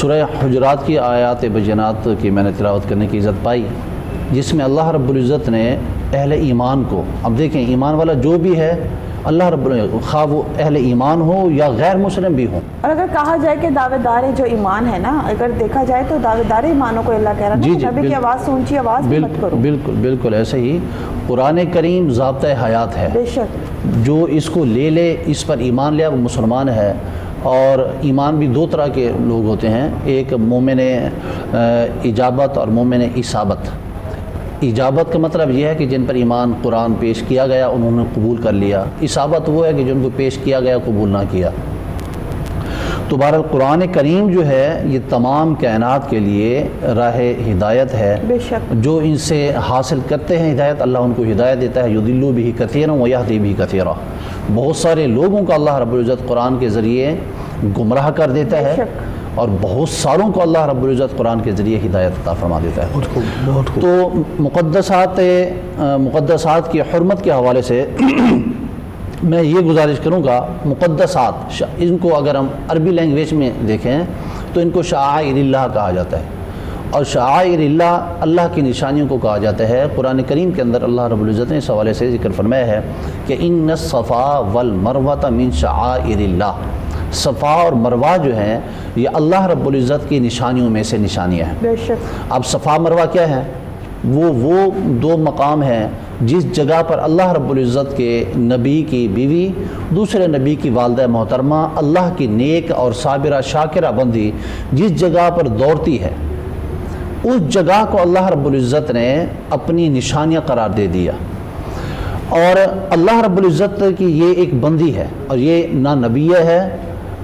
سورہ حجرات کی آیات بینات کی میں نے تلاوت کرنے کی عزت پائی، جس میں اللہ رب العزت نے اہل ایمان کو، اب دیکھیں ایمان والا جو بھی ہے اللہ رب العزت، خواہ وہ اہل ایمان ہو یا غیر مسلم بھی ہوں، اور اگر کہا جائے کہ دعوے دار جو ایمان ہے نا، اگر دیکھا جائے تو دعوے دار ایمانوں کو اللہ کہہ رہا ہے نبی کی آواز سے اونچی آواز بھی مت کرو. بالکل بالکل ایسے ہی قرآن کریم ضابطۂ حیات ہے، بے شک جو اس کو لے لے، اس پر ایمان لیا وہ مسلمان ہے. اور ایمان بھی دو طرح کے لوگ ہوتے ہیں، ایک مومن اجابت اور مومن اصابت. اجابت کا مطلب یہ ہے کہ جن پر ایمان قرآن پیش کیا گیا انہوں نے قبول کر لیا. اصابت وہ ہے کہ جن کو پیش کیا گیا قبول نہ کیا. تو بہرحال قرآن کریم جو ہے یہ تمام کائنات کے لیے راہ ہدایت ہے. بے شک جو ان سے حاصل کرتے ہیں ہدایت، اللہ ان کو ہدایت دیتا ہے. یضل بہ کثیرا ویہدی بہ کثیرا. بہت سارے لوگوں کو اللہ رب العزت قرآن کے ذریعے گمراہ کر دیتا ہے، اور بہت ساروں کو اللہ رب العزت قرآن کے ذریعے ہدایت عطا فرما دیتا ہے. بہت خوب. تو مقدسات کی حرمت کے حوالے سے میں یہ گزارش کروں گا، مقدسات ان کو اگر ہم عربی لینگویج میں دیکھیں تو ان کو شعائر اللہ کہا جاتا ہے، اور شعائر اللہ اللہ کی نشانیوں کو کہا جاتا ہے. قرآن کریم کے اندر اللہ رب العزت نے اس حوالے سے ذکر فرمایا ہے کہ ان الصفا والمروۃ من شعائر اللہ. صفا اور مروہ جو ہیں یہ اللہ رب العزت کی نشانیوں میں سے نشانیاں ہیں. بے شک. اب صفا مروہ کیا ہے؟ وہ دو مقام ہیں جس جگہ پر اللہ رب العزت کے نبی کی بیوی دوسرے نبی کی والدہ محترمہ اللہ کی نیک اور صابرہ شاکرہ بندی جس جگہ پر دوڑتی ہے، اس جگہ کو اللہ رب العزت نے اپنی نشانیاں قرار دے دیا. اور اللہ رب العزت کی یہ ایک بندی ہے، اور یہ نہ نبیہ ہے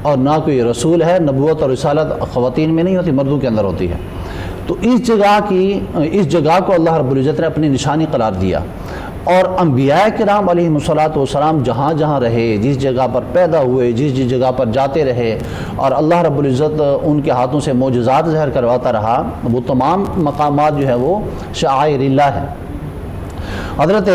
اور نہ کوئی رسول ہے. نبوت اور رسالت خواتین میں نہیں ہوتی، مردوں کے اندر ہوتی ہے. تو اس جگہ کو اللہ رب العزت نے اپنی نشانی قرار دیا. اور انبیاء کرام علیہم الصلاۃ والسلام جہاں جہاں رہے، جس جگہ پر پیدا ہوئے، جس جگہ پر جاتے رہے، اور اللہ رب العزت ان کے ہاتھوں سے معجزات ظاہر کرواتا رہا، وہ تمام مقامات جو ہے وہ شعائر اللہ ہے. حضرت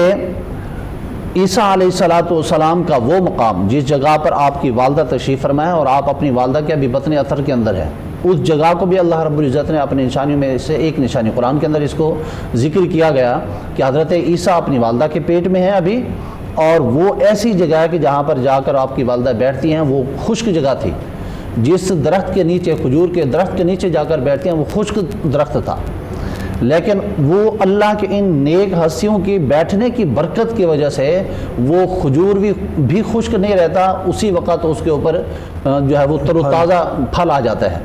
عیسیٰ علیہ الصلاۃ والسلام کا وہ مقام جس جگہ پر آپ کی والدہ تشریف فرما ہے، اور آپ اپنی والدہ کے ابھی بطن اثر کے اندر ہے، اس جگہ کو بھی اللہ رب العزت نے اپنی نشانیوں میں سے ایک نشانی قرآن کے اندر اس کو ذکر کیا گیا کہ حضرت عیسیٰ اپنی والدہ کے پیٹ میں ہے ابھی، اور وہ ایسی جگہ ہے کہ جہاں پر جا کر آپ کی والدہ بیٹھتی ہیں. وہ خشک جگہ تھی، جس درخت کے نیچے، کھجور کے درخت کے نیچے جا کر بیٹھتی ہیں، وہ خشک درخت تھا. لیکن وہ اللہ کے ان نیک ہستیوں کی بیٹھنے کی برکت کی وجہ سے وہ کھجور بھی خشک نہیں رہتا، اسی وقت اس کے اوپر جو ہے وہ تر و تازہ پھل آ جاتا ہے.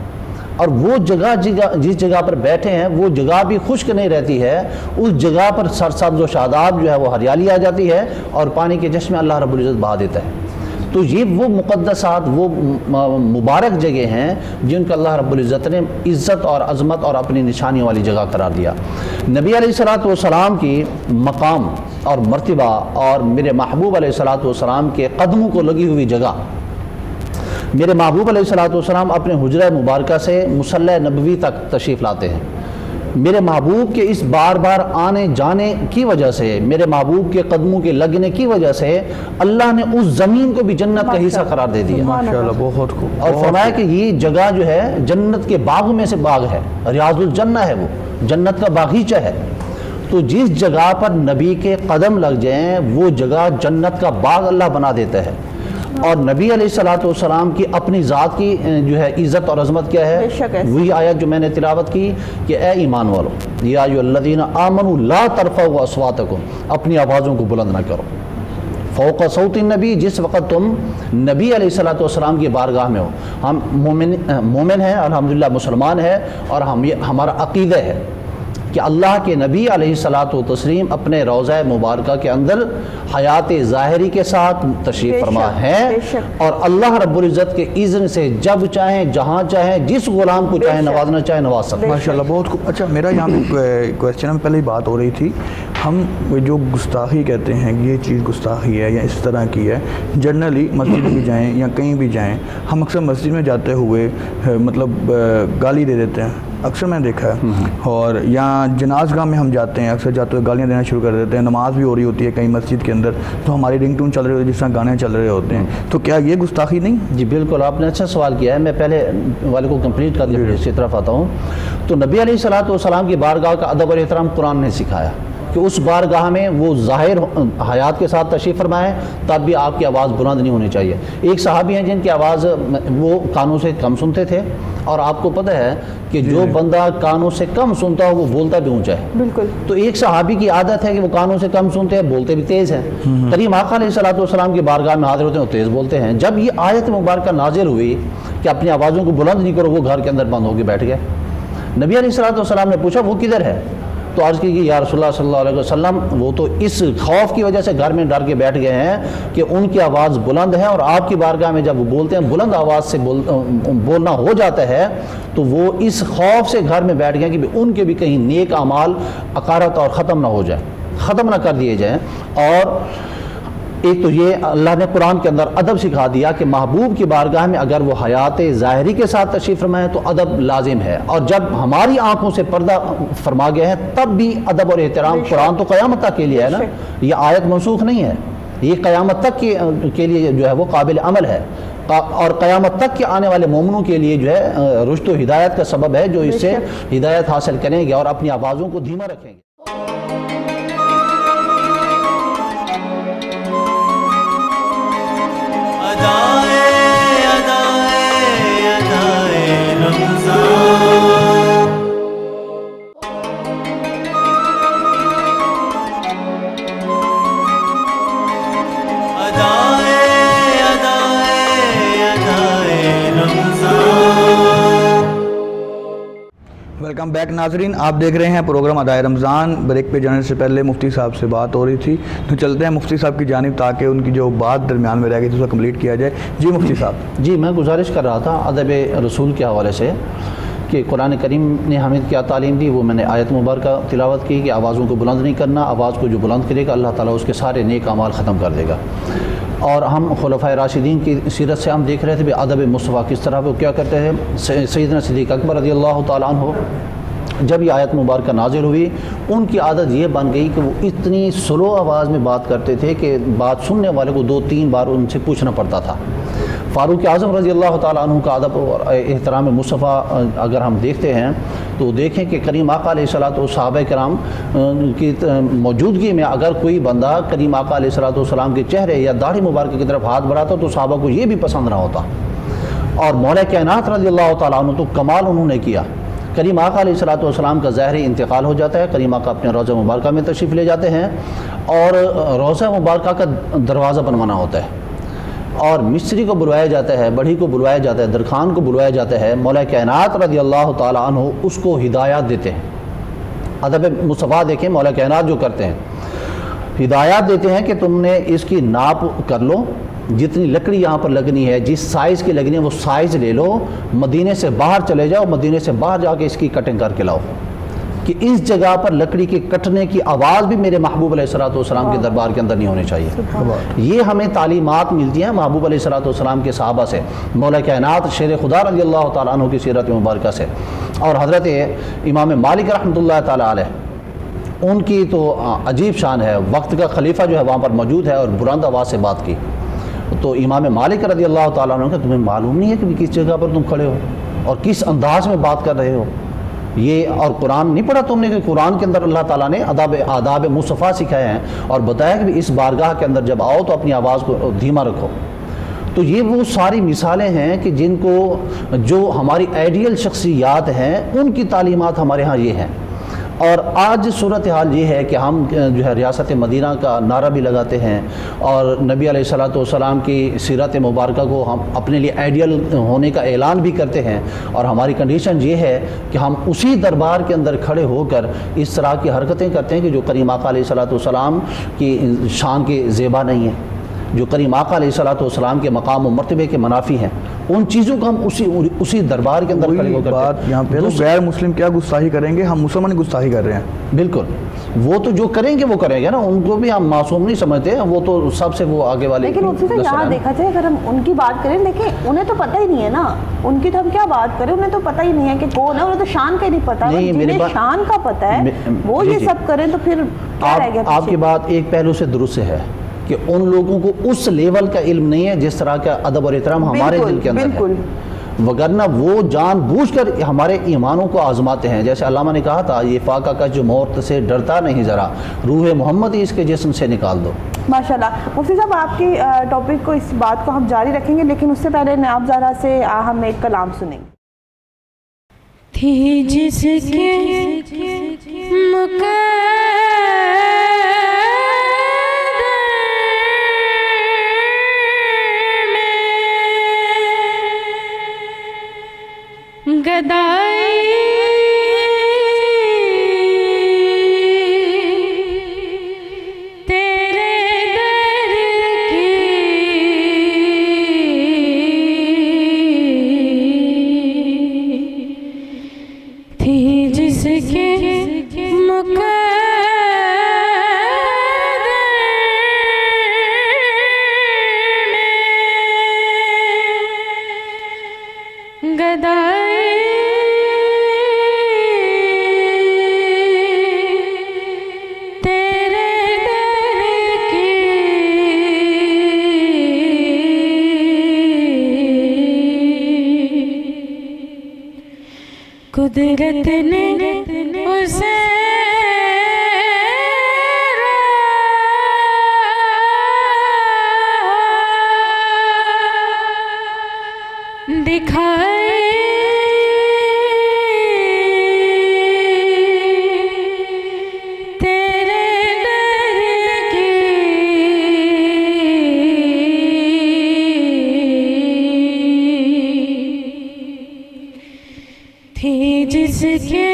اور وہ جگہ جس جگہ پر بیٹھے ہیں وہ جگہ بھی خشک نہیں رہتی ہے، اس جگہ پر سرسبز و شاداب جو ہے وہ ہریالی آ جاتی ہے، اور پانی کے چشمے اللہ رب العزت بہا دیتا ہے. تو یہ وہ مقدسات، وہ مبارک جگہ ہیں جن کو اللہ رب العزت نے عزت اور عظمت اور اپنی نشانیوں والی جگہ قرار دیا. نبی علیہ الصلاۃ والسلام کی مقام اور مرتبہ اور میرے محبوب علیہ الصلاۃ والسلام کے قدموں کو لگی ہوئی جگہ، میرے محبوب علیہ الصلاۃ والسلام اپنے حجرہ مبارکہ سے مصلی نبوی تک تشریف لاتے ہیں. میرے محبوب کے اس بار بار آنے جانے کی وجہ سے، میرے محبوب کے قدموں کے لگنے کی وجہ سے اللہ نے اس زمین کو بھی جنت کا حصہ قرار دے دیا. ماشاءاللہ بہت خوب. اور فرمایا کہ یہ جگہ جو ہے جنت کے باغ میں سے باغ ہے، ریاض الجنہ ہے، وہ جنت کا باغیچہ ہے. تو جس جگہ پر نبی کے قدم لگ جائیں وہ جگہ جنت کا باغ اللہ بنا دیتا ہے. اور نبی علیہ الصلاۃ والسلام کی اپنی ذات کی جو ہے عزت اور عظمت کیا ہے؟ وہی آیت جو میں نے تلاوت کی کہ اے ایمان والو، یا ایھا الذین آمنوا لا ترفعوا اصواتکم، اپنی آوازوں کو بلند نہ کرو فوق صوت النبی، جس وقت تم نبی علیہ الصلاۃ والسلام کی بارگاہ میں ہو. ہم مومن ہیں، الحمدللہ مسلمان ہیں، اور ہمارا عقیدہ ہے کہ اللہ کے نبی علیہ الصلاۃ والتسلیم اپنے روضہ مبارکہ کے اندر حیات ظاہری کے ساتھ تشریف فرما ہیں، اور اللہ رب العزت کے اذن سے جب چاہیں جہاں چاہیں جس غلام کو چاہیں نوازنا چاہیں نواز سکتے ہیں. ماشاءاللہ بہت خوب. اچھا میرا یہاں پہ کویسچن میں پہلے ہی بات ہو رہی تھی، ہم جو گستاخی کہتے ہیں یہ چیز گستاخی ہے یا اس طرح کی ہے، جنرلی مسجد بھی جائیں یا کہیں بھی جائیں، ہم اکثر مسجد میں جاتے ہوئے مطلب گالی دے دیتے ہیں اکثر میں نے دیکھا ہے. اور یہاں جناز گاہ میں ہم جاتے ہیں، اکثر جاتے ہوئے گالیاں دینا شروع کر دیتے ہیں. نماز بھی ہو رہی ہوتی ہے کہیں مسجد کے اندر تو ہماری رنگ ٹون چل رہی ہوتی ہے، جس طرح گانے چل رہے ہوتے ہیں. تو کیا یہ گستاخی نہیں؟ جی بالکل، آپ نے اچھا سوال کیا ہے. میں پہلے والے کو کمپلیٹ کر کے پھر اسی طرف آتا ہوں. تو نبی علیہ الصلوۃ والسلام کی بارگاہ کا ادب اور احترام قرآن نے سکھایا کہ اس بارگاہ میں وہ ظاہر حیات کے ساتھ تشریف فرمائے، تب بھی آپ کی آواز بلند نہیں ہونی چاہیے. ایک صحابی ہیں جن کی آواز وہ کانوں سے کم سنتے تھے، اور آپ کو پتہ ہے کہ جو بندہ کانوں سے کم سنتا ہو وہ بولتا بھی اونچا ہے. بالکل. تو ایک صحابی کی عادت ہے کہ وہ کانوں سے کم سنتے ہیں، بولتے بھی تیز ہیں. کریم آقا علیہ الصلوۃ والسلام کی بارگاہ میں حاضر ہوتے ہیں، وہ تیز بولتے ہیں. جب یہ آیت مبارکہ نازل ہوئی کہ اپنی آوازوں کو بلند نہیں کرو، وہ گھر کے اندر بند ہو کے بیٹھ گئے. نبی علیہ الصلوۃ والسلام نے پوچھا وہ کدھر ہے؟ تو عرض کی کہ یا رسول اللہ صلی اللہ علیہ وسلم وہ تو اس خوف کی وجہ سے گھر میں ڈر کے بیٹھ گئے ہیں کہ ان کی آواز بلند ہے، اور آپ کی بارگاہ میں جب وہ بولتے ہیں بلند آواز سے بولنا ہو جاتا ہے تو وہ اس خوف سے گھر میں بیٹھ گئے کہ ان کے بھی کہیں نیک اعمال عقارت اور ختم نہ ہو جائیں، ختم نہ کر دیے جائیں. اور ایک تو یہ اللہ نے قرآن کے اندر ادب سکھا دیا کہ محبوب کی بارگاہ میں اگر وہ حیات ظاہری کے ساتھ تشریف فرمائے تو ادب لازم ہے، اور جب ہماری آنکھوں سے پردہ فرما گئے ہیں تب بھی ادب اور احترام. قرآن تو قیامت تک کے لیے ہے نا، یہ آیت منسوخ نہیں ہے، یہ قیامت تک کے لیے جو ہے وہ قابل عمل ہے، اور قیامت تک کے آنے والے مومنوں کے لیے جو ہے رشد و ہدایت کا سبب ہے، جو اس سے ہدایت حاصل کریں گے اور اپنی آوازوں کو دھیما رکھیں گے. ویلکم بیک ناظرین، آپ دیکھ رہے ہیں پروگرام ادائے رمضان. بریک پہ جانے سے پہلے مفتی صاحب سے بات ہو رہی تھی، تو چلتے ہیں مفتی صاحب کی جانب تاکہ ان کی جو بات درمیان میں رہ گئی تھی اس کو کمپلیٹ کیا جائے. جی مفتی صاحب. جی میں گزارش کر رہا تھا ادب رسول کے حوالے سے کہ قرآن کریم نے ہمیں کیا تعلیم دی. وہ میں نے آیت مبارکہ تلاوت کی کہ آوازوں کو بلند نہیں کرنا، آواز کو جو بلند کرے گا اللہ تعالیٰ اس کے سارے نیک اعمال ختم کر دے گا. اور ہم خلفائے راشدین کی سیرت سے ہم دیکھ رہے تھے کہ ادب مصطفیٰ کس طرح وہ کیا کرتے ہیں. سیدنا صدیق اکبر رضی اللہ تعالیٰ عنہ جب یہ آیت مبارکہ نازل ہوئی ان کی عادت یہ بن گئی کہ وہ اتنی سلو آواز میں بات کرتے تھے کہ بات سننے والے کو 2-3 بار ان سے پوچھنا پڑتا تھا. فاروق اعظم رضی اللہ تعالیٰ عنہ کا ادب اور احترام مصطفیٰ اگر ہم دیکھتے ہیں تو دیکھیں کہ کریم آقا علیہ الصلوۃ والصحابہ کرام کی موجودگی میں اگر کوئی بندہ کریم آقا علیہ الصلوۃ والسلام کے چہرے یا داڑھی مبارکہ کی طرف ہاتھ بڑھاتا تو صحابہ کو یہ بھی پسند نہ ہوتا. اور مولا کائنات رضی اللہ تعالیٰ عنہ تو کمال انہوں نے کیا. کریم آقا علیہ الصلوۃ والسلام کا ظاہری انتقال ہو جاتا ہے، کریم آقا اپنے روضہ مبارکہ میں تشریف لے جاتے ہیں اور روضہ مبارکہ کا دروازہ بنوانا ہوتا ہے، اور مستری کو بلوایا جاتا ہے، بڑھی کو بلوایا جاتا ہے، درخان کو بلوایا جاتا ہے. مولا کائنات رضی اللہ تعالیٰ عنہ اس کو ہدایات دیتے ہیں. ادب مصطفیٰ دیکھیں مولا کائنات جو کرتے ہیں، ہدایات دیتے ہیں کہ تم نے اس کی ناپ کر لو، جتنی لکڑی یہاں پر لگنی ہے، جس سائز کی لگنی ہے وہ سائز لے لو، مدینے سے باہر چلے جاؤ، مدینے سے باہر جا کے اس کی کٹنگ کر کے لاؤ کہ اس جگہ پر لکڑی کے کٹنے کی آواز بھی میرے محبوب علیہ الصلوۃ والسلام کے دربار کے اندر نہیں ہونی چاہیے. یہ ہمیں تعلیمات ملتی ہیں محبوب علیہ الصلوۃ والسلام کے صحابہ سے، مولا کائنات شیر خدا رضی اللہ تعالیٰ عنہ کی سیرت مبارکہ سے. اور حضرت امام مالک رحمۃ اللہ تعالیٰ علیہ ان کی تو عجیب شان ہے. وقت کا خلیفہ جو ہے وہاں پر موجود ہے اور بلند آواز سے بات کی تو امام مالک رضی اللہ تعالیٰ عنہ کہ تمہیں معلوم نہیں ہے کہ کس جگہ پر تم کھڑے ہو اور کس انداز میں بات کر رہے ہو. یہ اور قرآن نہیں پڑھا تم نے کہ قرآن کے اندر اللہ تعالیٰ نے آداب مصطفیٰ سکھائے ہیں اور بتایا کہ اس بارگاہ کے اندر جب آؤ تو اپنی آواز کو دھیما رکھو. تو یہ وہ ساری مثالیں ہیں کہ جن کو جو ہماری آئیڈیل شخصیات ہیں ان کی تعلیمات ہمارے ہاں یہ ہیں. اور آج صورتحال یہ ہے کہ ہم جو ہے ریاست مدینہ کا نعرہ بھی لگاتے ہیں اور نبی علیہ الصلوۃ والسلام کی سیرت مبارکہ کو ہم اپنے لیے آئیڈیل ہونے کا اعلان بھی کرتے ہیں. اور ہماری کنڈیشن یہ ہے کہ ہم اسی دربار کے اندر کھڑے ہو کر اس طرح کی حرکتیں کرتے ہیں کہ جو کریم آقا علیہ الصلوۃ والسلام کی شان کے زیبا نہیں ہیں. جو کریم آقا علیہ الصلوۃ والسلام کے مقام و مرتبے کے منافی ہیں، ان چیزوں کو ہم اسی دربار کے اندر کھڑے ہو کر بات یہاں پہ غیر مسلم کیا گستاخی کریں گے، ہم مسلمان گستاخی کر رہے ہیں. بالکل، وہ تو جو کریں گے وہ کریں گے نا، ان کو بھی ہم معصوم نہیں سمجھتے، وہ تو سب سے وہ آگے والے. لیکن مفتی صاحب یہاں دیکھا جائے اگر ہم ان کی بات کریں، دیکھیں انہیں تو پتہ ہی نہیں ہے نا، ان کی تو ہم کیا بات کریں، انہیں تو پتہ ہی نہیں ہے کہ کون ہے، انہیں تو شان کا ہی نہیں پتہ. جنہیں شان کا پتہ ہے وہ یہ سب کریں تو پھر کیا رہ گیا. آپ کی بات ایک پہلو سے درست ہے کہ ان لوگوں کو اس لیول کا علم نہیں ہے جس طرح کا ادب اور احترام ہمارے دل کے اندر ہے، وگرنہ وہ جان بوجھ کر ہمارے ایمانوں کو آزماتے ہیں. جیسے علامہ نے کہا تھا، یہ فاقہ کا جو موت سے ڈرتا نہیں ذرا، روح محمد ہی اس کے جسم سے نکال دو. ماشاءاللہ. مفتی صاحب آپ کی ٹاپک کو، اس بات کو ہم جاری رکھیں گے، لیکن اس سے پہلے ناب زارا سے ہم ایک کلام سنیں گے. تھی جس کے گدائی تیرے در کی تھی جس کے گدائی تیرے در کی قدرت نے اسے دکھائی تیرے در کی تھی جس کے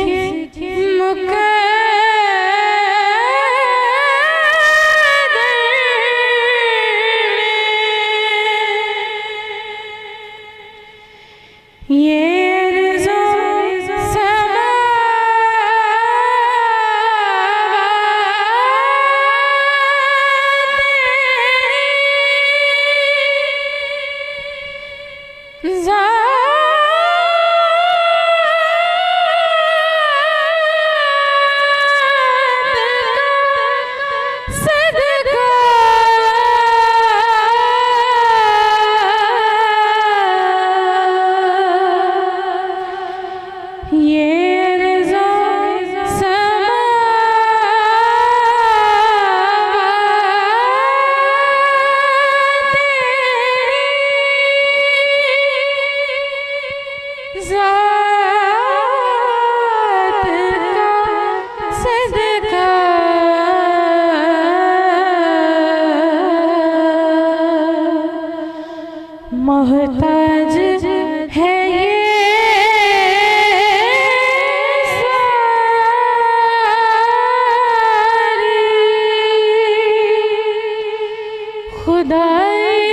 محتاج ہے یہ ساری خدائی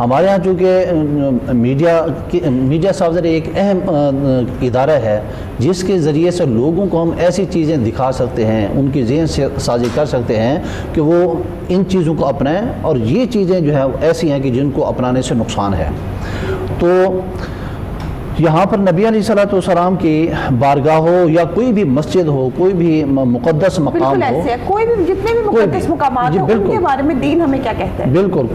ہمارے ہاں چونکہ میڈیا صاحب ایک اہم ادارہ ہے جس کے ذریعے سے لوگوں کو ہم ایسی چیزیں دکھا سکتے ہیں، ان کی ذہن سے سازی کر سکتے ہیں کہ وہ ان چیزوں کو اپنائیں، اور یہ چیزیں جو ہیں ایسی ہیں کہ جن کو اپنانے سے نقصان ہے۔ تو یہاں پر نبی علیہ الصلوۃ والسلام کی بارگاہ ہو یا کوئی بھی مسجد ہو، کوئی بھی مقدس مقام بالکل ہو، ایسے ہے، کوئی بھی جتنے بھی مقدس مقامات جی ہیں ان بالکل، کے بارے میں دین ہمیں کیا کہتا ہے؟ بالکل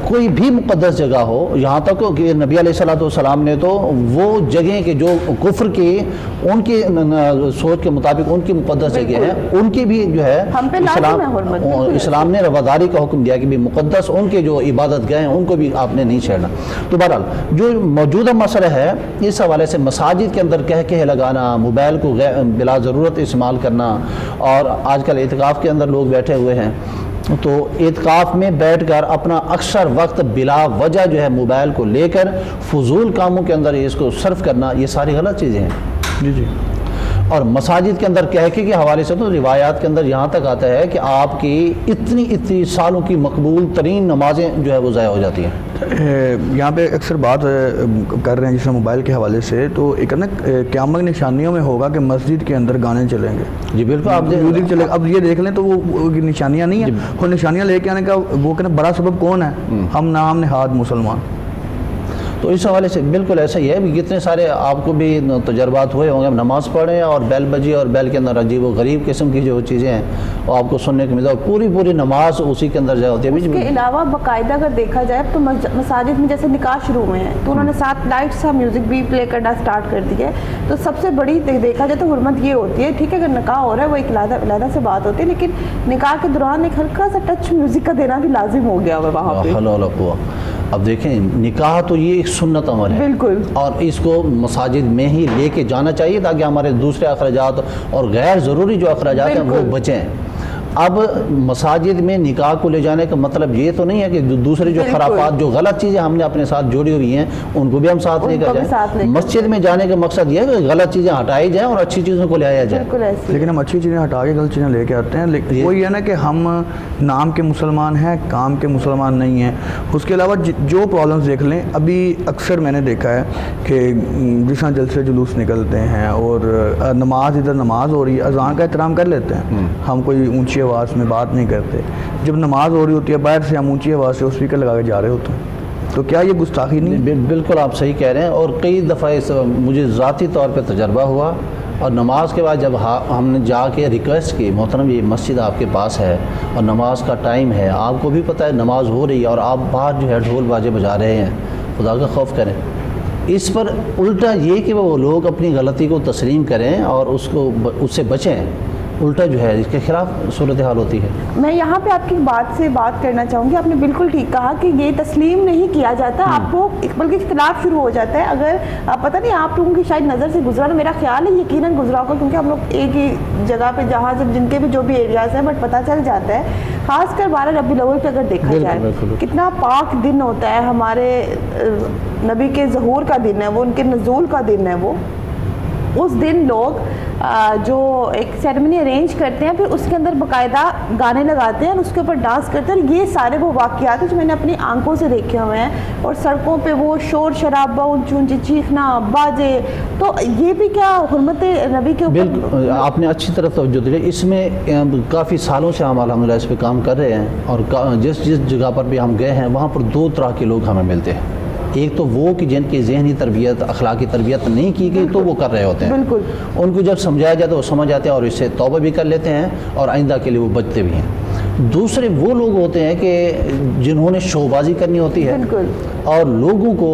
کوئی بھی مقدس جگہ ہو، یہاں تک کہ نبی علیہ الصلوۃ والسلام نے تو وہ جگہیں کہ جو کفر کی ان کی سوچ کے مطابق ان کی مقدس جگہ ہیں، ان کی بھی جو ہے ہم پہ لازم ہے حرمت، بالکل اسلام نے رواداری کا حکم دیا کہ بھی مقدس ان کے جو عبادت گاہ ہیں ان کو بھی آپ نے نہیں چھیڑنا۔ تو بہرحال جو موجودہ مسئلہ ہے اس حوالے سے مساجد کے اندر کہہ لگانا، موبائل کو بلا ضرورت استعمال کرنا، اور آج کل اعتکاف کے اندر لوگ بیٹھے ہوئے ہیں تو اعتکاف میں بیٹھ کر اپنا اکثر وقت بلا وجہ جو ہے موبائل کو لے کر فضول کاموں کے اندر اس کو صرف کرنا، یہ ساری غلط چیزیں ہیں۔ جی جی۔ اور مساجد کے اندر کہہ کے حوالے سے تو روایات کے اندر یہاں تک آتا ہے کہ آپ کی اتنی سالوں کی مقبول ترین نمازیں جو ہے وہ ضائع ہو جاتی ہیں۔ یہاں پہ اکثر بات کر رہے ہیں جس میں موبائل کے حوالے سے، تو ایک نا قیامت نشانیوں میں ہوگا کہ مسجد کے اندر گانے چلیں گے، جی بالکل، آپ میوزک چلے گا۔ اب یہ دیکھ لیں تو وہ نشانیاں نہیں ہیں، وہ نشانیاں لے کے آنے کا وہ کہنا بڑا سبب کون ہے؟ ہم نام نہاد مسلمان۔ تو اس حوالے سے بالکل ایسا ہی ہے، کتنے سارے آپ کو بھی تجربات ہوئے ہوں گے، نماز پڑھیں اور بیل بجی اور بیل کے اندر عجیب و غریب قسم کی جو چیزیں ہیں وہ آپ کو سننے کو ملتا ہے، اور پوری نماز اسی کے اندر جائے ہوتی ہے۔ اس کے علاوہ باقاعدہ اگر دیکھا جائے تو مساجد میں جیسے نکاح شروع ہوئے ہیں تو انہوں نے ساتھ لائٹ سا میوزک بھی پلے کرنا سٹارٹ کر دیا ہے، تو سب سے بڑی دیکھا جائے تو حرمت یہ ہوتی ہے، ٹھیک ہے اگر نکاح ہو رہا ہے وہ ایک علیحدہ سے بات ہوتی ہے، لیکن نکاح کے دوران ایک ہلکا سا ٹچ میوزک کا دینا بھی لازم ہو گیا ہوا وہاں پہ۔ اب دیکھیں نکاح تو یہ ایک سنت عمل ہے بالکل، اور اس کو مساجد میں ہی لے کے جانا چاہیے تاکہ ہمارے دوسرے اخراجات اور غیر ضروری جو اخراجات ہیں وہ بچیں۔ اب مساجد میں نکاح کو لے جانے کا مطلب یہ تو نہیں ہے کہ دوسرے جو خرافات جو غلط چیزیں ہم نے اپنے ساتھ جوڑی ہوئی ہیں ان کو بھی ہم ساتھ لے کر جائیں۔ مسجد میں جانے کا مقصد یہ ہے کہ غلط چیزیں ہٹائی جائیں اور اچھی چیزوں کو لے آیا جائے۔ لیکن ہم اچھی چیزیں ہٹا کے غلط چیزیں لے کے آتے ہیں، لیکن وہ یہ ہے نا کہ ہم نام کے مسلمان ہیں، کام کے مسلمان نہیں ہیں۔ اس کے علاوہ جو پرابلمس دیکھ لیں، ابھی اکثر میں نے دیکھا ہے کہ جس طرح جلسے جلوس نکلتے ہیں اور نماز ادھر نماز ہو رہی ہے، اذان کا احترام کر لیتے ہیں، ہم کوئی اونچی آواز میں بات نہیں کرتے، جب نماز ہو رہی ہوتی ہے باہر سے ہم اونچی آواز سے اسپیکر لگا کے جا رہے ہوتے ہیں، تو کیا یہ گستاخی نہیں؟ بالکل آپ صحیح کہہ رہے ہیں، اور کئی دفعہ مجھے ذاتی طور پہ تجربہ ہوا، اور نماز کے بعد جب ہم نے جا کے ریکویسٹ کی محترم یہ مسجد آپ کے پاس ہے اور نماز کا ٹائم ہے، آپ کو بھی پتہ ہے نماز ہو رہی ہے اور آپ باہر جو ہے ڈھول باجے بجا رہے ہیں، خدا کا خوف کریں۔ اس پر الٹا یہ کہ وہ لوگ اپنی غلطی کو تسلیم کریں اور اس سے بچیں، الٹا جو ہے اس کے خلاف صورتحال ہوتی ہے۔ میں یہاں پہ آپ کی بات سے بات کرنا چاہوں گی، آپ نے بالکل ٹھیک کہا کہ یہ تسلیم نہیں کیا جاتا، آپ کو بلکہ اختلاف شروع ہو جاتا ہے۔ اگر پتہ نہیں آپ لوگوں کی شاید نظر سے گزرا، میرا خیال ہے یقیناً گزرا ہوگا، کیونکہ ہم لوگ ایک ہی جگہ پہ جہاں جن کے بھی جو بھی ایریاز ہیں بٹ پتہ چل جاتا ہے، خاص کر 12 ربیع الاول پہ اگر دیکھا جائے کتنا پاک دن ہوتا ہے، ہمارے نبی کے ظہور کا دن ہے وہ، ان کے نزول کا دن ہے وہ۔ اس دن لوگ جو ایک سیریمنی ارینج کرتے ہیں، پھر اس کے اندر باقاعدہ گانے لگاتے ہیں اور اس کے اوپر ڈانس کرتے ہیں، اور یہ سارے وہ واقعات ہیں جو میں نے اپنی آنکھوں سے دیکھے ہوئے ہیں، اور سڑکوں پہ وہ شور شرابہ، اونچی اونچی چیخنا، باجے، تو یہ بھی کیا حرمت نبی کے اوپر؟ بالکل آپ نے اچھی طرح توجہ دی، اس میں کافی سالوں سے ہم الحمدللہ اس پہ کام کر رہے ہیں، اور جس جگہ پر بھی ہم گئے ہیں وہاں پر دو طرح کے لوگ ہمیں ملتے ہیں، ایک تو وہ کہ جن کی ذہنی تربیت اخلاقی تربیت نہیں کی گئی تو وہ کر رہے ہوتے ہیں، بالکل ان کو جب سمجھایا جاتا ہے وہ سمجھ جاتے ہیں اور اس سے توبہ بھی کر لیتے ہیں اور آئندہ کے لیے وہ بچتے بھی ہیں۔ دوسرے وہ لوگ ہوتے ہیں کہ جنہوں نے شو بازی کرنی ہوتی ہے اور لوگوں کو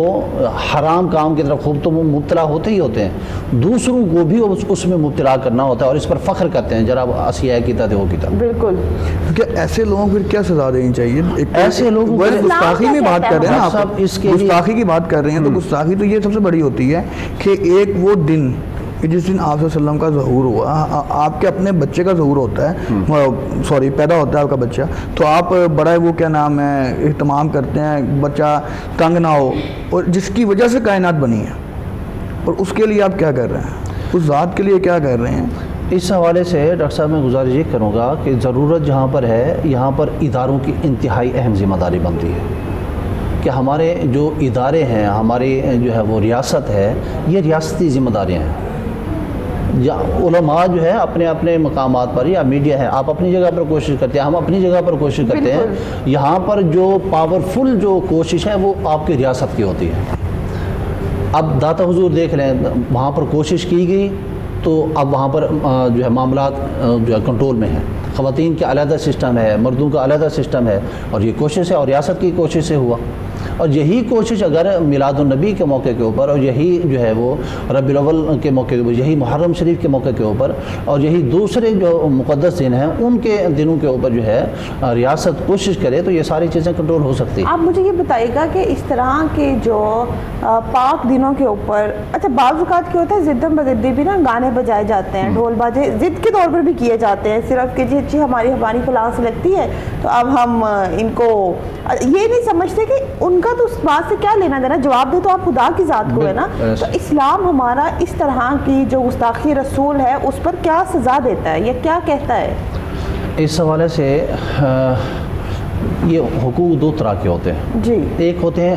حرام کام کی طرف خوب تو وہ مبتلا ہوتے ہی ہوتے ہیں، دوسروں کو بھی اس میں مبتلا کرنا ہوتا ہے اور اس پر فخر کرتے ہیں، جناب اسیہ کی طرح وہ کی طرح۔ بالکل، کیا ایسے لوگوں کو کیا سزا دینی چاہیے؟ ایسے لوگوں کو گستاخی میں بات کر رہے ہیں نا آپ، اس کے گستاخی کی بات کر رہے ہیں، تو گستاخی تو یہ سب سے بڑی ہوتی ہے کہ ایک وہ دن جس دن آپ صلی اللہ علیہ وسلم کا ظہور ہوا، آپ کے اپنے بچے کا ظہور ہوتا ہے، پیدا ہوتا ہے آپ کا بچہ، تو آپ بڑا وہ کیا نام ہے اہتمام کرتے ہیں بچہ تنگ نہ ہو، اور جس کی وجہ سے کائنات بنی ہے، اور اس کے لیے آپ کیا کر رہے ہیں، اس ذات کے لیے کیا کر رہے ہیں؟ اس حوالے سے ڈاکٹر صاحب میں گزارش یہ کروں گا کہ ضرورت جہاں پر ہے یہاں پر اداروں کی انتہائی اہم ذمہ داری بنتی ہے کہ ہمارے جو ادارے ہیں، ہماری جو ہے وہ ریاست ہے، یہ ریاستی ذمہ داریاں ہیں. یا علماء جو ہے اپنے اپنے مقامات پر، یا میڈیا ہے، آپ اپنی جگہ پر کوشش کرتے ہیں، ہم اپنی جگہ پر کوشش کرتے ہیں. یہاں پر جو پاورفل جو کوشش ہے وہ آپ کی ریاست کی ہوتی ہے. اب داتا حضور دیکھ لیں، وہاں پر کوشش کی گئی تو اب وہاں پر جو ہے معاملات جو ہے کنٹرول میں ہیں. خواتین کا علیحدہ سسٹم ہے، مردوں کا علیحدہ سسٹم ہے، اور یہ کوشش ہے اور ریاست کی کوشش سے ہوا. اور یہی کوشش اگر میلاد النبی کے موقع کے اوپر، اور یہی جو ہے وہ ربیع الاول کے موقع کے اوپر، یہی محرم شریف کے موقع کے اوپر، اور یہی دوسرے جو مقدس دن ہیں ان کے دنوں کے اوپر جو ہے ریاست کوشش کرے تو یہ ساری چیزیں کنٹرول ہو سکتی ہیں. آپ مجھے یہ بتائیے گا کہ اس طرح کے جو پاک دنوں کے اوپر، اچھا بعض اوقات کیا ہوتا ہے ضدم بضدی بھی نا گانے بجائے جاتے ہیں، ڈھول باجے ضد کے طور پر بھی کیے جاتے ہیں، صرف کہ جی اچھی ہماری کلاس لگتی ہے تو اب ہم ان کو یہ نہیں سمجھتے کہ ان کا تو اس بات سے کیا لینا دینا، جواب دے تو آپ خدا کی ذات کو ہے نا. تو اسلام ہمارا اس طرح کی جو گستاخی رسول ہے اس پر کیا سزا دیتا ہے یا کیا کہتا ہے؟ اس حوالے سے یہ حقوق دو طرح کے ہوتے ہیں. جی. ایک ہوتے ہیں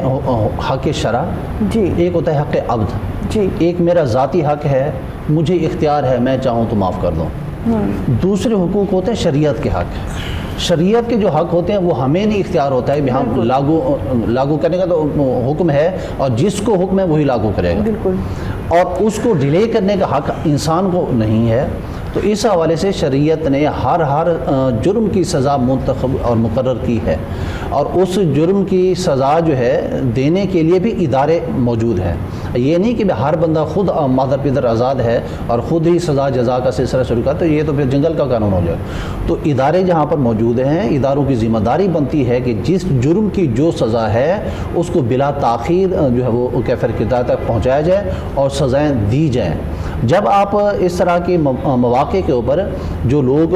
حق شرع، جی. ایک ہوتا ہے حق عبد. جی. ایک میرا ذاتی حق ہے، مجھے اختیار ہے، میں چاہوں تو معاف کر دوں. دوسرے حقوق ہوتے ہیں شریعت کے حق. شریعت کے جو حق ہوتے ہیں وہ ہمیں نہیں اختیار ہوتا ہے، ہم لاگو کرنے کا تو حکم ہے، اور جس کو حکم ہے وہی لاگو کرے گا. بالکل. اور اس کو ڈیلے کرنے کا حق انسان کو نہیں ہے. تو اس حوالے سے شریعت نے ہر جرم کی سزا منتخب اور مقرر کی ہے، اور اس جرم کی سزا جو ہے دینے کے لیے بھی ادارے موجود ہیں. یہ نہیں کہ ہر بندہ خود مادر پدر آزاد ہے اور خود ہی سزا جزا کا سلسلہ شروع کرتا، تو یہ تو پھر جنگل کا قانون ہو جائے. تو ادارے جہاں پر موجود ہیں، اداروں کی ذمہ داری بنتی ہے کہ جس جرم کی جو سزا ہے اس کو بلا تاخیر جو ہے وہ کیفر کردار تک پہنچایا جائے اور سزائیں دی جائیں. جب آپ اس طرح کے مواقع کے اوپر جو لوگ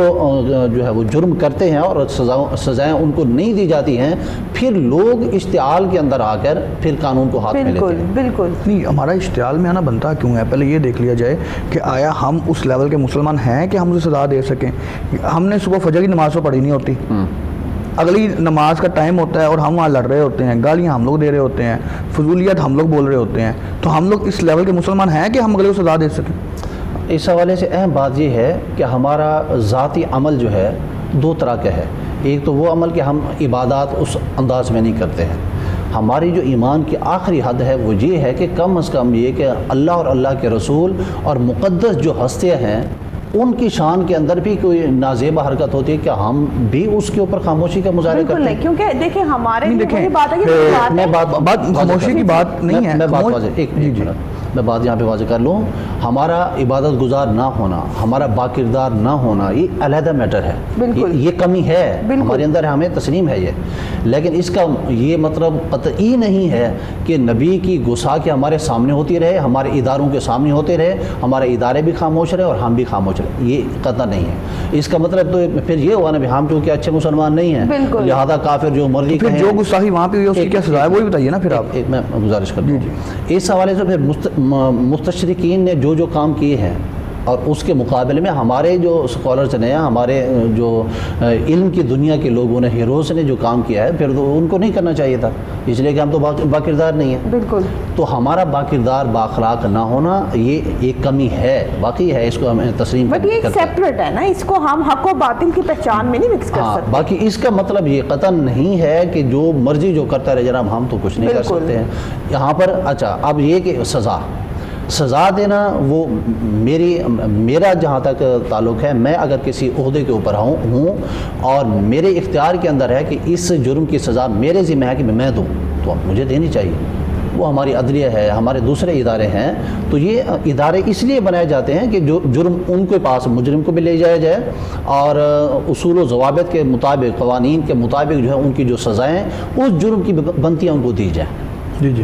جو ہے وہ جرم کرتے ہیں اور سزائیں ان کو نہیں دی جاتی ہیں، پھر لوگ اشتعال کے اندر آ کر پھر قانون کو ہاتھ میں لیتے ہیں. بالکل. نہیں، ہمارا اشتعال میں آنا بنتا کیوں ہے؟ پہلے یہ دیکھ لیا جائے کہ آیا ہم اس لیول کے مسلمان ہیں کہ ہم اسے سزا دے سکیں؟ ہم نے صبح فجر کی نماز تو پڑھی نہیں ہوتی، اگلی نماز کا ٹائم ہوتا ہے اور ہم وہاں لڑ رہے ہوتے ہیں، گالیاں ہم لوگ دے رہے ہوتے ہیں، فضولیات ہم لوگ بول رہے ہوتے ہیں. تو ہم لوگ اس لیول کے مسلمان ہیں کہ ہم اگلے کو سزا دے سکیں؟ اس حوالے سے اہم بات یہ ہے کہ ہمارا ذاتی عمل جو ہے دو طرح کا ہے. ایک تو وہ عمل کہ ہم عبادات اس انداز میں نہیں کرتے ہیں. ہماری جو ایمان کی آخری حد ہے وہ یہ ہے کہ کم از کم یہ کہ اللہ اور اللہ کے رسول اور مقدس جو ہستیاں ہیں ان کی شان کے اندر بھی کوئی نازیبہ حرکت ہوتی ہے کہ ہم بھی اس کے اوپر خاموشی کا مظاہرہ کرتے ہیں. بالکل نہیں، کیونکہ دیکھیں ہمارے دیکھیں بات ہے کہ میں بات خاموشی کی بات نہیں ہے. میں بات واضح ایک منٹ میں بات یہاں پہ واضح کر لوں. ہمارا عبادت گزار نہ ہونا، ہمارا باکردار نہ ہونا، یہ علیحدہ میٹر ہے. یہ کمی ہے ہمارے اندر، ہمیں تسلیم ہے یہ. لیکن اس کا یہ مطلب قطعی نہیں ہے کہ نبی کی گستاخی ہمارے سامنے ہوتی رہے، ہمارے اداروں کے سامنے ہوتے رہے، ہمارے ادارے بھی خاموش رہے اور ہم بھی خاموش رہے. یہ قطع نہیں ہے. اس کا مطلب تو پھر یہ ہوا نا، ہم چونکہ اچھے مسلمان نہیں ہیں لہذا کافر جو مرضی پھر جو گستاخی وہاں پہ ہوئی اس کی کیا سزا ہے وہی بتائیے نا. پھر آپ میں گزارش کر دوں. اس حوالے سے پھر مستشرقین نے جو کام کیے ہیں اور اس کے مقابلے میں ہمارے جو اسکالرز نے، ہمارے جو علم کی دنیا کے لوگوں نے، ہیروز نے جو کام کیا ہے، پھر تو ان کو نہیں کرنا چاہیے تھا، اس لیے کہ ہم تو باکردار نہیں ہیں. بالکل. تو ہمارا باکردار بااخلاق نہ ہونا یہ ایک کمی ہے، واقعی ہے، اس کو ہم تسلیم کرتے ہیں. بٹ یہ سیپریٹ ہے نا، اس کو ہم حق و باطل کی پہچان میں نہیں مکس کر سکتے. باقی اس کا مطلب یہ قطعاً نہیں ہے کہ جو مرضی جو کرتا رہے جناب ہم تو کچھ نہیں کر سکتے ہیں یہاں پر. اچھا، اب یہ کہ سزا دینا وہ میرا جہاں تک تعلق ہے، میں اگر کسی عہدے کے اوپر ہوں اور میرے اختیار کے اندر ہے کہ اس جرم کی سزا میرے ذمہ ہے کہ میں دوں، تو مجھے دینی چاہیے. وہ ہماری عدلیہ ہے، ہمارے دوسرے ادارے ہیں. تو یہ ادارے اس لیے بنائے جاتے ہیں کہ جو جرم ان کے پاس مجرم کو بھی لے جایا جائے اور اصول و ضوابط کے مطابق، قوانین کے مطابق جو ہے ان کی جو سزائیں اس جرم کی بنتی ہیں ان کو دی جائیں. جی.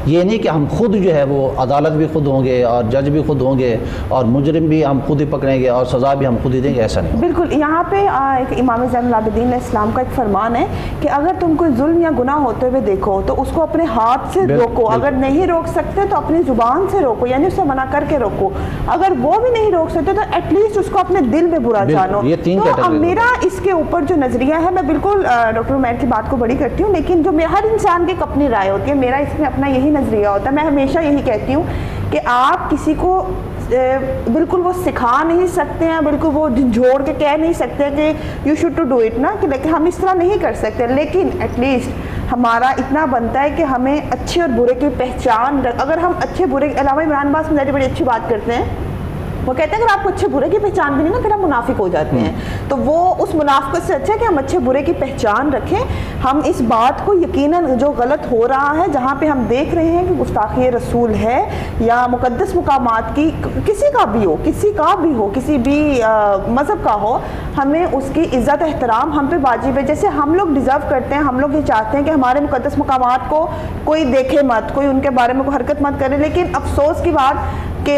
یہ نہیں کہ ہم خود جو ہے وہ عدالت بھی خود ہوں گے اور جج بھی خود ہوں گے اور مجرم بھی ہم خود ہی پکڑیں گے اور سزا بھی ہم خود ہی دیں گے، ایسا نہیں. بالکل. یہاں پہ ایک امام زین العابدین علیہ السلام کا ایک فرمان ہے کہ اگر تم کوئی ظلم یا گناہ ہوتے ہوئے دیکھو تو اس کو اپنے ہاتھ سے روکو، اگر نہیں روک سکتے تو اپنی زبان سے روکو، یعنی اسے منع کر کے روکو، اگر وہ بھی نہیں روک سکتے تو ایٹ لیسٹ اس کو اپنے دل میں برا جانو. تو اب میرا اس کے اوپر جو نظریہ ہے، میں بالکل ڈاکٹر عمیر کی بات کو بڑی کرتی ہوں، لیکن جو ہر انسان کی اپنی رائے ہوتی ہے، میرا اس میں اپنا یہی نظریہ ہوتا ہے. میں ہمیشہ یہی کہتی ہوں کہ آپ کسی کو بالکل وہ سکھا نہیں سکتے ہیں، بالکل وہ جھوڑ کے کہہ نہیں سکتے کہ you should to do it نا، کہ لیکن ہم اس طرح نہیں کر سکتے. لیکن ایٹ لیسٹ ہمارا اتنا بنتا ہے کہ ہمیں اچھے اور برے کی پہچان، اگر ہم اچھے برے، علامہ عمران عباس مزاری بڑی اچھی بات کرتے ہیں، وہ کہتے ہیں اگر آپ کو اچھے برے کی پہچان بھی نہیں نا، پھر ہم منافق ہو جاتے ہیں. تو وہ اس منافقت سے اچھا ہے کہ ہم اچھے برے کی پہچان رکھیں. ہم اس بات کو یقیناً جو غلط ہو رہا ہے، جہاں پہ ہم دیکھ رہے ہیں کہ گستاخی رسول ہے یا مقدس مقامات کی، کسی کا بھی ہو، کسی بھی مذہب کا ہو، ہمیں اس کی عزت احترام ہم پہ واجب ہے. جیسے ہم لوگ ڈیزرو کرتے ہیں، ہم لوگ یہ چاہتے ہیں کہ ہمارے مقدس مقامات کو کوئی دیکھے مت، کوئی ان کے بارے میں کوئی حرکت مت کرے. لیکن افسوس کی بات کہ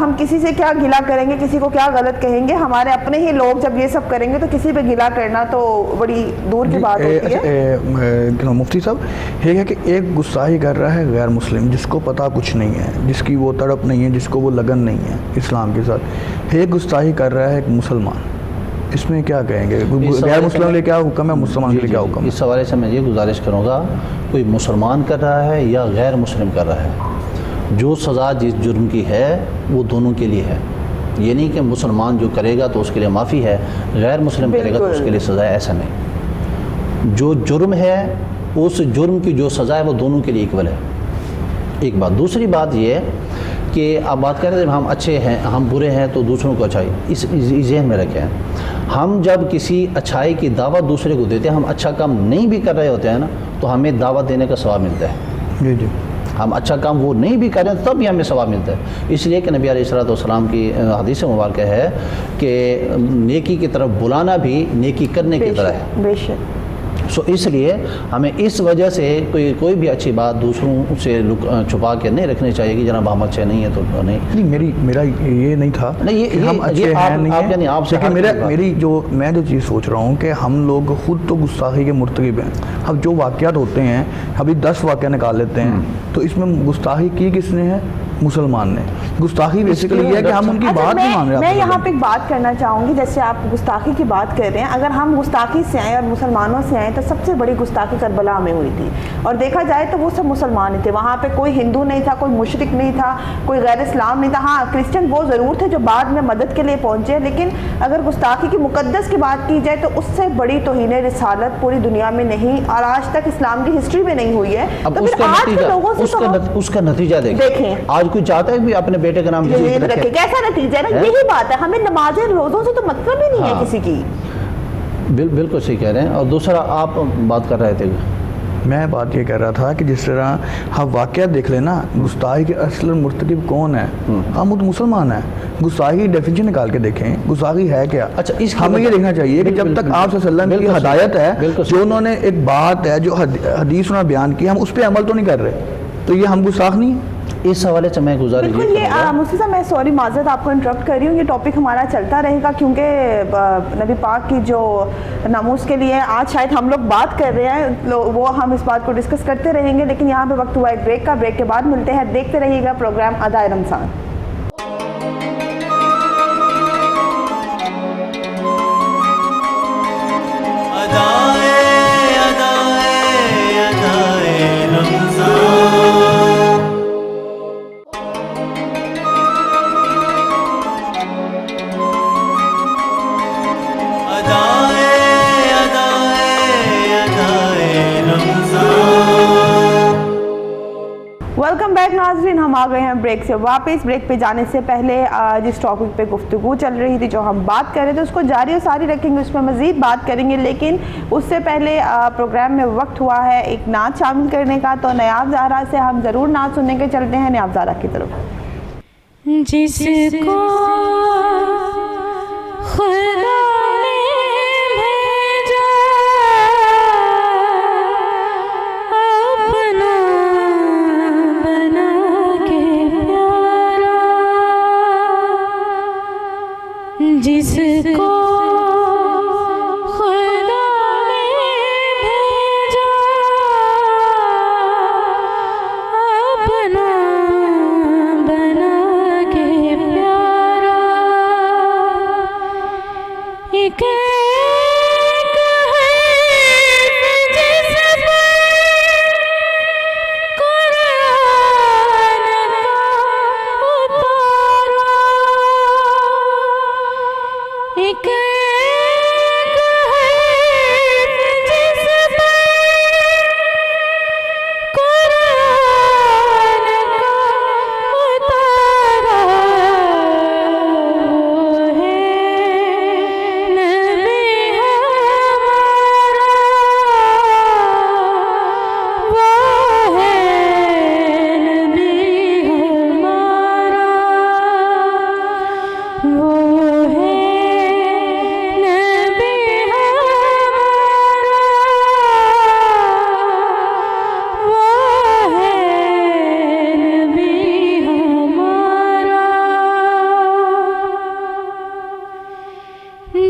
ہم کسی سے کیا گلا کریں گے، کسی کو کیا غلط کہیں گے. ہمارے اپنے ہی لوگ جب یہ سب کریں گے تو کسی پہ گلا کرنا تو بڑی دور کی بات ہوتی ہے. مفتی صاحب، یہ ہے کہ ایک گستاخی کر رہا ہے غیر مسلم، جس کو پتہ کچھ نہیں ہے، جس کی وہ تڑپ نہیں ہے، جس کو وہ لگن نہیں ہے اسلام کے ساتھ. ایک گستاخی کر رہا ہے ایک مسلمان، اس میں کیا کہیں گے؟ غیر مسلم کے لیے کیا حکم ہے، مسلمان کے لیے کیا حکم ہے؟ اس حوالے سے میں یہ گزارش کروں گا، کوئی مسلمان کر رہا ہے یا غیر مسلم کر رہا ہے، جو سزا جس جرم کی ہے وہ دونوں کے لیے ہے. یہ نہیں کہ مسلمان جو کرے گا تو اس کے لیے معافی ہے، غیر مسلم کرے گا تو اس کے لیے سزا ہے، ایسا نہیں. جو جرم ہے اس جرم کی جو سزا ہے وہ دونوں کے لیے ایکول ہے. ایک بات. دوسری بات یہ کہ آپ بات کر رہے ہیں ہم اچھے ہیں، ہم برے ہیں تو دوسروں کو اچھائی، اس ذہن میں رکھیں. ہم جب کسی اچھائی کی دعوت دوسرے کو دیتے ہیں، ہم اچھا کام نہیں بھی کر رہے ہوتے ہیں نا، تو ہمیں دعوت دینے کا ثواب ملتا ہے. جی جی. ہم اچھا کام وہ نہیں بھی کریں تب بھی ہمیں ثواب ملتا ہے. اس لیے کہ نبی علیہ الصلوۃ والسلام کی حدیث مبارکہ ہے کہ نیکی کی طرف بلانا بھی نیکی کرنے کی طرح ہے. بے شک. اس لیے ہمیں اس وجہ سے کوئی بھی اچھی بات دوسروں سے چھپا کے نہیں رکھنی چاہیے کہ جناب ہم اچھے نہیں ہیں تو نہیں. میرا یہ نہیں تھا کہ ہم اچھے ہیں نہیں ہیں. میری جو میں جو چیز سوچ رہا ہوں کہ ہم لوگ خود تو گستاخی کے مرتکب ہیں. اب جو واقعات ہوتے ہیں، ابھی 10 واقعہ نکال لیتے ہیں، تو اس میں گستاخی کی کس نے ہے؟ مسلمان نے. گستاخی بیسیکلی یہ ہے کہ ہم ان کی بات نہیں مان رہے. میں یہاں پہ ایک بات کرنا چاہوں گی، جیسے آپ گستاخی کی بات کر رہے ہیں، اگر ہم گستاخی سے آئیں اور مسلمانوں سے آئیں تو سب سے بڑی گستاخی کربلا میں ہوئی تھی، اور دیکھا جائے تو وہ سب مسلمان ہی تھے. وہاں پہ کوئی ہندو نہیں تھا، کوئی مشرک نہیں تھا، کوئی غیر اسلام نہیں تھا. ہاں کرسچن وہ ضرور تھے جو بعد میں مدد کے لیے پہنچے. لیکن اگر گستاخی کی مقدس کی بات کی جائے تو اس سے بڑی توہین رسالت پوری دنیا میں نہیں، اور آج تک اسلام کی ہسٹری میں نہیں ہوئی ہے. اب اس کا نتیجہ دیکھیں. آج کوئی چاہتا ہے کہ اپنے بیٹے کا نام رکھے، کیسا نتیجہ ہے نا. یہی بات ہے، ہمیں نمازیں روزوں سے تو مطلب ہی نہیں ہے کسی کی. بالکل صحیح کہہ رہے ہیں. اور دوسرا آپ بات کر رہے تھے. میں بات یہ کہہ رہا تھا کہ جس طرح ہم واقعات دیکھ لیں نا، گستاخی کے اصل مرتکب کون ہے؟ ہم تو مسلمان ہیں. گستاخی ڈیفینیشن نکال کے دیکھیں، گستاخی ہے کیا؟ اچھا، ہمیں یہ دیکھنا چاہیے کہ جب تک آپ صلی اللہ علیہ وسلم کی ہدایت ہے، جو انہوں نے ایک بات ہے جو حدیث انہوں نے بیان کی، ہم اس پہ عمل تو نہیں کر رہے، تو یہ ہم گستاخ نہیں ہیں. اس حوالے سے میں گزارش بالکل. یہ مفتی صاحب میں سوری معذرت آپ کو انٹرپٹ کر رہی ہوں، یہ ٹاپک ہمارا چلتا رہے گا کیونکہ نبی پاک کی جو ناموس کے لیے آج شاید ہم لوگ بات کر رہے ہیں، وہ ہم اس بات کو ڈسکس کرتے رہیں گے. لیکن یہاں پہ وقت ہوا ایک بریک کا. بریک کے بعد ملتے ہیں. دیکھتے رہیے گا پروگرام ادائے رمضان. ویلکم بیک ناظرین. ہم آ گئے ہیں بریک سے واپس. بریک پہ جانے سے پہلے جس ٹاپک پہ گفتگو چل رہی تھی، جو ہم بات کر رہے تھے، اس کو جاری و ساری رکھیں گے، اس پہ مزید بات کریں گے. لیکن اس سے پہلے پروگرام میں وقت ہوا ہے ایک نعت شامل کرنے کا. تو نیاز زہرا سے ہم ضرور نعت سننے کے چلتے ہیں. نیاز زہرا کی طرف. جس کو خدا نے بھیجا اپنا جس کو خدا نے بھیجا اپنا بنا کے پیارا، ایک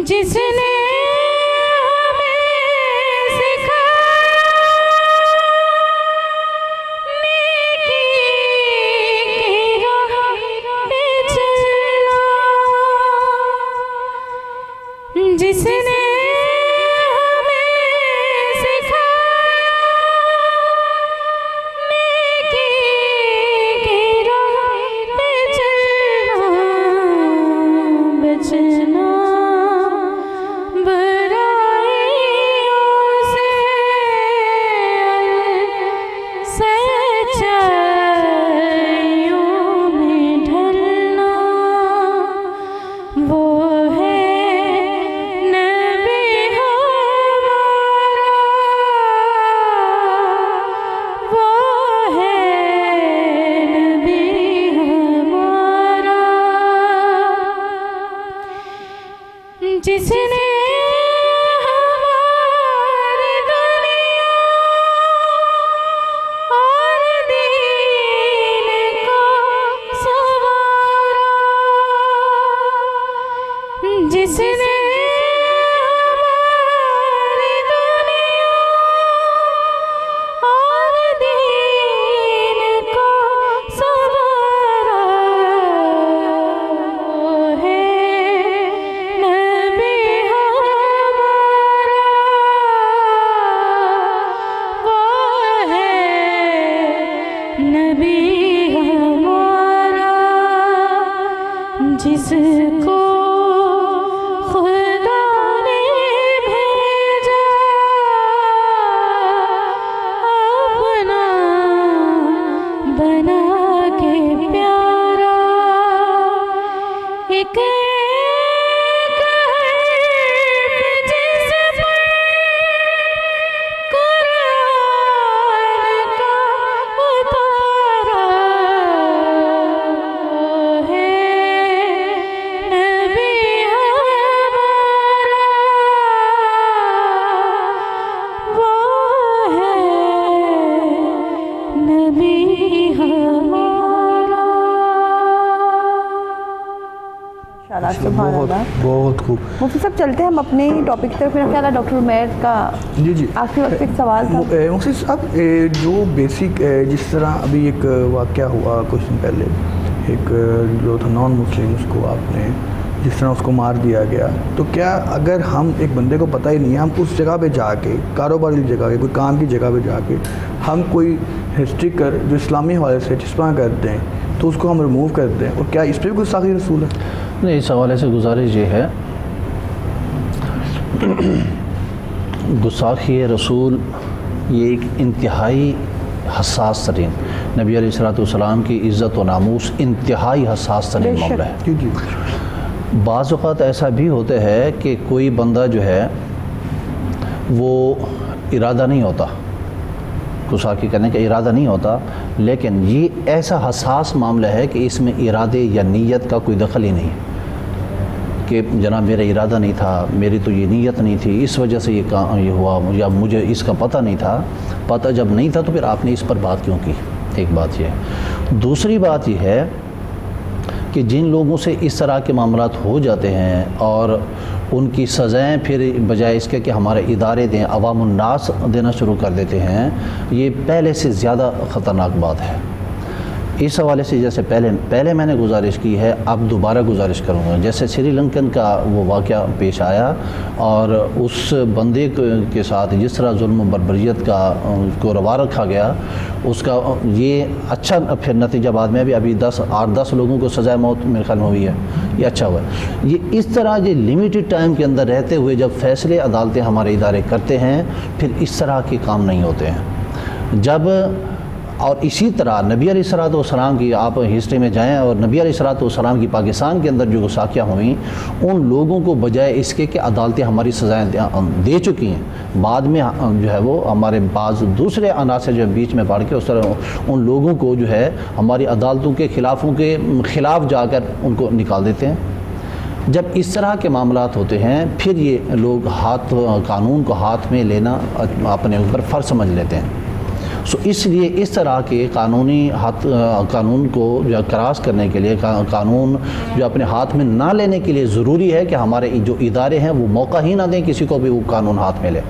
جس نے ہمیں سکھایا نیکی کی راہ پہ چلنا، جس نے ہمیں سکھایا نیکی کی راہ پہ چلنا، بچنا جس نے ہماری دنیا اور دین کو سنوارا، جس نے ہماری دنیا اور دین کو سنوارا، وہ ہے جس کو خدا نے بھیجا اپنا بنا کے پیارا، ایک سبحان بہت اللہ، بہت خوب. مفتی صاحب چلتے ہیں ہم اپنے ٹاپک طرف. میرا خیال ہے ڈاکٹر عمیر کا جی آخری وقت ایک سوال تھا. مفتی صاحب جو بیسک جس طرح ابھی ایک واقعہ ہوا کچھ دن پہلے، ایک جو تھا نان مسلم، اس کو آپ نے جس طرح اس کو مار دیا گیا، تو کیا اگر ہم ایک بندے کو پتہ ہی نہیں ہے، ہم اس جگہ پہ جا کے کاروباری جگہ پہ کوئی کام کی جگہ پہ جا کے ہم کوئی ہسٹریکر جو اسلامی حوالے سے چسپاں کرتے ہیں تو اس کو ہم ریموو کرتے ہیں، اور کیا اس پہ بھی گستاخی رسول ہے؟ نہیں، اس حوالے سے گزارش یہ ہے، گستاخی رسول یہ ایک انتہائی حساس ترین، نبی علیہ السلام کی عزت و ناموس انتہائی حساس ترین معاملہ ہے. جی جی. بعض اوقات ایسا بھی ہوتا ہے کہ کوئی بندہ جو ہے وہ ارادہ نہیں ہوتا، گستاخی کرنے کا ارادہ نہیں ہوتا، لیکن یہ ایسا حساس معاملہ ہے کہ اس میں ارادے یا نیت کا کوئی دخل ہی نہیں کہ جناب میرا ارادہ نہیں تھا، میری تو یہ نیت نہیں تھی، اس وجہ سے یہ ہوا، یا مجھے اس کا پتہ نہیں تھا. پتہ جب نہیں تھا تو پھر آپ نے اس پر بات کیوں کی؟ ایک بات یہ ہے. دوسری بات یہ ہے کہ جن لوگوں سے اس طرح کے معاملات ہو جاتے ہیں اور ان کی سزائیں پھر بجائے اس کے کہ ہمارے ادارے دیں عوام الناس دینا شروع کر دیتے ہیں، یہ پہلے سے زیادہ خطرناک بات ہے۔ اس حوالے سے جیسے پہلے میں نے گزارش کی ہے، اب دوبارہ گزارش کروں گا۔ جیسے سری لنکن کا وہ واقعہ پیش آیا اور اس بندے کے ساتھ جس طرح ظلم و بربریت کو روا رکھا گیا، اس کا یہ اچھا پھر نتیجہ بعد میں بھی ابھی 8-10 لوگوں کو سزائے موت میرے خیال میں ہوئی ہے، یہ اچھا ہوا ہے۔ یہ اس طرح یہ لمیٹڈ ٹائم کے اندر رہتے ہوئے جب فیصلے عدالتیں ہمارے ادارے کرتے ہیں، پھر اس طرح کے کام نہیں ہوتے ہیں۔ اور اسی طرح نبی علیہ الصلوۃ والسلام کی آپ ہسٹری میں جائیں اور نبی علیہ الصلوۃ والسلام کی پاکستان کے اندر جو گستاخیاں ہوئیں، ان لوگوں کو بجائے اس کے کہ عدالتیں ہماری سزائیں دے چکی ہیں، بعد میں جو ہے وہ ہمارے بعض دوسرے عناصر جو بیچ میں پڑھ کے اس طرح ان لوگوں کو جو ہے ہماری عدالتوں کے خلاف جا کر ان کو نکال دیتے ہیں۔ جب اس طرح کے معاملات ہوتے ہیں، پھر یہ لوگ قانون کو ہاتھ میں لینا اپنے اوپر فرض سمجھ لیتے ہیں۔ اس لیے اس طرح کے قانون کو جو کراس کرنے کے لیے، قانون جو اپنے ہاتھ میں نہ لینے کے لیے ضروری ہے کہ ہمارے جو ادارے ہیں وہ موقع ہی نہ دیں کسی کو بھی وہ قانون ہاتھ میں لے،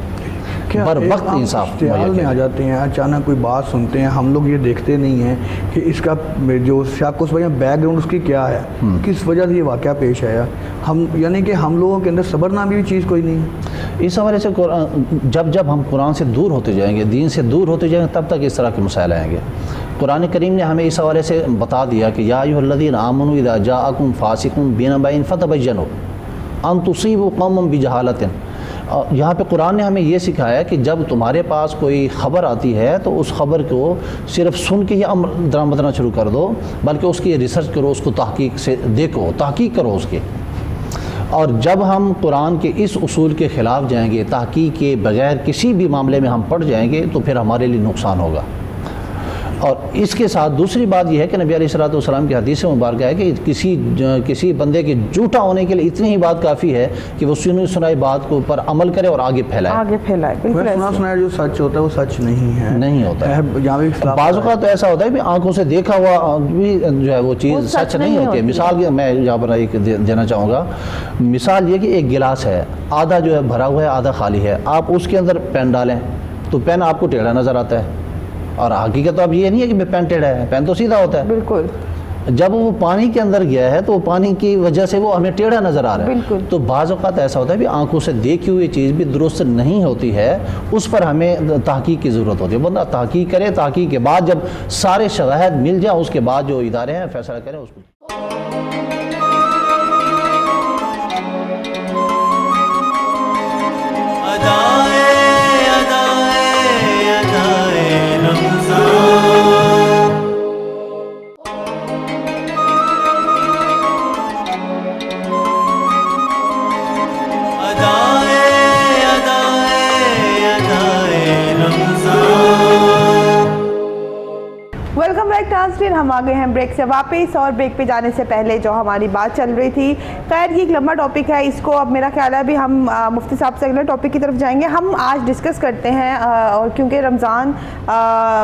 بر وقت انصاف اشتعال میں آ جاتے ہیں، اچانک کوئی بات سنتے ہیں، ہم لوگ یہ دیکھتے نہیں ہیں کہ اس کا جو شک اس وجہ بیک گراؤنڈ اس کی کیا ہے، کس وجہ سے یہ واقعہ پیش آیا، یعنی کہ ہم لوگوں کے اندر صبر نامی بھی چیز کوئی نہیں ہے۔ اس حوالے سے جب ہم قرآن سے دور ہوتے جائیں گے، دین سے دور ہوتے جائیں گے، تب تک اس طرح کے مسائل آئیں گے۔ قرآن کریم نے ہمیں اس حوالے سے بتا دیا کہ یا ایھا الذین آمنوا اذا جاءکم فاسق بنبأ فتبینوا ان تصیبوا قوما بجہالۃ۔ یہاں پہ قرآن نے ہمیں یہ سکھایا کہ جب تمہارے پاس کوئی خبر آتی ہے تو اس خبر کو صرف سن کے ہی عمل درآمد نہ شروع کر دو، بلکہ اس کی ریسرچ کرو، اس کو تحقیق سے دیکھو، تحقیق کرو اس کے۔ اور جب ہم قرآن کے اس اصول کے خلاف جائیں گے، تحقیق کے بغیر کسی بھی معاملے میں ہم پڑ جائیں گے، تو پھر ہمارے لیے نقصان ہوگا۔ اور اس کے ساتھ دوسری بات یہ ہے کہ نبی علیہ الصلوۃ والسلام کی حدیث مبارکہ ہے کہ کسی بندے کے جھوٹا ہونے کے لیے اتنی ہی بات کافی ہے کہ وہ سنائی بات کو پر عمل کرے اور آگے پھیلائے۔ بالکل سنا جو سچ ہوتا ہے وہ سچ نہیں ہوتا ہے۔ بعض اوقات تو ایسا ہوتا ہے کہ آنکھوں سے دیکھا ہوا بھی جو ہے وہ چیز سچ نہیں ہوتی ہے۔ مثال میں یہاں پر ایک دینا چاہوں گا، مثال یہ کہ ایک گلاس ہے، آدھا جو ہے بھرا ہوا ہے، آدھا خالی ہے، آپ اس کے اندر پین ڈالیں تو پین آپ کو ٹیڑھا نظر آتا ہے، اور حقیقت تو اب یہ نہیں ہے کہ پین ٹیڑھا ہے، پین تو سیدھا ہوتا ہے۔ بالکل جب وہ پانی کے اندر گیا ہے تو پانی کی وجہ سے وہ ہمیں ٹیڑھا نظر آ رہا ہے۔ بالکل۔ تو بعض اوقات ایسا ہوتا ہے کہ آنکھوں سے دیکھی ہوئی چیز بھی درست نہیں ہوتی ہے، اس پر ہمیں تحقیق کی ضرورت ہوتی ہے۔ بندہ تحقیق کرے، تحقیق کے بعد جب سارے شواہد مل جائیں، اس کے بعد جو ادارے ہیں فیصلہ کریں اس کو۔ ویلکم بیک ٹرانسلیٹ، ہم آ گئے ہیں بریک سے واپس، اور بریک پہ جانے سے پہلے جو ہماری بات چل رہی تھی، خیر یہ ایک لمبا ٹاپک ہے، اس کو اب میرا خیال ہے ابھی ہم مفتی صاحب سے اگلے ٹاپک کی طرف جائیں گے۔ ہم آج ڈسکس کرتے ہیں، اور کیونکہ رمضان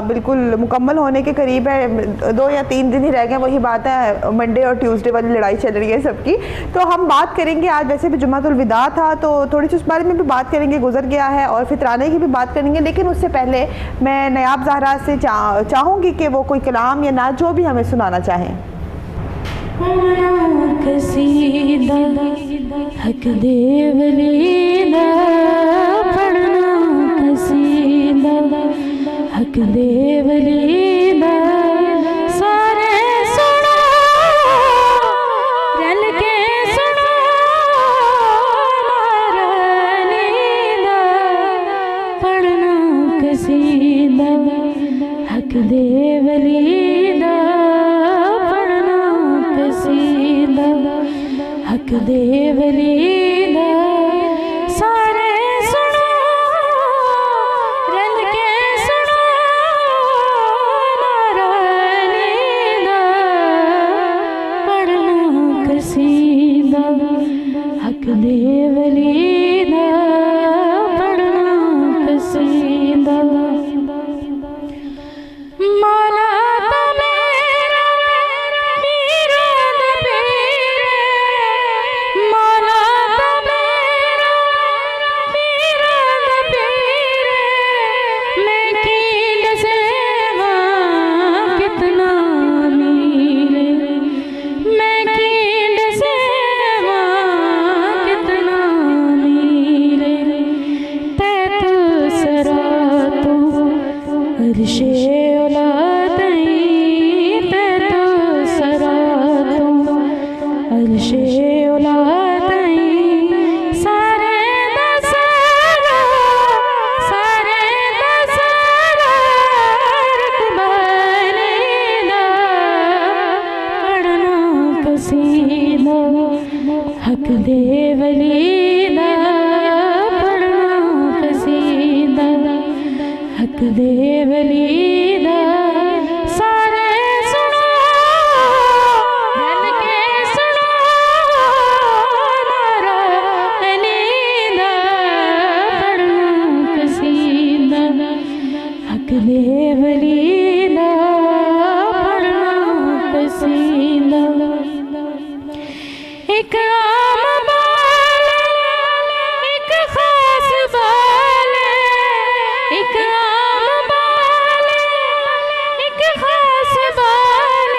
بالکل مکمل ہونے کے قریب ہے، 2 یا 3 دن ہی رہ گئے، وہی بات ہے منڈے اور ٹیوزڈے والی لڑائی چل رہی ہے سب کی، تو ہم بات کریں گے آج، ویسے بھی جمعۃ الوداع تھا تو تھوڑی سی اس بارے میں بھی بات کریں گے، گزر گیا ہے، اور فطرانے کی بھی بات کریں گے، لیکن اس سے پہلے میں نیاب زہرا سے چاہوں گی کہ وہ کوئی کلام یا نعت جو بھی ہمیں سنانا چاہیں۔ قصیدہ حق دے ولیدہ پڑھنا، قصیدہ حق دے ولیدہ سارے سنو رل کے سنو نارنیدہ پڑھنا، قصیدہ حق دے ولیدہ پڑھنا، قصیدہ حق دے ولیدہ سارے سنو رل کے سنو نارنیدہ پڑھنا، قصیدہ حق دے ولیدہ پڑھنا، قصیدہ مولا تو میرا میرا دے ولی دا پڑھنا قصیدہ حق دے ولی دا سارے سنو رل کے سنو نعرہ علی دا پڑھنا قصیدہ حق دے ولی دا پڑھنا قصیدہ ایک عام بال ایک خاص بال ایک عام بال ایک خاص بال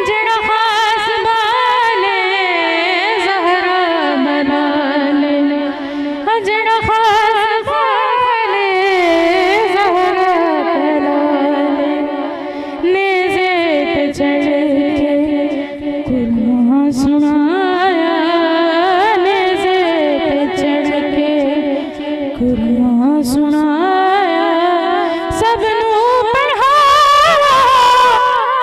جڑا خاص بال زہرا بلال جڑا خاص بال زہرا بلال نیزے پہ چڑھ کے قرآن سنایا نیزے پہ چڑھ کے قرآن سنایا سب نو پڑھایا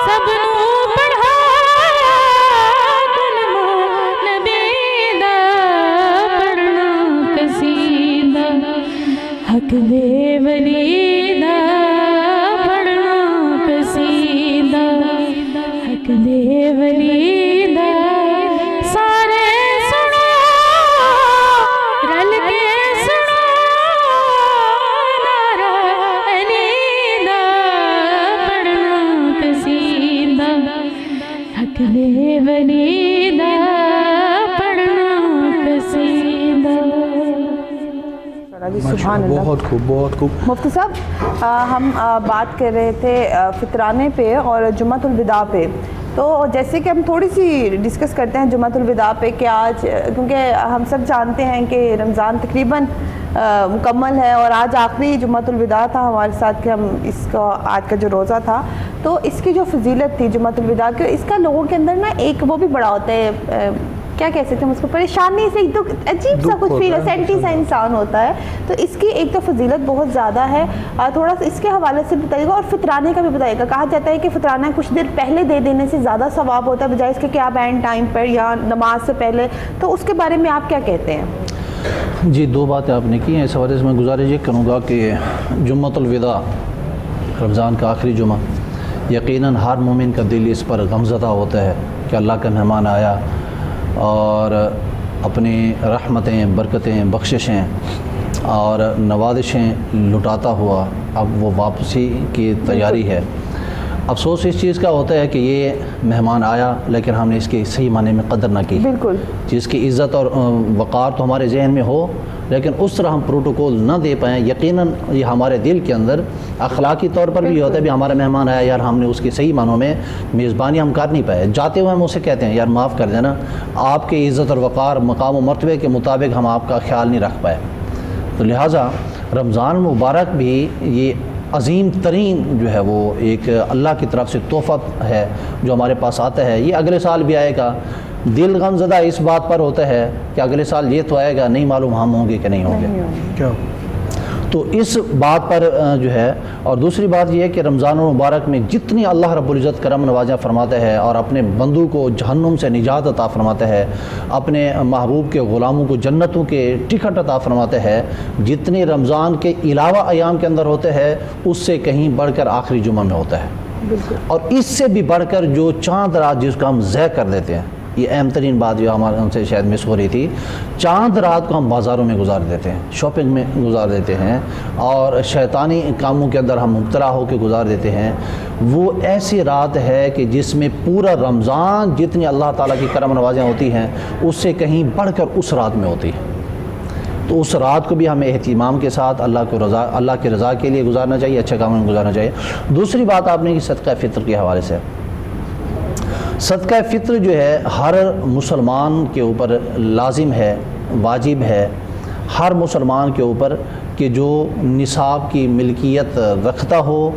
سب نو پڑھایا کلمہ نبی دا پڑھنا قصیدہ حق دے ولی دا پڑھنا قصیدہ حق دے ولی دا سارے سنو رل کے سنو نعرہ علی دا پڑھنا قصیدہ حق دے ولی دا پڑھنا قصیدہ سبحان اللہ. بہت خوب بہت خوب. مفتی صاحب ہم بات کر رہے تھے فطرانے پہ اور جمعۃ الوداع پہ، تو جیسے کہ ہم تھوڑی سی ڈسکس کرتے ہیں جمعۃ الوداع پہ کہ آج کیونکہ ہم سب جانتے ہیں کہ رمضان تقریباً مکمل ہے اور آج آخری جمعۃ الوداع تھا ہمارے ساتھ کہ ہم اس کا آج کا جو روزہ تھا تو اس کی جو فضیلت تھی جمعۃ الوداع کی، اس کا لوگوں کے اندر نا ایک وہ بھی بڑا ہوتا ہے، کیا کہہ سکتے ہیں اس کو، پریشانی سے ایک عجیب سا کچھ فیل ہے، سینٹی سا انسان ہوتا ہے، تو اس کی ایک تو فضیلت بہت زیادہ ہے. تھوڑا سا اس کے حوالے سے بتائیے گا اور فطرانے کا بھی بتائیے گا. کہا جاتا ہے کہ فطرانہ کچھ دیر پہلے دے دینے سے زیادہ ثواب ہوتا ہے بجائے اس کے کہ آپ اینڈ ٹائم پر یا نماز سے پہلے، تو اس کے بارے میں آپ کیا کہتے ہیں؟ جی دو باتیں آپ نے کی ہیں. اس حوالے سے میں گزارش یہ کروں گا کہ جمعۃ الوداع رمضان کا آخری جمعہ، یقیناً ہر مومن کا دل اس پر غمزدہ ہوتا ہے کہ اللہ کا مہمان آیا اور اپنی رحمتیں، برکتیں، بخششیں اور نوازشیں لٹاتا ہوا اب وہ واپسی کی تیاری ہے. افسوس اس چیز کا ہوتا ہے کہ یہ مہمان آیا لیکن ہم نے اس کی صحیح معنی میں قدر نہ کی. بالکل. جس کی عزت اور وقار تو ہمارے ذہن میں ہو لیکن اس طرح ہم پروٹوکول نہ دے پائیں. یقیناً یہ ہمارے دل کے اندر اخلاقی طور پر بھی ہوتا ہے بھی ہمارا مہمان آیا یار، ہم نے اس کی صحیح معنوں میں میزبانی ہم کر نہیں پائے. جاتے ہوئے ہم اسے کہتے ہیں یار معاف کر دینا، آپ کے عزت اور وقار، مقام و مرتبے کے مطابق ہم آپ کا خیال نہیں رکھ پائے. تو لہٰذا رمضان مبارک بھی یہ عظیم ترین جو ہے وہ ایک اللہ کی طرف سے تحفہ ہے جو ہمارے پاس آتا ہے. یہ اگلے سال بھی آئے گا. دل غمزدہ اس بات پر ہوتا ہے کہ اگلے سال یہ تو آئے گا، نہیں معلوم ہم ہوں گے کہ نہیں ہوں گے. کیا تو اس بات پر جو ہے، اور دوسری بات یہ ہے کہ رمضان المبارک میں جتنی اللہ رب العزت کرم نوازیاں فرماتا ہے اور اپنے بندوں کو جہنم سے نجات عطا فرماتا ہے، اپنے محبوب کے غلاموں کو جنتوں کے ٹکٹ عطا فرماتا ہے، جتنے رمضان کے علاوہ ایام کے اندر ہوتے ہیں اس سے کہیں بڑھ کر آخری جمعہ میں ہوتا ہے. اور اس سے بھی بڑھ کر جو چاند رات جس کو ہم ضائع کر دیتے ہیں، یہ اہم ترین بات جو ہمارے ہم سے شاید مس ہو رہی تھی، چاند رات کو ہم بازاروں میں گزار دیتے ہیں، شاپنگ میں گزار دیتے ہیں اور شیطانی کاموں کے اندر ہم مبتلا ہو کے گزار دیتے ہیں. وہ ایسی رات ہے کہ جس میں پورا رمضان جتنی اللہ تعالیٰ کی کرم نوازیاں ہوتی ہیں اس سے کہیں بڑھ کر اس رات میں ہوتی ہے. تو اس رات کو بھی ہمیں اہتمام کے ساتھ اللہ کی رضا کے لیے گزارنا چاہیے، اچھے کاموں میں گزارنا چاہیے. دوسری بات آپ نے کہ صدقہ فطر کے حوالے سے، صدقہ فطر جو ہے ہر مسلمان کے اوپر لازم ہے، واجب ہے ہر مسلمان کے اوپر کہ جو نصاب کی ملکیت رکھتا ہو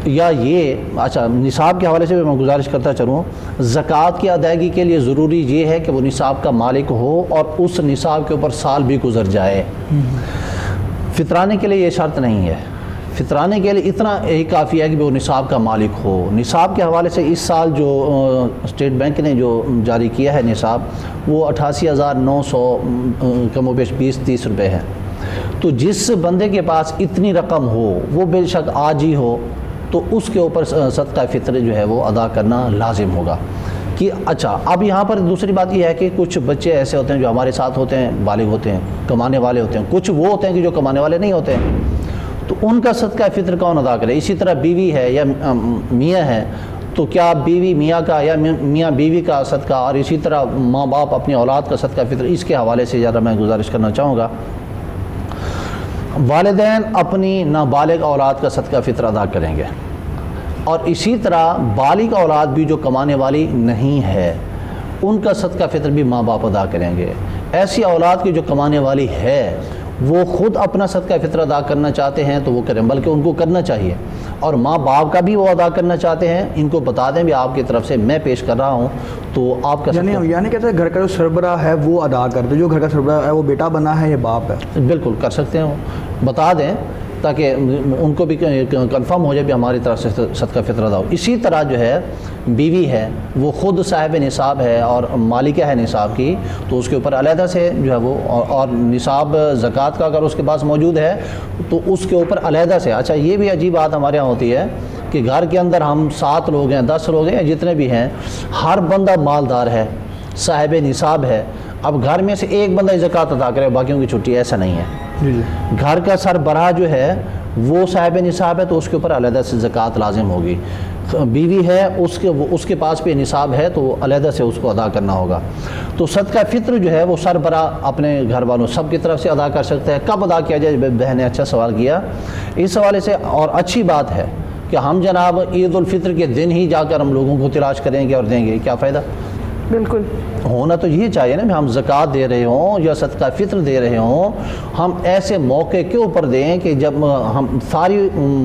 یا یہ اچھا نصاب کے حوالے سے بھی میں گزارش کرتا چلوں، زکوٰۃ کی ادائیگی کے لیے ضروری یہ ہے کہ وہ نصاب کا مالک ہو اور اس نصاب کے اوپر سال بھی گزر جائے. فطرانے کے لیے یہ شرط نہیں ہے. فطرانے کے لیے اتنا ہی کافی ہے کہ وہ نصاب کا مالک ہو. نصاب کے حوالے سے اس سال جو اسٹیٹ بینک نے جو جاری کیا ہے نصاب وہ 88,900 کم و بیش 20-30 روپے ہے. تو جس بندے کے پاس اتنی رقم ہو وہ بے شک آج ہی ہو تو اس کے اوپر صدقہ فطر جو ہے وہ ادا کرنا لازم ہوگا. کہ اچھا اب یہاں پر دوسری بات یہ ہے کہ کچھ بچے ایسے ہوتے ہیں جو ہمارے ساتھ ہوتے ہیں، بالغ ہوتے ہیں، کمانے والے ہوتے ہیں، کچھ وہ ہوتے ہیں کہ جو کمانے والے نہیں ہوتے ہیں، تو ان کا صدقہ فطر کون ادا کرے؟ اسی طرح بیوی ہے یا میاں ہے تو کیا بیوی میاں کا یا میاں بیوی کا صدقہ، اور اسی طرح ماں باپ اپنی اولاد کا صدقہ فطر، اس کے حوالے سے ذرا میں گزارش کرنا چاہوں گا. والدین اپنی نابالغ اولاد کا صدقہ فطر ادا کریں گے، اور اسی طرح بالغ اولاد بھی جو کمانے والی نہیں ہے ان کا صدقہ فطر بھی ماں باپ ادا کریں گے. ایسی اولاد کی جو کمانے والی ہے وہ خود اپنا صدقہ فطر ادا کرنا چاہتے ہیں تو وہ کریں، بلکہ ان کو کرنا چاہیے. اور ماں باپ کا بھی وہ ادا کرنا چاہتے ہیں، ان کو بتا دیں بھی آپ کی طرف سے میں پیش کر رہا ہوں تو آپ کا یعنی کہتے ہیں گھر کا جو سربراہ ہے وہ ادا کرتے، جو گھر کا سربراہ ہے وہ بیٹا بنا ہے یا باپ ہے. بالکل کر سکتے ہیں، بتا دیں تاکہ ان کو بھی کنفرم ہو جائے بھی ہماری طرف سے صدقہ فطر ادا ہو. اسی طرح جو ہے بیوی ہے وہ خود صاحب نصاب ہے اور مالکہ ہے نصاب کی، تو اس کے اوپر علیحدہ سے جو ہے وہ اور نصاب زکوٰۃ کا اگر اس کے پاس موجود ہے تو اس کے اوپر علیحدہ سے. اچھا یہ بھی عجیب بات ہمارے یہاں ہوتی ہے کہ گھر کے اندر ہم 7 لوگ ہیں، 10 لوگ ہیں، جتنے بھی ہیں، ہر بندہ مالدار ہے، صاحب نصاب ہے. اب گھر میں سے ایک بندہ زکوٰۃ ادا کرے باقیوں کی چھٹی، ایسا نہیں ہے. گھر کا سربراہ جو ہے وہ صاحب نصاب ہے تو اس کے اوپر علیحدہ سے زکوٰۃ لازم ہوگی. بیوی ہے اس کے پاس بھی نصاب ہے تو علیحدہ سے اس کو ادا کرنا ہوگا. تو صدقہ فطر جو ہے وہ سربراہ اپنے گھر والوں سب کی طرف سے ادا کر سکتے ہیں. کب ادا کیا جائے؟ بہن نے اچھا سوال کیا اس حوالے سے، اور اچھی بات ہے کہ ہم جناب عید الفطر کے دن ہی جا کر ہم لوگوں کو تلاش کریں گے اور دیں گے، کیا فائدہ؟ بالکل ہونا تو یہ چاہیے نا کہ ہم زکوٰۃ دے رہے ہوں یا صدقہ فطر دے رہے ہوں، ہم ایسے موقع کے اوپر دیں کہ جب ہم ساری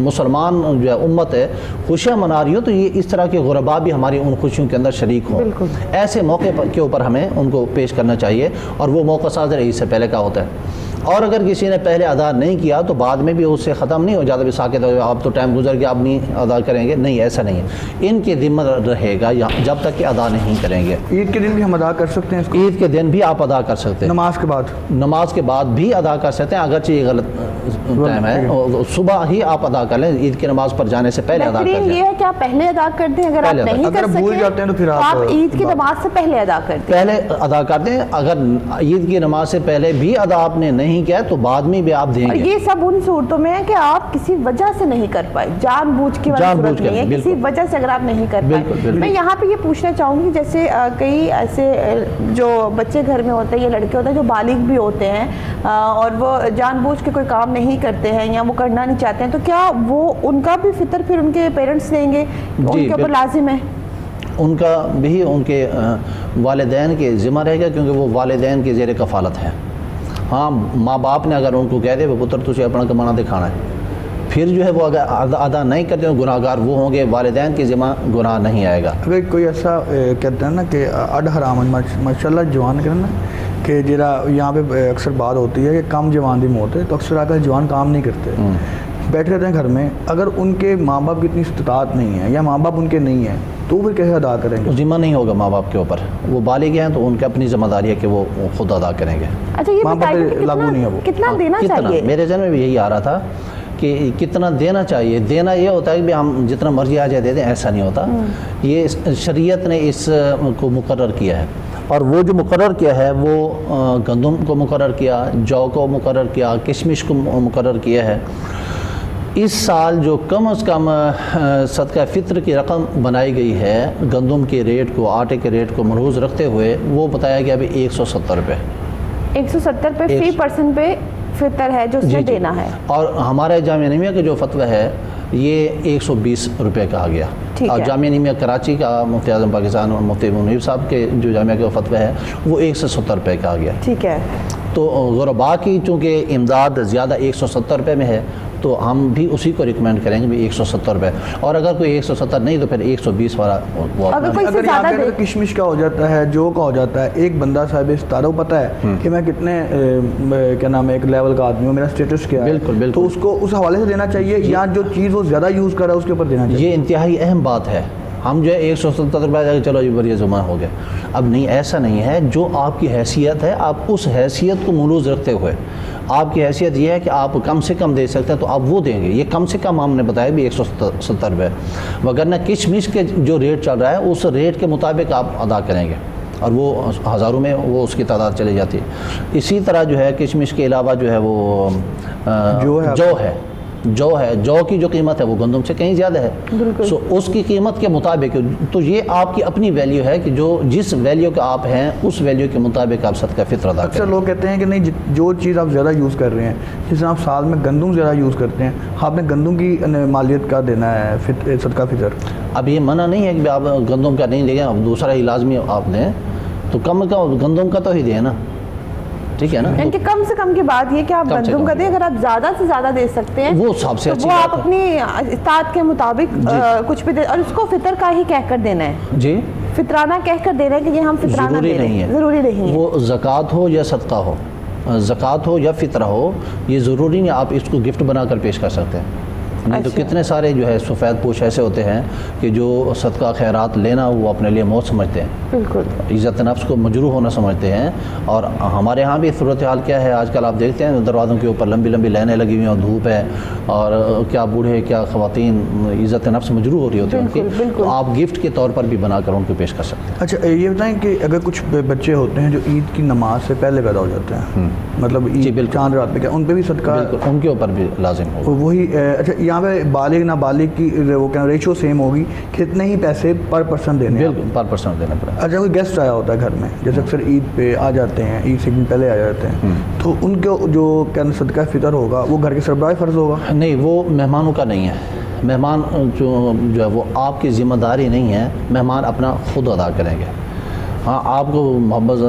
مسلمان جو ہے امت ہے خوشیاں منا رہی ہو تو یہ اس طرح کے غرباء بھی ہماری ان خوشیوں کے اندر شریک ہوں. ایسے موقع کے اوپر ہمیں ان کو پیش کرنا چاہیے، اور وہ موقع صادر عید سے پہلے کا ہوتا ہے. اور اگر کسی نے پہلے ادا نہیں کیا تو بعد میں بھی اس سے ختم نہیں ہو جاتا بھی ساکت ہو اب تو ٹائم گزر گیا اب نہیں ادا کریں گے. نہیں، ایسا نہیں ہے، ان کے ذمہ رہے گا جب تک کہ ادا نہیں کریں گے. عید کے دن بھی ہم ادا کر سکتے ہیں اس کو؟ عید کے دن بھی آپ ادا کر سکتے ہیں، نماز کے بعد بھی ادا کر سکتے ہیں، اگرچہ یہ غلط ٹائم ہے، صبح ہی آپ ادا کر لیں، عید کی نماز پر جانے سے پہلے ادا کر لیں. یہ ہے کہ آپ پہلے ادا کر دیں، اگر آپ نہیں کر بھول جاتے ہیں تو پھر آپ عید کی نماز سے پہلے ادا کر دیں. پہلے ادا کر دیں. اگر عید کی نماز سے پہلے بھی ادا آپ نے نہیں کیا تو بعد میں بھی آپ دیں گے. یہ سب ان صورتوں میں ہے کہ آپ کسی وجہ سے نہیں کر پائے، جان بوجھ کے صورت نہیں ہے، کسی وجہ سے اگر آپ نہیں کر پائے. میں یہاں پہ یہ پوچھنا چاہوں گی، جیسے کئی ایسے جو بچے گھر میں ہوتے ہیں یا لڑکے ہوتے ہیں جو بالغ بھی ہوتے ہیں اور وہ جان بوجھ کے کوئی کام نہیں کرتے ہیں یا وہ کرنا نہیں چاہتے ہیں، تو کیا وہ ان کا بھی فطر پھر ان کے پیرنٹس دیں گے؟ ان کے اوپر لازم ہے؟ ان کا بھی ان کے والدین کے ذمہ رہے گا، کیونکہ وہ والدین کے زیر کفالت ہیں. ہاں ماں باپ نے اگر ان کو کہہ دے وہ پتر تجھے اپنا کمانا دکھانا ہے، پھر جو ہے وہ اگر ادا نہیں کرتے ہیں گناہ گار وہ ہوں گے، والدین کی ذمہ گناہ نہیں آئے گا. اگر کوئی ایسا کہتے ہیں نا کہ اڈ حرام ماشاء اللہ جوان کرنا کہ جرا یہاں پہ اکثر بات ہوتی ہے کہ کم جوان دی موت ہے، تو اکثر آ کر جوان کام نہیں کرتے، بیٹھے رہتے ہیں گھر میں. اگر ان کے ماں باپ کی اتنی استطاعت نہیں ہے یا ماں باپ ان کے نہیں ہیں تو پھر کیسے ادا کریں گے؟ ذمہ نہیں ہوگا ماں باپ کے اوپر، وہ بالغ ہیں تو ان کی اپنی ذمہ داری ہے کہ وہ خود ادا کریں گے. اچھا یہ بتائیے لاگو نہیں ہے وہ کتنا دینا چاہیے؟ میرے ذہن میں بھی یہی آ رہا تھا کہ کتنا دینا چاہیے. دینا یہ ہوتا ہے کہ ہم جتنا مرضی آ جائے دے دیں، ایسا نہیں ہوتا. یہ شریعت نے اس کو مقرر کیا ہے، اور وہ جو مقرر کیا ہے وہ گندم کو مقرر کیا، جو کو مقرر کیا، کشمش کو مقرر کیا ہے. اس سال جو کم از کم صدقہ فطر کی رقم بنائی گئی ہے گندم کے ریٹ کو، آٹے کے ریٹ کو ملحوظ رکھتے ہوئے، وہ بتایا گیا ابھی 170 روپے. 170 پہ فی پرسن پہ فطر ہے جو اس میں دینا ہے. اور ہمارے جامعہ نمیہ کا جو فتویٰ ہے یہ 120 روپے کہا گیا. اور جامعہ نمیہ کراچی کا مفتی اعظم پاکستان مفتی منیب صاحب کے جو جامعہ کا فتویٰ ہے وہ 170 روپے کہا گیا. ٹھیک ہے. تو غرباء کی چونکہ امداد زیادہ 170 روپے میں ہے، تو ہم بھی اسی کو ریکمینڈ کریں گے بھی 170 روپے، اور اگر کوئی 170 نہیں تو پھر 120 والا وہ اگر کوئی سے اگر یہاں زیادہ پہ اگر کشمش کا ہو جاتا ہے، جو کا ہو جاتا ہے، ایک بندہ صاحب ستارہ کو پتہ ہے کہ میں کتنے کیا نام ہے ایک لیول کا آدمی ہوں، میرا اسٹیٹس کیا ہے، بالکل بالکل، تو اس کو اس حوالے سے دینا چاہیے یا جو چیز وہ زیادہ یوز کر رہا ہے اس کے اوپر دینا چاہیے؟ یہ انتہائی اہم بات ہے. ہم جو ہے 170 روپے جا کے چلو یہ بڑی زمان ہو گیا. اب نہیں، ایسا نہیں ہے. جو آپ کی حیثیت ہے آپ اس حیثیت کو ملوز رکھتے ہوئے، آپ کی حیثیت یہ ہے کہ آپ کم سے کم دے سکتے ہیں تو آپ وہ دیں گے. یہ کم سے کم ہم نے بتایا بھی 170 روپے، وگرنہ کشمش کے جو ریٹ چل رہا ہے اس ریٹ کے مطابق آپ ادا کریں گے، اور وہ ہزاروں میں وہ اس کی تعداد چلی جاتی ہے. اسی طرح جو ہے کشمش کے علاوہ جو ہے وہ جو ہے، جو کی جو قیمت ہے وہ گندم سے کہیں زیادہ ہے. سو اس کی قیمت کے مطابق، تو یہ آپ کی اپنی ویلیو ہے کہ جو جس ویلیو کے آپ ہیں اس ویلیو کے مطابق آپ صدقہ فطر ادا کریں. اکثر لوگ کہتے ہیں کہ نہیں جو چیز آپ زیادہ یوز کر رہے ہیں، جس طرح آپ سال میں گندم زیادہ یوز کرتے ہیں، آپ نے گندم کی مالیت کا دینا ہے صدقہ فطر. اب یہ منع نہیں ہے کہ آپ گندم کا نہیں دیں گے، اب دوسرا ہی لازمی آپ دیں، تو کم گندم کا تو ہی دیں نا، ٹھیک ہے نا. یعنی کہ کم سے کم کی بات یہ کہ آپ کم سے گندم کم کا دیں، اگر آپ زیادہ سے زیادہ دے سکتے ہیں وہ سب سے تو اچھی وہ بات آپ ہے. اپنی استطاعت کے مطابق کچھ بھی دے، اور اس کو فطر کا ہی کہہ کر دینا ہے، جی فطرانہ کہہ کر دینا ہے کہ یہ ہم فطرانہ ضروری دے رہے نہیں ہیں. ہے، ضروری نہیں ہے. وہ زکوٰۃ ہو یا صدقہ ہو، زکوٰۃ ہو یا فطرہ ہو، یہ ضروری نہیں آپ اس کو گفٹ بنا کر پیش کر سکتے ہیں. نہیں تو کتنے سارے جو ہے سفید پوش ایسے ہوتے ہیں کہ جو صدقہ خیرات لینا وہ اپنے لیے موت سمجھتے ہیں، بالکل عزت نفس کو مجروح ہونا سمجھتے ہیں. اور ہمارے ہاں بھی صورتحال کیا ہے آج کل آپ دیکھتے ہیں دروازوں کے اوپر لمبی لمبی لائنیں لگی ہوئی ہیں اور دھوپ ہے، اور کیا بوڑھے کیا خواتین عزت نفس مجروح ہو رہی ہوتی ہیں ان کی، تو آپ گفٹ کے طور پر بھی بنا کر ان کو پیش کر سکتے ہیں. اچھا یہ بتائیں کہ اگر کچھ بچے ہوتے ہیں جو عید کی نماز سے پہلے پیدا ہو جاتے ہیں، مطلب عید چاند رات پہ کیا ان پہ بھی صدقہ؟ بالکل ان کے اوپر بھی لازم ہوگا. وہی اچھا یہاں پہ بالغ نابالغ کی وہ کیا ریشو سیم ہوگی، کتنے ہی پیسے پر پرسن دینے ہیں؟ بالکل پر پرسن دینا پڑے. اچھا کوئی گیسٹ آیا ہوتا ہے گھر میں، جیسے اکثر عید پہ آ جاتے ہیں، عید سے ایک دن پہلے آ جاتے ہیں، تو ان کو جو کیا صدقہ فطر ہوگا وہ گھر کے سربراہ فرض ہوگا؟ نہیں، وہ مہمانوں کا نہیں ہے. مہمان جو ہے وہ آپ کی ذمہ داری نہیں ہے، مہمان اپنا خود ادا کریں گے. ہاں آپ کو محبت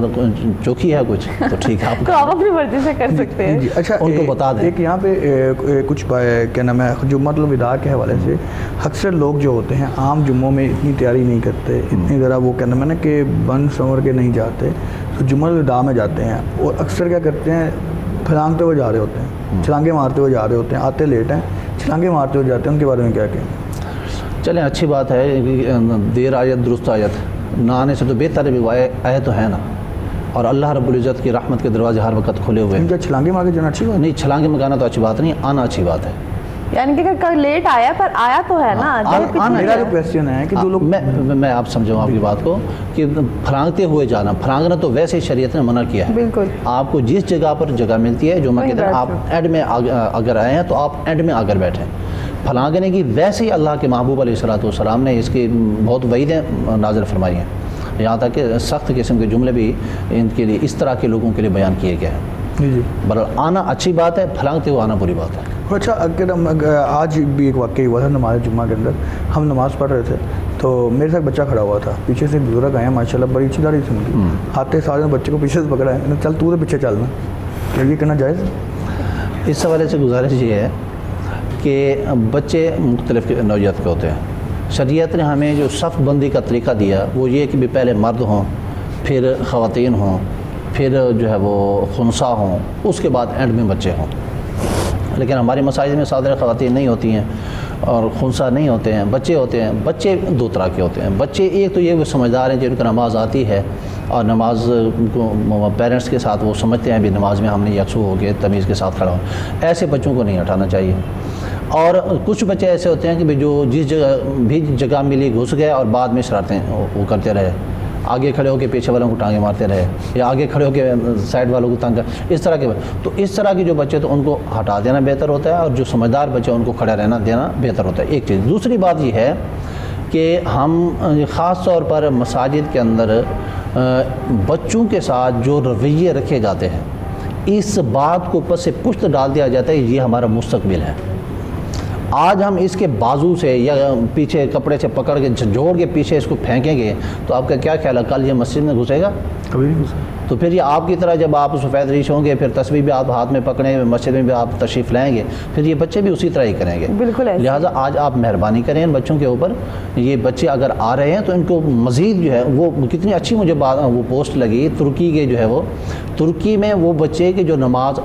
چوکی ہے کچھ تو ٹھیک ہے آپ تو آپ اپنی مرضی سے کر سکتے ہیں. جی اچھا ان کو بتا دیں. ایک یہاں پہ کچھ کیا نام ہے جمعۃ الوداع کے حوالے سے اکثر لوگ جو ہوتے ہیں عام جمعوں میں اتنی تیاری نہیں کرتے، اتنی ذرا وہ کیا نام ہے نا کہ بن سنور کے نہیں جاتے، تو جمعۃ الوداع میں جاتے ہیں اور اکثر کیا کرتے ہیں پھلانگتے ہوئے جا رہے ہوتے ہیں، چھلانگے مارتے ہوئے جا رہے ہوتے ہیں، آتے لیٹ ہیں چھلانگے مارتے ہوئے جاتے ہیں. ان کے بارے میں کیا کہیں؟ چلیں اچھی بات ہے، دیر آیت درست آیت، نہ آنے سے تو بہتر ہے، آئے تو ہے نا. اور اللہ رب العزت کی رحمت کے دروازے ہر وقت کھلے ہوئے ہیں. ان کا چھلانگے مار کے جانا اچھی بات نہیں، چھلانگے مگانا تو اچھی بات نہیں، آنا اچھی بات ہے. یعنی کہ اگر لیٹ آیا پر آیا تو ہے نا. میرا جو کویسچن ہے کہ جو لوگ میں آپ سمجھاؤں آپ کی بات کو کہ پھلانگتے ہوئے جانا، پھلانگنا تو ویسے ہی شریعت نے منع کیا ہے. بالکل آپ کو جس جگہ پر جگہ ملتی ہے جمعہ کے دن آپ اینڈ میں اگر آئے ہیں تو آپ اینڈ میں آ کر بیٹھیں. پھلانگنے کی ویسے ہی اللہ کے محبوب علیہ الصلوۃ والسلام نے اس کی بہت وعیدیں نازل فرمائی ہیں، یہاں تک کہ سخت قسم کے جملے بھی ان کے لیے اس طرح کے لوگوں کے لیے بیان کیے گئے ہیں. جی بہرحال آنا اچھی بات ہے، پھلانگتے ہوئے آنا بری بات ہے. اچھا اگر آج بھی ایک واقعہ ہوا تھا نماز جمعہ کے اندر، ہم نماز پڑھ رہے تھے تو میرے ساتھ بچہ کھڑا ہوا تھا، پیچھے سے بزرگ آئے ہیں ماشاءاللہ بڑی اچھی داڑھی تھی ان کی، آتے سارے بچے کو پیچھے سے پکڑا ہے، چل تو پیچھے چلنا، کیا یہ کرنا جائز؟ اس حوالے سے گزارش یہ ہے کہ بچے مختلف نوعیت کے ہوتے ہیں. شریعت نے ہمیں جو صف بندی کا طریقہ دیا وہ یہ کہ بھی پہلے مرد ہوں، پھر خواتین ہوں، پھر جو ہے وہ خنسا ہوں، اس کے بعد اینڈ میں بچے ہوں. لیکن ہماری مساجد میں صادر خواتین نہیں ہوتی ہیں اور خنسا نہیں ہوتے ہیں، بچے ہوتے ہیں. بچے دو طرح کے ہوتے ہیں. بچے ایک تو یہ وہ سمجھدار ہیں جن کو نماز آتی ہے اور نماز کو پیرنٹس کے ساتھ وہ سمجھتے ہیں بھی نماز میں ہم نے یکسو ہو کے تمیز کے ساتھ کھڑا ہوں. ایسے بچوں کو نہیں ہٹانا چاہیے. اور کچھ بچے ایسے ہوتے ہیں کہ جو جس جگہ بھی جگہ ملی گھس گئے اور بعد میں شرارتیں وہ کرتے رہے، آگے کھڑے ہو کے پیچھے والوں کو ٹانگیں مارتے رہے، یا آگے کھڑے ہو کے سائڈ والوں کو تنگ کر، اس طرح کے. تو اس طرح کے جو بچے تو ان کو ہٹا دینا بہتر ہوتا ہے، اور جو سمجھدار بچے ان کو کھڑے رہنا دینا بہتر ہوتا ہے. ایک چیز. دوسری بات یہ ہے کہ ہم خاص طور پر مساجد کے اندر بچوں کے ساتھ جو رویے رکھے جاتے ہیں اس بات کو پس پشت ڈال دیا جاتا ہے یہ ہمارا مستقبل ہے. آج ہم اس کے بازو سے یا پیچھے کپڑے سے پکڑ کے جوڑ کے پیچھے اس کو پھینکیں گے تو آپ کا کیا خیال ہے کل یہ مسجد میں گھسے گا؟ کبھی نہیں گھسے. تو پھر یہ آپ کی طرح جب آپ سفید ریش ہوں گے، پھر تسبیح بھی آپ ہاتھ میں پکڑیں، مسجد میں بھی آپ تشریف لائیں گے، پھر یہ بچے بھی اسی طرح ہی کریں گے. بالکل ایسے. لہٰذا آج آپ مہربانی کریں ان بچوں کے اوپر. یہ بچے اگر آ رہے ہیں تو ان کو مزید جو ہے وہ کتنی اچھی مجھے وہ پوسٹ لگی ترکی کے جو ہے وہ ترکی میں وہ بچے کے جو نماز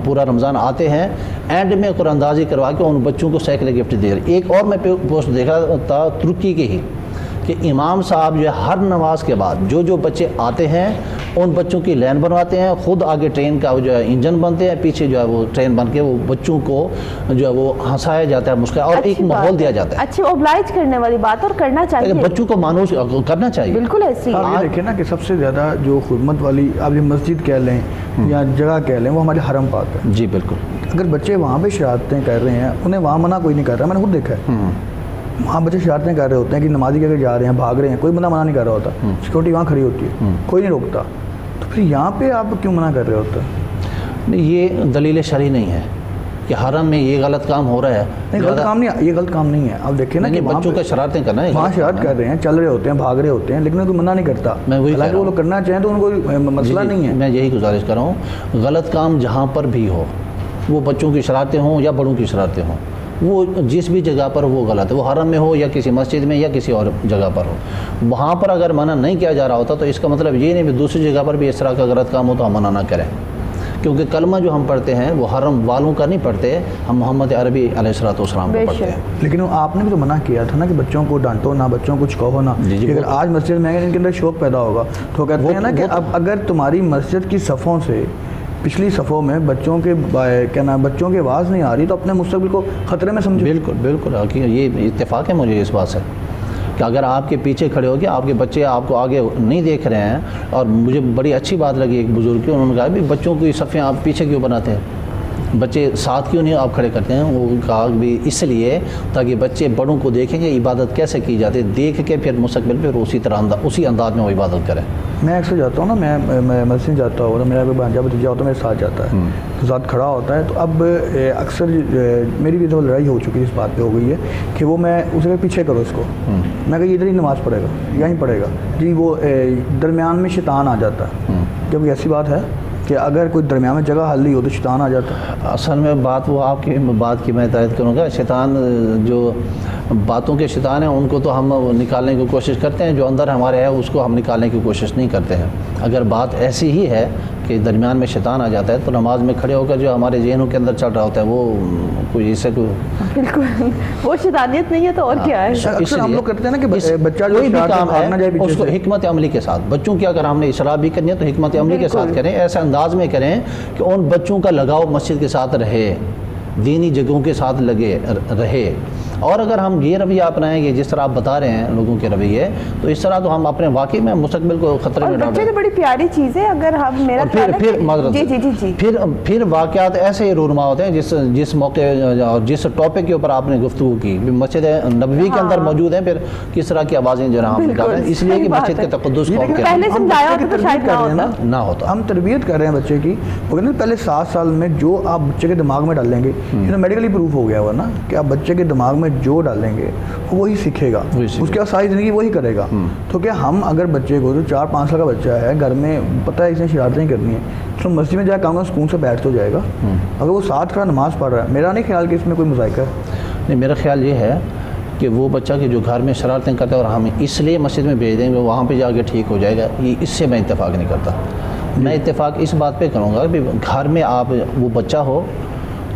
پورا رمضان آتے ہیں اینڈ میں قرآن اندازی کروا کے ان بچوں کو سائیکل گفٹ دے رہے. ایک اور میں پوسٹ دیکھا تھا ترکی کے ہی کہ امام صاحب جو ہے ہر نماز کے بعد جو بچے آتے ہیں ان بچوں کی لین بنواتے ہیں، خود آگے ٹرین کا جو ہے انجن بنتے ہیں، پیچھے جو ہے وہ ٹرین بن کے وہ بچوں کو جو ہے وہ ہنسایا جاتا ہے، مسکرایا اور ایک ماحول دیا جاتا ہے. اچھی اوبلائج کرنے والی بات اور کرنا چاہیے، بچوں کو مانوس کرنا چاہیے. بالکل ایسی. آپ یہ دیکھیں نا کہ سب سے زیادہ جو خدمت والی آپ یہ مسجد کہہ لیں یا جگہ کہہ لیں وہ ہمارے حرم پاک ہے. جی بالکل. اگر بچے وہاں پہ شرارتیں کر رہے ہیں انہیں وہاں منع کوئی نہیں کر رہا. میں نے خود دیکھا ہے وہاں بچے شرارتیں کر رہے ہوتے ہیں کہ نمازی کے اگر جا رہے ہیں بھاگ رہے ہیں، کوئی بندہ منع نہیں کر رہا ہوتا، سیکورٹی وہاں کھڑی ہوتی ہے، کوئی نہیں روکتا. تو پھر یہاں پہ آپ کیوں منع کر رہے ہوتے ہیں؟ نہیں، یہ دلیل شرعی نہیں ہے کہ حرم میں یہ غلط کام ہو رہا ہے. نہیں غلط کام نہیں، یہ غلط کام نہیں ہے. آپ دیکھیں نا کہ بچوں کا شرارتیں کرنا ہے، وہاں شرارت کر رہے ہیں، چل رہے ہوتے ہیں، بھاگ رہے ہوتے ہیں، لیکن ان کو منع نہیں کرتا. حالانکہ وہ لوگ کرنا چاہیں تو ان کو مسئلہ نہیں ہے. میں یہی گزارش کر رہا ہوں، غلط کام جہاں پر بھی ہو، وہ بچوں کی شرارتیں ہوں یا بڑوں کی شرارتیں ہوں، وہ جس بھی جگہ پر وہ غلط ہے، وہ حرم میں ہو یا کسی مسجد میں یا کسی اور جگہ پر ہو، وہاں پر اگر منع نہیں کیا جا رہا ہوتا تو اس کا مطلب یہ نہیں کہ دوسری جگہ پر بھی اس طرح کا غلط کام ہو تو ہم منع نہ کریں. کیونکہ کلمہ جو ہم پڑھتے ہیں وہ حرم والوں کا نہیں پڑھتے، ہم محمد عربی علیہ الصلوۃ والسلام کا پڑھتے ہیں. لیکن آپ نے بھی تو منع کیا تھا نا کہ بچوں کو ڈانٹو نہ، بچوں کو کچھ کہو نہ. اگر آج مسجد میں آئیں ان کے اندر شوق پیدا ہوگا تو کہتے ہیں نا کہ اب اگر تمہاری مسجد کی صفوں سے پچھلی صفوں میں بچوں کے کیا نام بچوں کی آواز نہیں آ رہی تو اپنے مستقبل کو خطرے میں سمجھو. بالکل بالکل. یہ اتفاق ہے مجھے اس بات سے کہ اگر آپ کے پیچھے کھڑے ہو گے، آپ کے بچے آپ کو آگے نہیں دیکھ رہے ہیں. اور مجھے بڑی اچھی بات لگی ایک بزرگ کی، انہوں نے کہا بھی بچوں کی صفیں آپ پیچھے کیوں بناتے ہیں، بچے ساتھ کیوں نہیں آپ کھڑے کرتے ہیں؟ وہ کہا بھی اس لیے تاکہ بچے بڑوں کو دیکھیں گے عبادت کیسے کی جاتی ہے، دیکھ کے پھر مستقبل پہ اسی انداز میں وہ عبادت کریں. میں اکثر جاتا ہوں نا، میں مسجد جاتا ہوں، میرا کوئی بھانجا بھتیجا ہوتا ہے میرے ساتھ جاتا ہے تو ساتھ کھڑا ہوتا ہے. تو اب اکثر میری بھی تو لڑائی ہو چکی ہے، اس بات پہ ہو گئی ہے کہ وہ میں اسے پیچھے کرو اس کو، میں کہ ادھر ہی نماز پڑھے گا یہیں پڑھے گا جی. وہ درمیان میں شیطان آ جاتا ہے. جب ایسی بات ہے کہ اگر کوئی درمیان میں جگہ خالی ہو تو شیطان آ جاتا ہے. اصل میں بات وہ آپ کی بات کی میں تائید کروں گا، شیطان جو باتوں کے شیطان ہیں ان کو تو ہم نکالنے کی کوشش کرتے ہیں، جو اندر ہمارے ہے اس کو ہم نکالنے کی کوشش نہیں کرتے ہیں. اگر بات ایسی ہی ہے کہ درمیان میں شیطان آ جاتا ہے تو نماز میں کھڑے ہو کر جو ہمارے ذہنوں کے اندر چل رہا ہوتا ہے وہ کوئی اسے کوئی بالکل وہ شیطانیت نہیں ہے تو اور کیا ہے. اکثر ہم لوگ کرتے ہیں نا کہ بچہ جو کوئی بھی کام بھاگنا جائے ہے اس کو حکمت عملی کے ساتھ، بچوں کی اگر ہم نے اصلاح بھی کرنی ہے تو حکمت عملی کے ساتھ کریں، ایسے انداز میں کریں کہ ان بچوں کا لگاؤ مسجد کے ساتھ رہے، دینی جگہوں کے ساتھ لگے رہے. اور اگر ہم یہ رویہ اپنائیں گے جس طرح آپ بتا رہے ہیں لوگوں کے رویے، تو اس طرح تو ہم اپنے واقعی میں مستقبل کو خطرے میں ڈال بچے تو بڑی پیاری چیز ہے. اگر ہم میرا پھر واقعات ایسے ہی رونما ہوتے ہیں جس موقع اور جس ٹاپک کے اوپر آپ نے گفتگو کی، مسجد نبوی کے اندر موجود ہیں، پھر کس طرح کی آوازیں جو ہم نکال رہے ہیں، اس لیے کہ مسجد کے تقدس کو پہلے سمجھایا ہوتا تو شاید نہ ہوتا. ہم تربیت کر رہے ہیں بچے کی، وہ کہتے ہیں پہلے 7 سال میں جو آپ بچے کے دماغ میں ڈالیں گے، یہ میڈیکلی پروف ہو گیا ہوا نا کہ آپ بچے کے دماغ میں جو ڈالیں گے وہی سیکھے گا، اس کے بعد ساری زندگی وہی کرے گا. تو کیا ہم اگر بچے کو جو 4-5 سال کا بچہ ہے گھر میں پتہ ہے اس نے شرارتیں کرنی ہیں تو مسجد میں جا کے کہوں گا سکون سے بیٹھ تو جائے گا. اگر وہ ساتھ کھڑا نماز پڑھ رہا ہے، میرا نہیں خیال کہ اس میں کوئی مذائقہ ہے. نہیں، میرا خیال یہ ہے کہ وہ بچہ کہ جو گھر میں شرارتیں کرتا ہے اور ہم اس لیے مسجد میں بھیج دیں گے وہاں پہ جا کے ٹھیک ہو جائے گا، یہ اس سے میں اتفاق نہیں کرتا. میں اتفاق اس بات پہ کروں گا کہ گھر میں آپ وہ بچہ ہو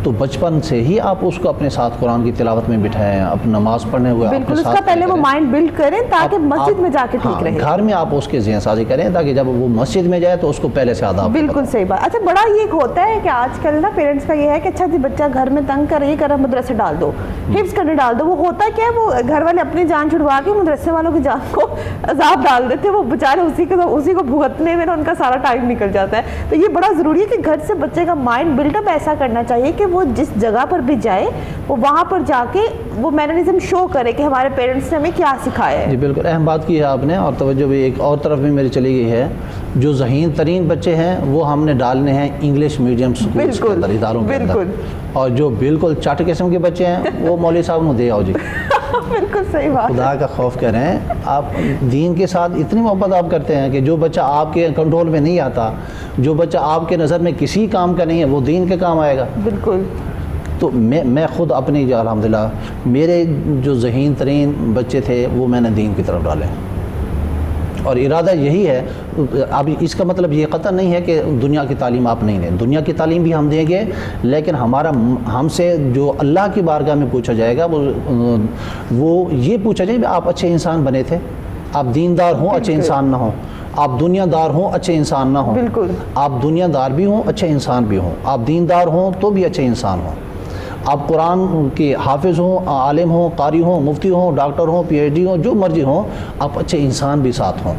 تو بچپن سے ہی آپ اس کو اپنے ساتھ قرآن کی تلاوت میں بٹھائیں، اپنی نماز پڑھنے ہوئے بالکل اس کا پہلے وہ مائنڈ بلڈ کریں تاکہ مسجد میں جا کے ٹھیک رہے. گھر میں آپ اس کے ذہن سازی کریں تاکہ جب وہ مسجد میں جائے تو اس کو پہلے سے آداب. بالکل صحیح بات. اچھا بڑا یہ ہوتا ہے کہ آج کل نا پیرنٹس کا یہ ہے کہ اچھا جی بچہ گھر میں تنگ کر یہ کر مدرسے ڈال دو، حفظ کرنے ڈال دو. وہ ہوتا کیا ہے، وہ گھر والے اپنی جان چھڑوا کے مدرسے والوں کی جان کو عذاب ڈال دیتے، وہ بیچارے اسی کو بھگتنے میں ان کا سارا ٹائم نکل جاتا ہے. تو یہ بڑا ضروری ہے کہ گھر سے بچے کا مائنڈ بلڈ اپ ایسا کرنا چاہیے کہ وہ جس جگہ پر بھی جائے وہ وہاں پر جا کے وہ مینرزم شو کرے کہ ہمارے پیرنٹس نے ہمیں کیا سکھایا ہے. جی بالکل اہم بات کی ہے آپ نے، اور توجہ بھی ایک اور طرف بھی میری چلی گئی ہے. جو ذہین ترین بچے ہیں وہ ہم نے ڈالنے ہیں انگلش میڈیم اسکولز کے اندر، اداروں کے اندر. اور جو بالکل چٹ قسم کے بچے ہیں وہ مولوی صاحب نے دے آؤ جی بالکل صحیح بات. خدا کا خوف کر رہے ہیں آپ. دین کے ساتھ اتنی محبت آپ کرتے ہیں کہ جو بچہ آپ کے کنٹرول میں نہیں آتا, جو بچہ آپ کے نظر میں کسی کام کا نہیں ہے, وہ دین کے کام آئے گا. بالکل. تو میں خود اپنی جو الحمدللہ میرے جو ذہین ترین بچے تھے وہ میں نے دین کی طرف ڈالے, اور ارادہ یہی ہے. اب اس کا مطلب یہ قطع نہیں ہے کہ دنیا کی تعلیم آپ نہیں دیں, دنیا کی تعلیم بھی ہم دیں گے, لیکن ہم سے جو اللہ کی بارگاہ میں پوچھا جائے گا وہ یہ پوچھا جائے کہ آپ اچھے انسان بنے تھے, آپ دیندار ہوں اچھے انسان نہ ہوں, آپ دنیا دار ہوں اچھے انسان نہ ہوں, بالکل آپ دنیا دار بھی ہوں اچھے انسان بھی ہوں, آپ دیندار ہوں تو بھی اچھے انسان ہوں, آپ قرآن کے حافظ ہوں, عالم ہوں, قاری ہوں, مفتی ہوں, ڈاکٹر ہوں, پی ایچ ڈی ہوں, جو مرضی ہوں, آپ اچھے انسان بھی ساتھ ہوں.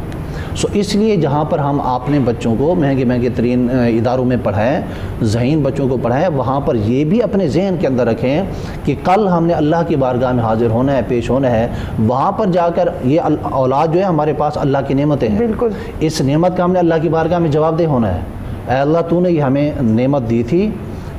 اس لیے جہاں پر ہم اپنے بچوں کو مہنگے ترین اداروں میں پڑھائیں, ذہین بچوں کو پڑھائیں, وہاں پر یہ بھی اپنے ذہن کے اندر رکھیں کہ کل ہم نے اللہ کی بارگاہ میں حاضر ہونا ہے, پیش ہونا ہے. وہاں پر جا کر یہ اولاد جو ہے ہمارے پاس اللہ کی نعمتیں ہیں, بالکل اس نعمت کا ہم نے اللہ کی بارگاہ میں جواب دہ ہونا ہے. اے اللہ تو نے یہ ہمیں نعمت دی تھی,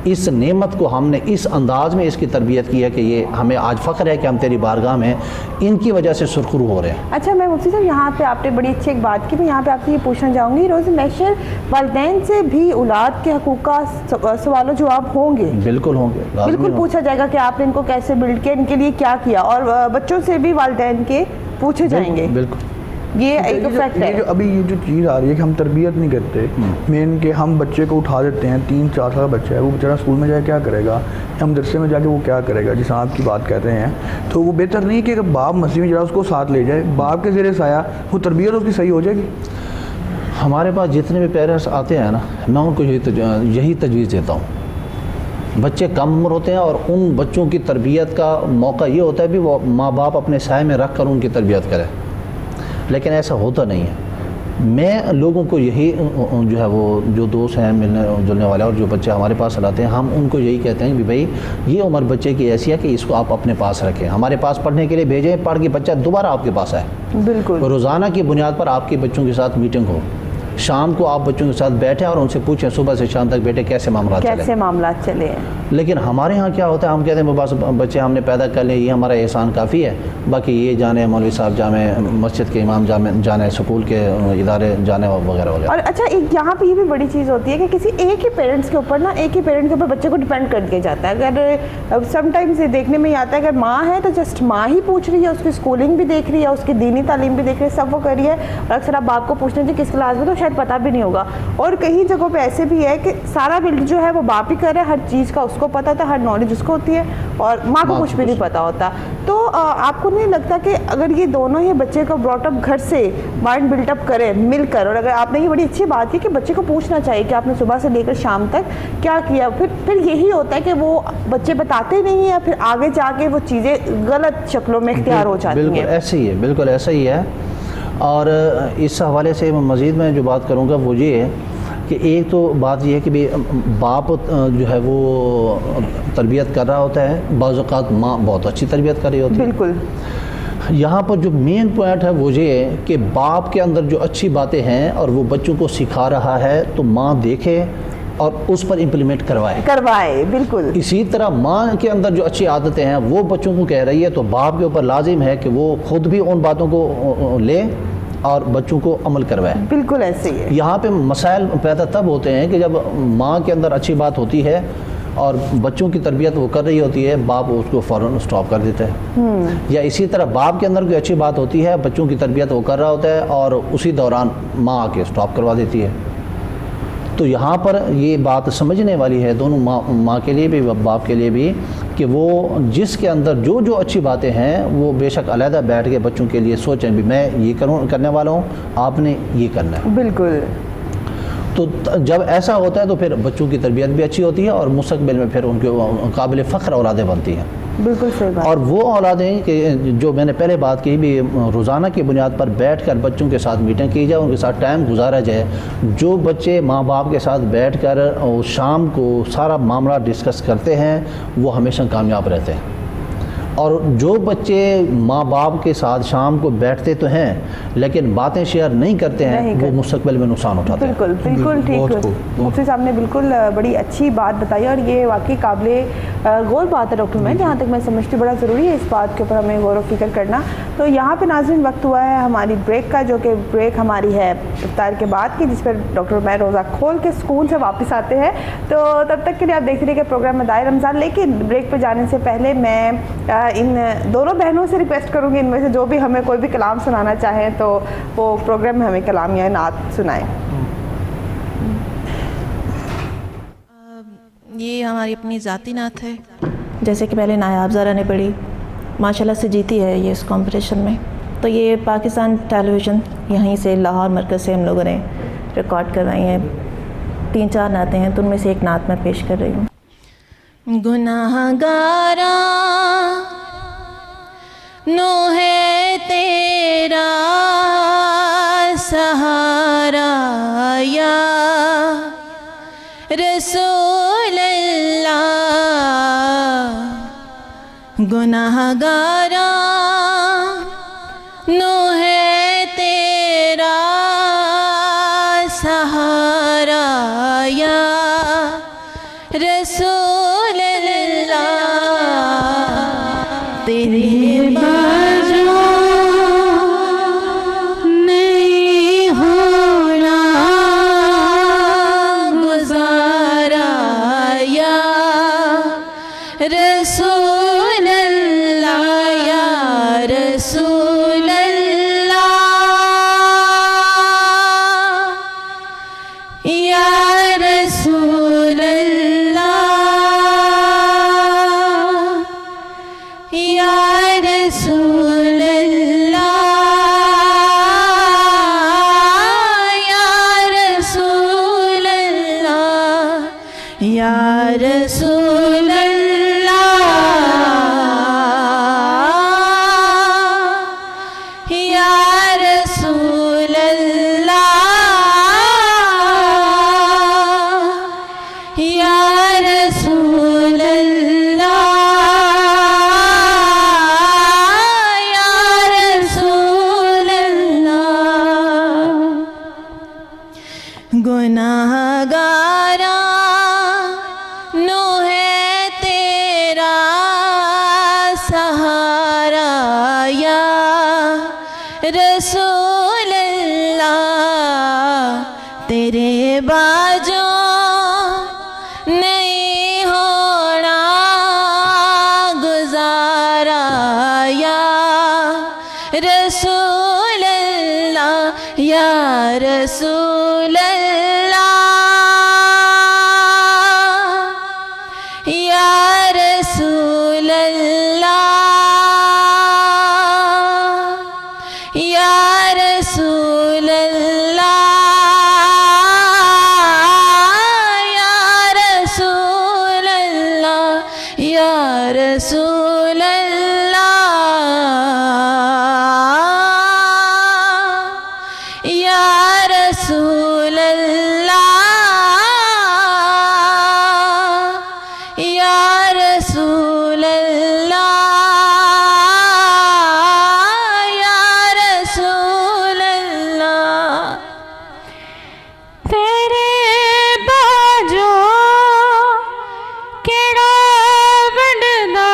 اس نعمت کو ہم نے اس انداز میں اس کی تربیت کی ہے کہ یہ ہمیں آج فخر ہے کہ ہم تیری بارگاہ میں ان کی وجہ سے سرخرو ہو رہے ہیں. اچھا میں مفتی صاحب یہاں پہ آپ نے بڑی اچھی ایک بات کی, میں یہاں پہ آپ سے یہ پوچھنا چاہوں گی, روز محشر والدین سے بھی اولاد کے حقوق کا سوال و جواب ہوں گے؟ بالکل ہوں گے, بالکل پوچھا جائے گا کہ آپ نے ان کو کیسے بلڈ کیا, ان کے لیے کیا کیا, اور بچوں سے بھی والدین کے پوچھے جائیں گے. بالکل یہ ایک فیکٹ ہے. ابھی یہ جو چیز آ رہی ہے کہ ہم تربیت نہیں کرتے, مین کہ ہم بچے کو اٹھا دیتے ہیں, 3-4 سال کا بچہ ہے, وہ بیچارہ اسکول میں جا کے کیا کرے گا, ہم مدرسے میں جا کے وہ کیا کرے گا, جس آپ کی بات کہہ رہے ہیں. تو وہ بہتر نہیں کہ باپ مسجد میں جا اس کو ساتھ لے جائے, باپ کے زیر سایہ وہ تربیت اس کی صحیح ہو جائے گی. ہمارے پاس جتنے بھی پیرنٹس آتے ہیں نا, میں ان کو یہی تجویز دیتا ہوں. بچے کم عمر ہوتے ہیں اور ان بچوں کی تربیت کا موقع یہ ہوتا ہے بھی وہ ماں باپ اپنے سائے میں رکھ کر ان کی تربیت کرے, لیکن ایسا ہوتا نہیں ہے. میں لوگوں کو یہی جو ہے وہ جو دوست ہیں ملنے جلنے والے اور جو بچے ہمارے پاس لاتے ہیں, ہم ان کو یہی کہتے ہیں کہ بھائی یہ عمر بچے کی ایسی ہے کہ اس کو آپ اپنے پاس رکھیں, ہمارے پاس پڑھنے کے لیے بھیجیں, پڑھ کے بچہ دوبارہ آپ کے پاس آئے. بالکل. روزانہ کی بنیاد پر آپ کے بچوں کے ساتھ میٹنگ ہو, شام کو آپ بچوں کے ساتھ بیٹھیں اور ان سے پوچھیں صبح سے شام تک بیٹے کیسے معاملات چلے ہیں. لیکن ہمارے ہاں کیا ہوتا ہے, ہم کہتے ہیں بس بچے ہم نے پیدا کر لیں, یہ ہمارا احسان کافی ہے, باقی یہ جانے مولوی صاحب جانے, مسجد کے امام جانے, سکول کے ادارے جانے وغیرہ وغیرہ. اور اچھا ایک یہاں پہ یہ بھی بڑی چیز ہوتی ہے کہ کسی ایک ہی پیرنٹس کے اوپر نا, ایک ہی پیرنٹ کے اوپر بچے کو ڈیپینڈ کر دیا جاتا ہے. اگر سم ٹائمز یہ دیکھنے میں آتا ہے اگر ماں ہے تو جسٹ ماں ہی پوچھ رہی ہے, اس کی اسکولنگ بھی دیکھ رہی ہے, اس کی دینی تعلیم بھی دیکھ رہی ہے, سب وہ کر رہی ہے, اور اکثر آپ باپ کو پوچھنے کی کس کلاس میں تو شاید پتہ بھی نہیں ہوگا. اور کہیں جگہوں پہ ایسے بھی ہے کہ سارا بلڈ جو ہے وہ باپ ہی کر رہا ہے, ہر چیز کا اس کو پتہ ہوتا ہے, ہر نالج اس کو ہوتی ہے, اور ماں کو کچھ بھی نہیں پتہ ہوتا. تو آپ کو نہیں لگتا کہ اگر یہ دونوں ہی بچے کو براٹ اپ گھر سے مائنڈ بلڈ اپ کریں مل کر, اور اگر آپ نے یہ بڑی اچھی بات کی کہ بچے کو پوچھنا چاہیے کہ آپ نے صبح سے لے کر شام تک کیا کیا, پھر یہی ہوتا ہے کہ وہ بچے بتاتے نہیں ہیں, پھر آگے جا کے وہ چیزیں غلط شکلوں میں اختیار ہو جاتی ہیں. بالکل ایسے ہی ہے, بالکل ایسا ہی ہے. اور اس حوالے سے مزید میں جو بات کروں گا وہ یہ ہے کہ ایک تو بات یہ ہے کہ باپ جو ہے وہ تربیت کر رہا ہوتا ہے, بعض اوقات ماں بہت اچھی تربیت کر رہی ہوتی ہے. بالکل. یہاں پر جو مین پوائنٹ ہے وہ یہ ہے کہ باپ کے اندر جو اچھی باتیں ہیں اور وہ بچوں کو سکھا رہا ہے تو ماں دیکھے اور اس پر امپلیمنٹ کروائے. بالکل. اسی طرح ماں کے اندر جو اچھی عادتیں ہیں وہ بچوں کو کہہ رہی ہے تو باپ کے اوپر لازم ہے کہ وہ خود بھی ان باتوں کو لے اور بچوں کو عمل کروائے. بالکل ایسے ہی ہے. یہاں پہ مسائل پیدا تب ہوتے ہیں کہ جب ماں کے اندر اچھی بات ہوتی ہے اور بچوں کی تربیت وہ کر رہی ہوتی ہے, باپ اس کو فوراً سٹاپ کر دیتا ہے. یا اسی طرح باپ کے اندر کوئی اچھی بات ہوتی ہے, بچوں کی تربیت وہ کر رہا ہوتا ہے اور اسی دوران ماں آ کے سٹاپ کروا دیتی ہے. تو یہاں پر یہ بات سمجھنے والی ہے دونوں ماں کے لیے بھی باپ کے لیے بھی کہ وہ جس کے اندر جو اچھی باتیں ہیں وہ بے شک علیحدہ بیٹھ کے بچوں کے لیے سوچیں بھی میں یہ کرنے والا ہوں, آپ نے یہ کرنا ہے. بالکل. تو جب ایسا ہوتا ہے تو پھر بچوں کی تربیت بھی اچھی ہوتی ہے اور مستقبل میں پھر ان کے قابل فخر اولادیں بنتی ہیں. بالکل صحیح بات. اور وہ اولادیں کہ جو میں نے پہلے بات کی بھی روزانہ کی بنیاد پر بیٹھ کر بچوں کے ساتھ میٹنگ کی جائے, ان کے ساتھ ٹائم گزارا جائے. جو بچے ماں باپ کے ساتھ بیٹھ کر شام کو سارا معاملہ ڈسکس کرتے ہیں وہ ہمیشہ کامیاب رہتے ہیں. اور جو بچے ماں باپ کے ساتھ شام کو بیٹھتے تو ہیں لیکن باتیں شیئر نہیں کرتے ہیں وہ مستقبل میں نقصان اٹھاتے ہیں. بالکل بالکل ٹھیک. مفتی صاحب نے بالکل بڑی اچھی بات بتائی اور یہ واقعی قابل غور بات ہے ڈاکٹر میں, جہاں تک میں سمجھتی بڑا ضروری ہے اس بات کے اوپر ہمیں غور و فکر کرنا. تو یہاں پہ ناظرین وقت ہوا ہے ہماری بریک کا, جو کہ بریک ہماری ہے افطار کے بعد کی, جس پر ڈاکٹر میں روزہ کھول کے سکون سے واپس آتے ہیں. تو تب تک کے لیے آپ دیکھ رہے کہ پروگرام مدائے رمضان. لیکن بریک پہ جانے سے پہلے میں ان دونوں بہنوں سے ریکویسٹ کروں گی ان میں سے جو بھی ہمیں کوئی بھی کلام سنانا چاہیں تو وہ پروگرام میں ہمیں کلام یا نعت سنائیں. یہ ہماری اپنی ذاتی نعت ہے, جیسے کہ پہلے نایاب زارا نے پڑھی, ماشاءاللہ سے جیتی ہے یہ اس کمپٹیشن میں. تو یہ پاکستان ٹیلی ویژن یہیں سے لاہور مرکز سے ہم لوگوں نے ریکارڈ کروائی ہیں. 3-4 نعتیں ہیں تو ان میں سے ایک نعت میں پیش کر رہی ہوں. گناہ گارا نو ہے تیرا سہارا یا رسول اللہ, گناہ گارا نو ہے تیرا سہارا یا رسول اللہ, تیرے بازو نہیں ہونا گزارا یا رسول اللہ, یا رسول اللہ, یا رسول اللہ, یا رسول اللہ, یا رسول اللہ, یا رسول اللہ, یا رسول اللہ, یا رسول اللہ, یا رسول اللہ. گناہ گارا نو ہے تیرا سہارا یا رسول اللہ, تیرے باجو نہیں ہونا گزارا یا رسول اللہ, یا رسول اللہ, یا رسول اللہ, یا رسول اللہ, یا رسول اللہ, یا رسول اللہ, یا رسول اللہ, یا رسول اللہ, یا رسول اللہ. تیرے باجو کیڑا وڈدا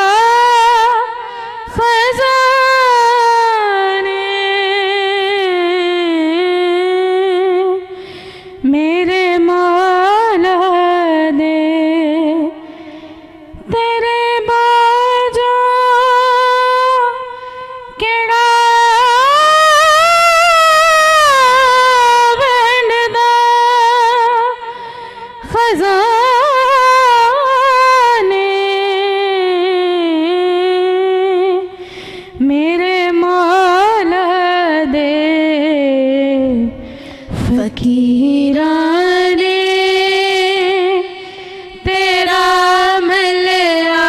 خزانے, میرے مولا دے تیرے باجو کیڑا وڈدا خزانے, میرے مولا دے فقیراں نے تیرا ملیا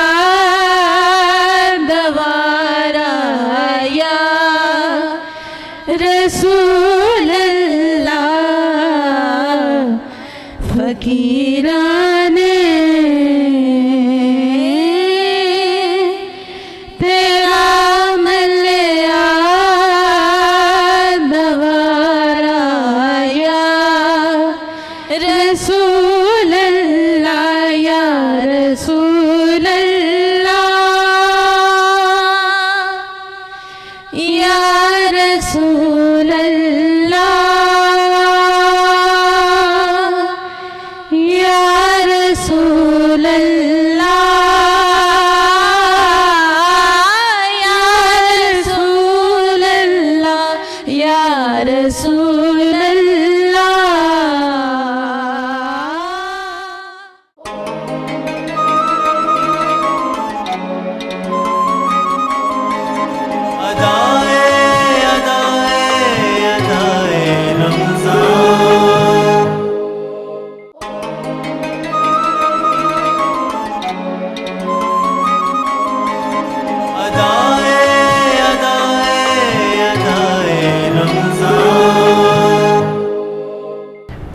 دوارا یا رسول اللہ, فقیراں نے تیرا رسول اللہ یا رسول اللہ یا رسول اللہ یا رسول اللہ یا رسول اللہ یا رسول اللہ.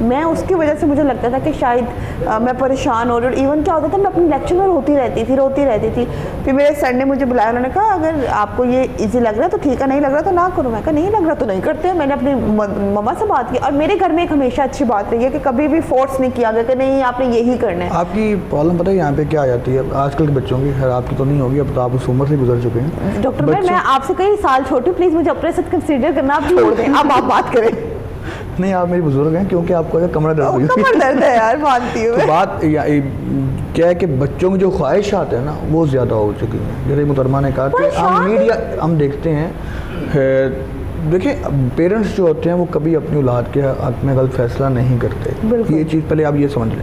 میں اس کی وجہ سے مجھے لگتا تھا کہ شاید میں پریشان ہو رہی ہوں. ایون کیا ہوتا تھا, میں اپنے لیکچر میں روتی رہتی تھی. پھر میرے سر نے مجھے بلایا, انہوں نے کہا اگر آپ کو یہ ایزی لگ رہا ہے تو ٹھیک ہے, نہیں لگ رہا تو نہ کرو. میں کہا نہیں لگ رہا تو نہیں کرتے. میں نے اپنی مما سے بات کی, اور میرے گھر میں ایک ہمیشہ اچھی بات رہی ہے کہ کبھی بھی فورس نہیں کیا گیا کہ نہیں آپ نے یہی کرنا ہے. آپ کی پرابلم پتہ ہے یہاں پہ کیا آ جاتی ہے آج کل کے بچوں کی, خیر آپ کی تو نہیں ہوگی, اب تو آپ اس عمر سے گزر چکے ہیں. ڈاکٹر بھائی میں آپ سے کئی سال چھوٹی, پلیز مجھے اپنے ساتھ کنسیڈر کرنا, آپ چھوڑ دیں, اب آپ بات کریں. نہیں آپ میری بزرگ ہیں, کیونکہ آپ کو کمرہ درد ہوئی کمر درد ہے یار, مانتی ہوں. تو بات کیا ہے کہ بچوں کی جو خواہشات ہیں نا وہ زیادہ ہو چکی ہیں. جیسے محترمہ نے کہا کہ ہم میڈیا ہم دیکھتے ہیں, دیکھیں پیرنٹس جو ہوتے ہیں وہ کبھی اپنی اولاد کے حق میں غلط فیصلہ نہیں کرتے. یہ چیز پہلے آپ یہ سمجھ لیں.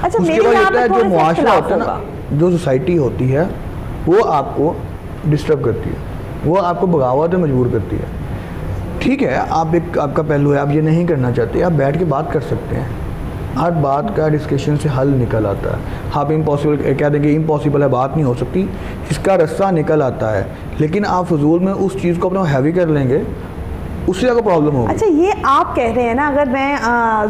اچھا اس کے بعد ہوتا ہے جو معاشرہ ہوتا ہے نا, جو سوسائٹی ہوتی ہے وہ آپ کو ڈسٹرب کرتی ہے, وہ آپ کو بغاوت میں مجبور کرتی ہے. ٹھیک ہے, آپ کا پہلو ہے, آپ یہ نہیں کرنا چاہتے, آپ بیٹھ کے بات کر سکتے ہیں, ہر بات کا ڈسکشن سے حل نکل آتا ہے. آپ امپاسبل کہہ دیں کہ امپاسبل ہے, بات نہیں ہو سکتی, اس کا رستہ نکل آتا ہے. لیکن آپ فضول میں اس چیز کو اپنا ہیوی کر لیں گے, اس سے اگر پرابلم ہوگی. اچھا یہ آپ کہہ رہے ہیں نا, اگر میں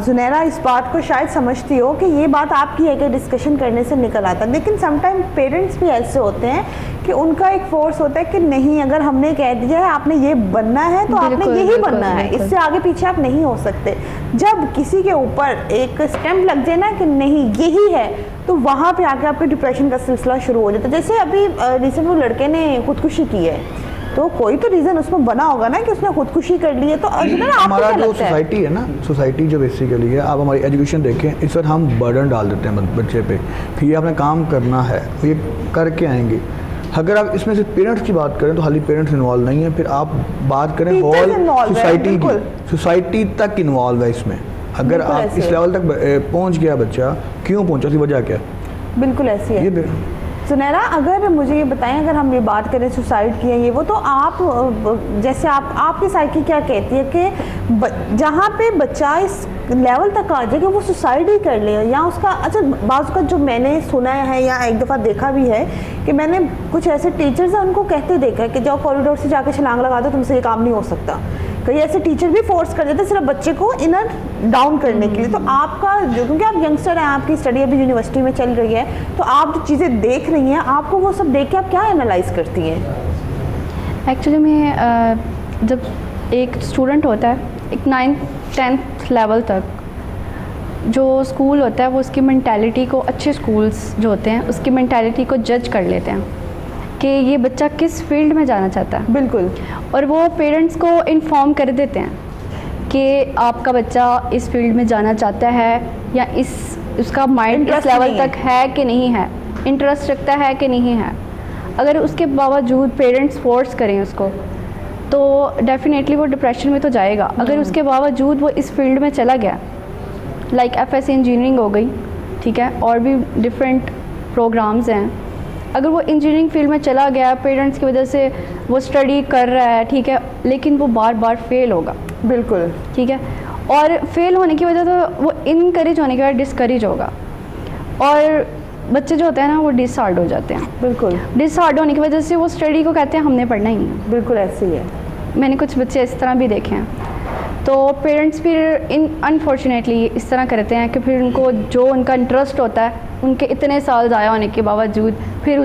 زنیرہ اس بات کو شاید سمجھتی ہو کہ یہ بات آپ کی ہے کہ ڈسکشن کرنے سے نکل آتا, لیکن سم ٹائم پیرنٹس بھی ایسے ہوتے ہیں کہ ان کا ایک فورس ہوتا ہے کہ نہیں, اگر ہم نے کہہ دیا ہے آپ نے یہ بننا ہے تو آپ نے یہی بننا ہے, اس سے آگے پیچھے آپ نہیں ہو سکتے. جب کسی کے اوپر ایک اسٹیمپ لگ جائے نا کہ نہیں یہی ہے, تو وہاں پہ آ کے آپ کے ڈپریشن کا سلسلہ شروع ہو جاتا ہے. جیسے ابھی ریسنٹ وہ لڑکے نے خودکشی کی ہے, تو کوئی تو ریزن اس میں بنا ہوگا نا کہ اس نے خودکشی کر لی ہے. تو ہمارا جو سوسائٹی ہے نا, سوسائٹی جو بیسیکلی ہے, آپ ہماری ایجوکیشن دیکھیں, اس وقت ہم برڈن ڈال دیتے ہیں بچے پہ کہ یہ آپ نے کام کرنا ہے, یہ کر کے آئیں گے. اگر آپ اس میں سے پیرنٹس کی بات کریں تو خالی پیرنٹس انوالو نہیں ہیں, پھر آپ بات کریں ہول سوسائٹی کی, سوسائٹی تک انوالو ہے اس میں. اگر آپ اس لیول تک پہنچ گیا بچہ, کیوں پہنچا, اس کی وجہ کیا ہے؟ بالکل ایسی ہے. سنیرا اگر مجھے یہ بتائیں, اگر ہم یہ بات کریں سوسائڈ کی ہے یہ وہ, تو آپ جیسے آپ کی سائیکی کیا کہتی ہے کہ جہاں پہ بچہ اس لیول تک آ جائے کہ وہ سوسائڈ ہی کر لے, یا اس کا اچھا بعض کا جو میں نے سنا ہے یا ایک دفعہ دیکھا بھی ہے کہ میں نے کچھ ایسے ٹیچرز ہیں ان کو کہتے دیکھا ہے کہ جاؤ کوریڈور سے جا کے چھلانگ لگا دو, تم سے یہ کام نہیں ہو سکتا. کئی ایسے ٹیچر بھی فورس کر دیتے صرف بچے کو انر ڈاؤن کرنے کے لیے. تو آپ کا جو, کیونکہ آپ ینگسٹر ہیں, آپ کی اسٹڈی ابھی یونیورسٹی میں چل رہی ہے, تو آپ جو چیزیں دیکھ رہی ہیں, آپ کو وہ سب دیکھ کے آپ کیا انالائز کرتی ہیں؟ ایکچولی میں جب ایک اسٹوڈنٹ ہوتا ہے ایک 9th 10th لیول تک, جو اسکول ہوتا ہے وہ اس کی مینٹیلٹی کو, اچھے اسکولس جو ہوتے ہیں اس کی مینٹیلٹی کو جج کر لیتے ہیں کہ یہ بچہ کس فیلڈ میں جانا چاہتا ہے. بالکل. اور وہ پیرنٹس کو انفارم کر دیتے ہیں کہ آپ کا بچہ اس فیلڈ میں جانا چاہتا ہے, یا اس کا مائنڈ اس لیول تک ہے کہ نہیں ہے, انٹرسٹ رکھتا ہے کہ نہیں ہے. اگر اس کے باوجود پیرنٹس فورس کریں اس کو, تو ڈیفینیٹلی وہ ڈپریشن میں تو جائے گا. اگر اس کے باوجود وہ اس فیلڈ میں چلا گیا, لائک FSC انجینئرنگ ہو گئی, ٹھیک ہے, اور بھی ڈفرینٹ پروگرامز ہیں, اگر وہ انجینئرنگ فیلڈ میں چلا گیا, پیرنٹس کی وجہ سے وہ اسٹڈی کر رہا ہے, ٹھیک ہے, لیکن وہ بار بار فیل ہوگا. بالکل. ٹھیک ہے, اور فیل ہونے کی وجہ تو وہ انکریج ہونے کے بعد ڈسکریج ہوگا, اور بچے جو ہوتے ہیں نا وہ ڈس ہارڈ ہو جاتے ہیں. بالکل. ڈس ہارڈ ہونے کی وجہ سے وہ اسٹڈی کو کہتے ہیں ہم نے پڑھنا ہی ہے. بالکل ایسے ہی ہے. میں نے کچھ بچے اس طرح بھی دیکھے ہیں. تو پیرنٹس پھر انفارچونیٹلی اس طرح کرتے ہیں کہ پھر ان کو جو ان کا انٹرسٹ ہوتا ہے, ان کے اتنے سال ضائع ہونے کے باوجود پھر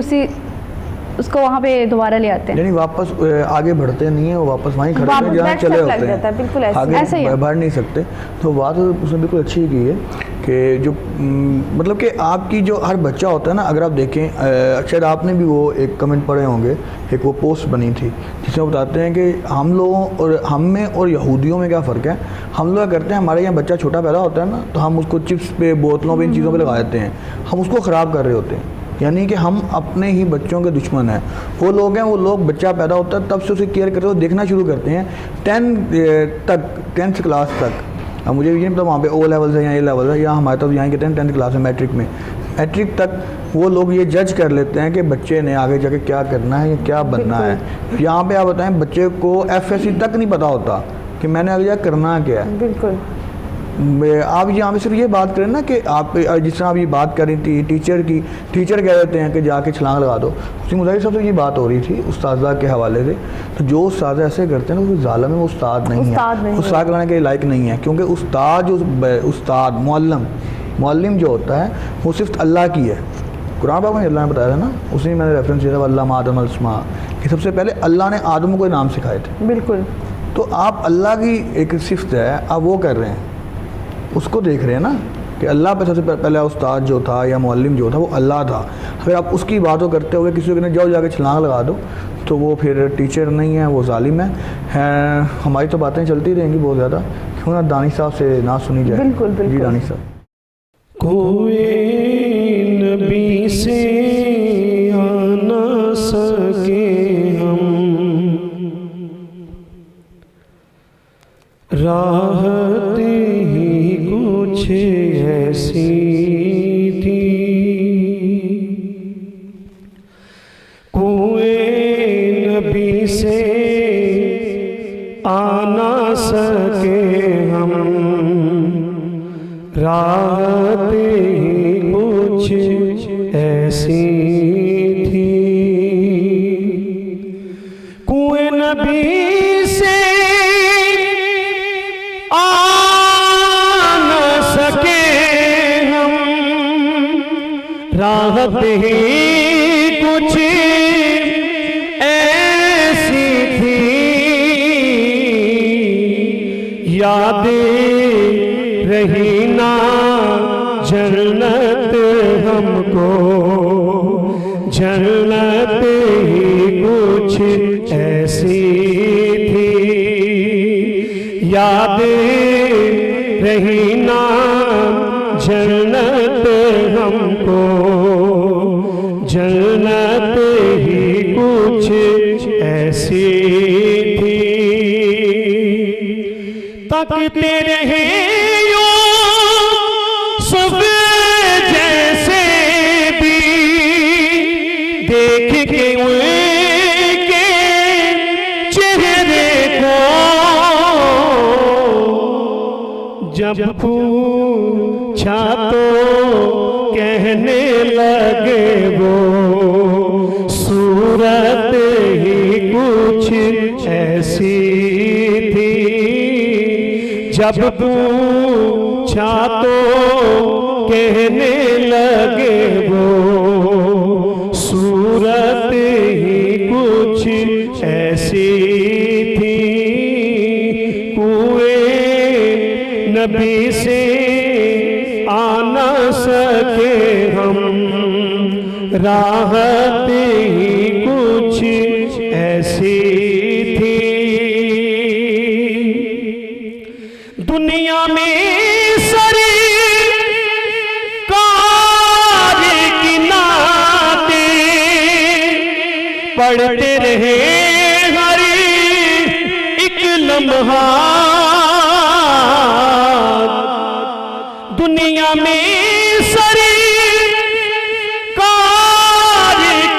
اس کو وہاں پہ دوبارہ لے آتے ہیں, یعنی واپس آگے بڑھتے نہیں ہیں, وہ واپس وہیں کھڑے ہیں جہاں چلے ہوتے ہیں, بالکل آگے بڑھ نہیں سکتے. تو بات اس نے بالکل اچھی کی ہے کہ جو مطلب کہ آپ کی جو ہر بچہ ہوتا ہے نا, اگر آپ دیکھیں, شاید آپ نے بھی وہ ایک کمنٹ پڑھے ہوں گے, ایک وہ پوسٹ بنی تھی جس میں بتاتے ہیں کہ ہم لوگوں اور ہم میں اور یہودیوں میں کیا فرق ہے. ہم لوگ کرتے ہیں, ہمارے یہاں بچہ چھوٹا پیدا ہوتا ہے نا, تو ہم اس کو چپس پہ, بوتلوں پہ, ان چیزوں پہ لگا دیتے ہیں, ہم اس کو خراب کر رہے ہوتے ہیں. یعنی کہ ہم اپنے ہی بچوں کے دشمن ہیں. وہ لوگ ہیں, وہ لوگ بچہ پیدا ہوتا ہے تب سے اسے کیئر کرتے ہوئے دیکھنا شروع کرتے ہیں 10th کلاس تک. اب مجھے یہ نہیں پتا وہاں پہ O لیول ہے یا A لیول ہے, یا ہمارے طرف یہاں کہتے ہیں 10th کلاس ہے, میٹرک میں, میٹرک تک وہ لوگ یہ جج کر لیتے ہیں کہ بچے نے آگے جا کے کیا کرنا ہے یا کیا بننا ہے. یہاں پہ آپ بتائیں, بچے کو FSC تک نہیں پتا ہوتا کہ میں نے آگے جا کرنا کیا ہے. بالکل. آپ یہاں پہ صرف یہ بات کریں نا کہ آپ جس طرح آپ یہ بات کر رہی تھی ٹیچر کی، ٹیچر کہہ دیتے ہیں کہ جا کے چھلانگ لگا دو، اسی مظاہر صاحب سے یہ بات ہو رہی تھی استاذہ کے حوالے سے، تو جو استاذہ ایسے کرتے ہیں نا وہ ظالم ہے، وہ استاد نہیں ہے، استاد کرانے کے لائق نہیں ہے، کیونکہ استاد جو استاد معلم جو ہوتا ہے وہ صرف اللہ کی ہے۔ قرآن پاک میں اللہ نے بتایا تھا نا، اسی میں نے ریفرنس دیا تھا علّمَ آدم الاسماء، کہ سب سے پہلے اللہ نے آدم کو نام سکھائے تھے۔ بالکل، تو آپ اللہ کی ایک صفت ہے، آپ وہ کر رہے ہیں، اس کو دیکھ رہے ہیں نا کہ اللہ پہ سب سے پہلے استاد جو تھا یا معلم جو تھا وہ اللہ تھا۔ اگر آپ اس کی باتوں کرتے ہوئے کسی کو کہتے جاؤ جا کے چھلانگ لگا دو، تو وہ پھر ٹیچر نہیں ہے، وہ ظالم ہے۔ ہماری تو باتیں چلتی رہیں گی بہت زیادہ، کیوں نہ دانش صاحب سے نہ سنی جائے۔ بالکل بالکل جی دانش صاحب۔ کوئی نبی سے آ نہ سکے ہم، راحت ہی کچھ ایسی تھی، کوئی نبی سے آ نہ سکے ہم، راحت ہی کچھ ایسی تھی، کوئی نبی سے آ نہ سکے ہم، راحت ہی کچھ ایسی تھی، یاد رہی نا جنت ہم کو، جنت ہی کچھ ایسی تھی، یاد رہی نا جنت ہم کو، جنت ہی کچھ ایسی تھی، تاکتے رہے سب جیسے بھی دیکھ کے ان کے چہرے کو، جب پوچھا تو کہنے لگے وہ صورت ہی کچھ ایسی تھی، جب پوچھا تو کہنے لگے وہ صورت ہی کچھ ایسی تھی، کوئی نبی سے آ نہ سکے ہم، راحت ہی کچھ ایسی تھی، دنیا میں پڑھتے رہے ہر ایک لمحہ، دنیا میں سرکار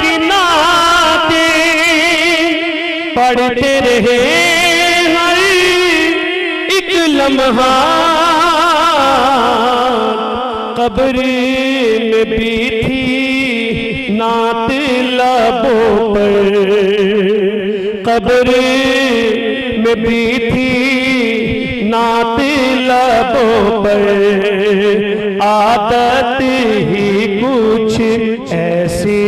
کی نعتیں پڑھتے رہے ہر ایک لمحہ، قبر میں بھی تھی نعت لبوں پر، قبر میں بھی تھی نعت لبوں پر، عادت ہی کچھ ایسی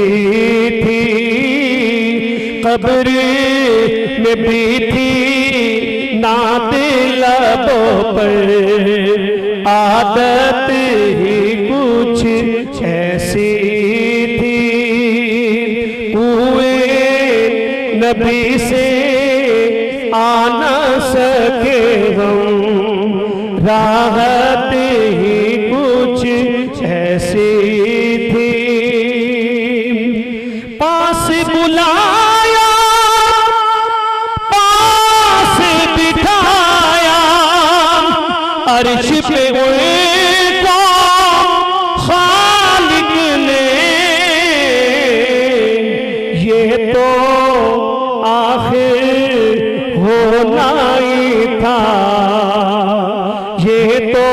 تھی، قبر میں بھی تھی نعت لبوں پر، عادت ہی کچھ ایسی تھی، نبی سے آ نہ سکے ہم، راحت ہی کچھ ایسی تھی، پاس بلایا پاس بٹھایا، عرش پہ ان کو خالق نے، یہ تو آخر ہونا ہی تھا، یہ تو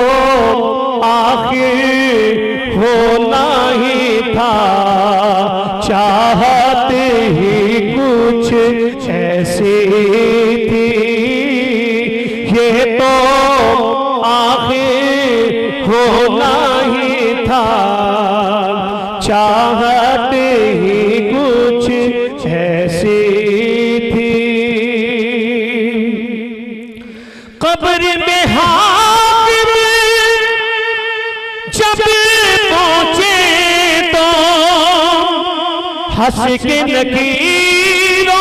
ایسی تھی، یہ تو آخر ہونا ہی تھا، چاہت ہی کچھ ایسی تھی۔ قبر میں حاکم جب پہنچے تو ہنس کے نکیروں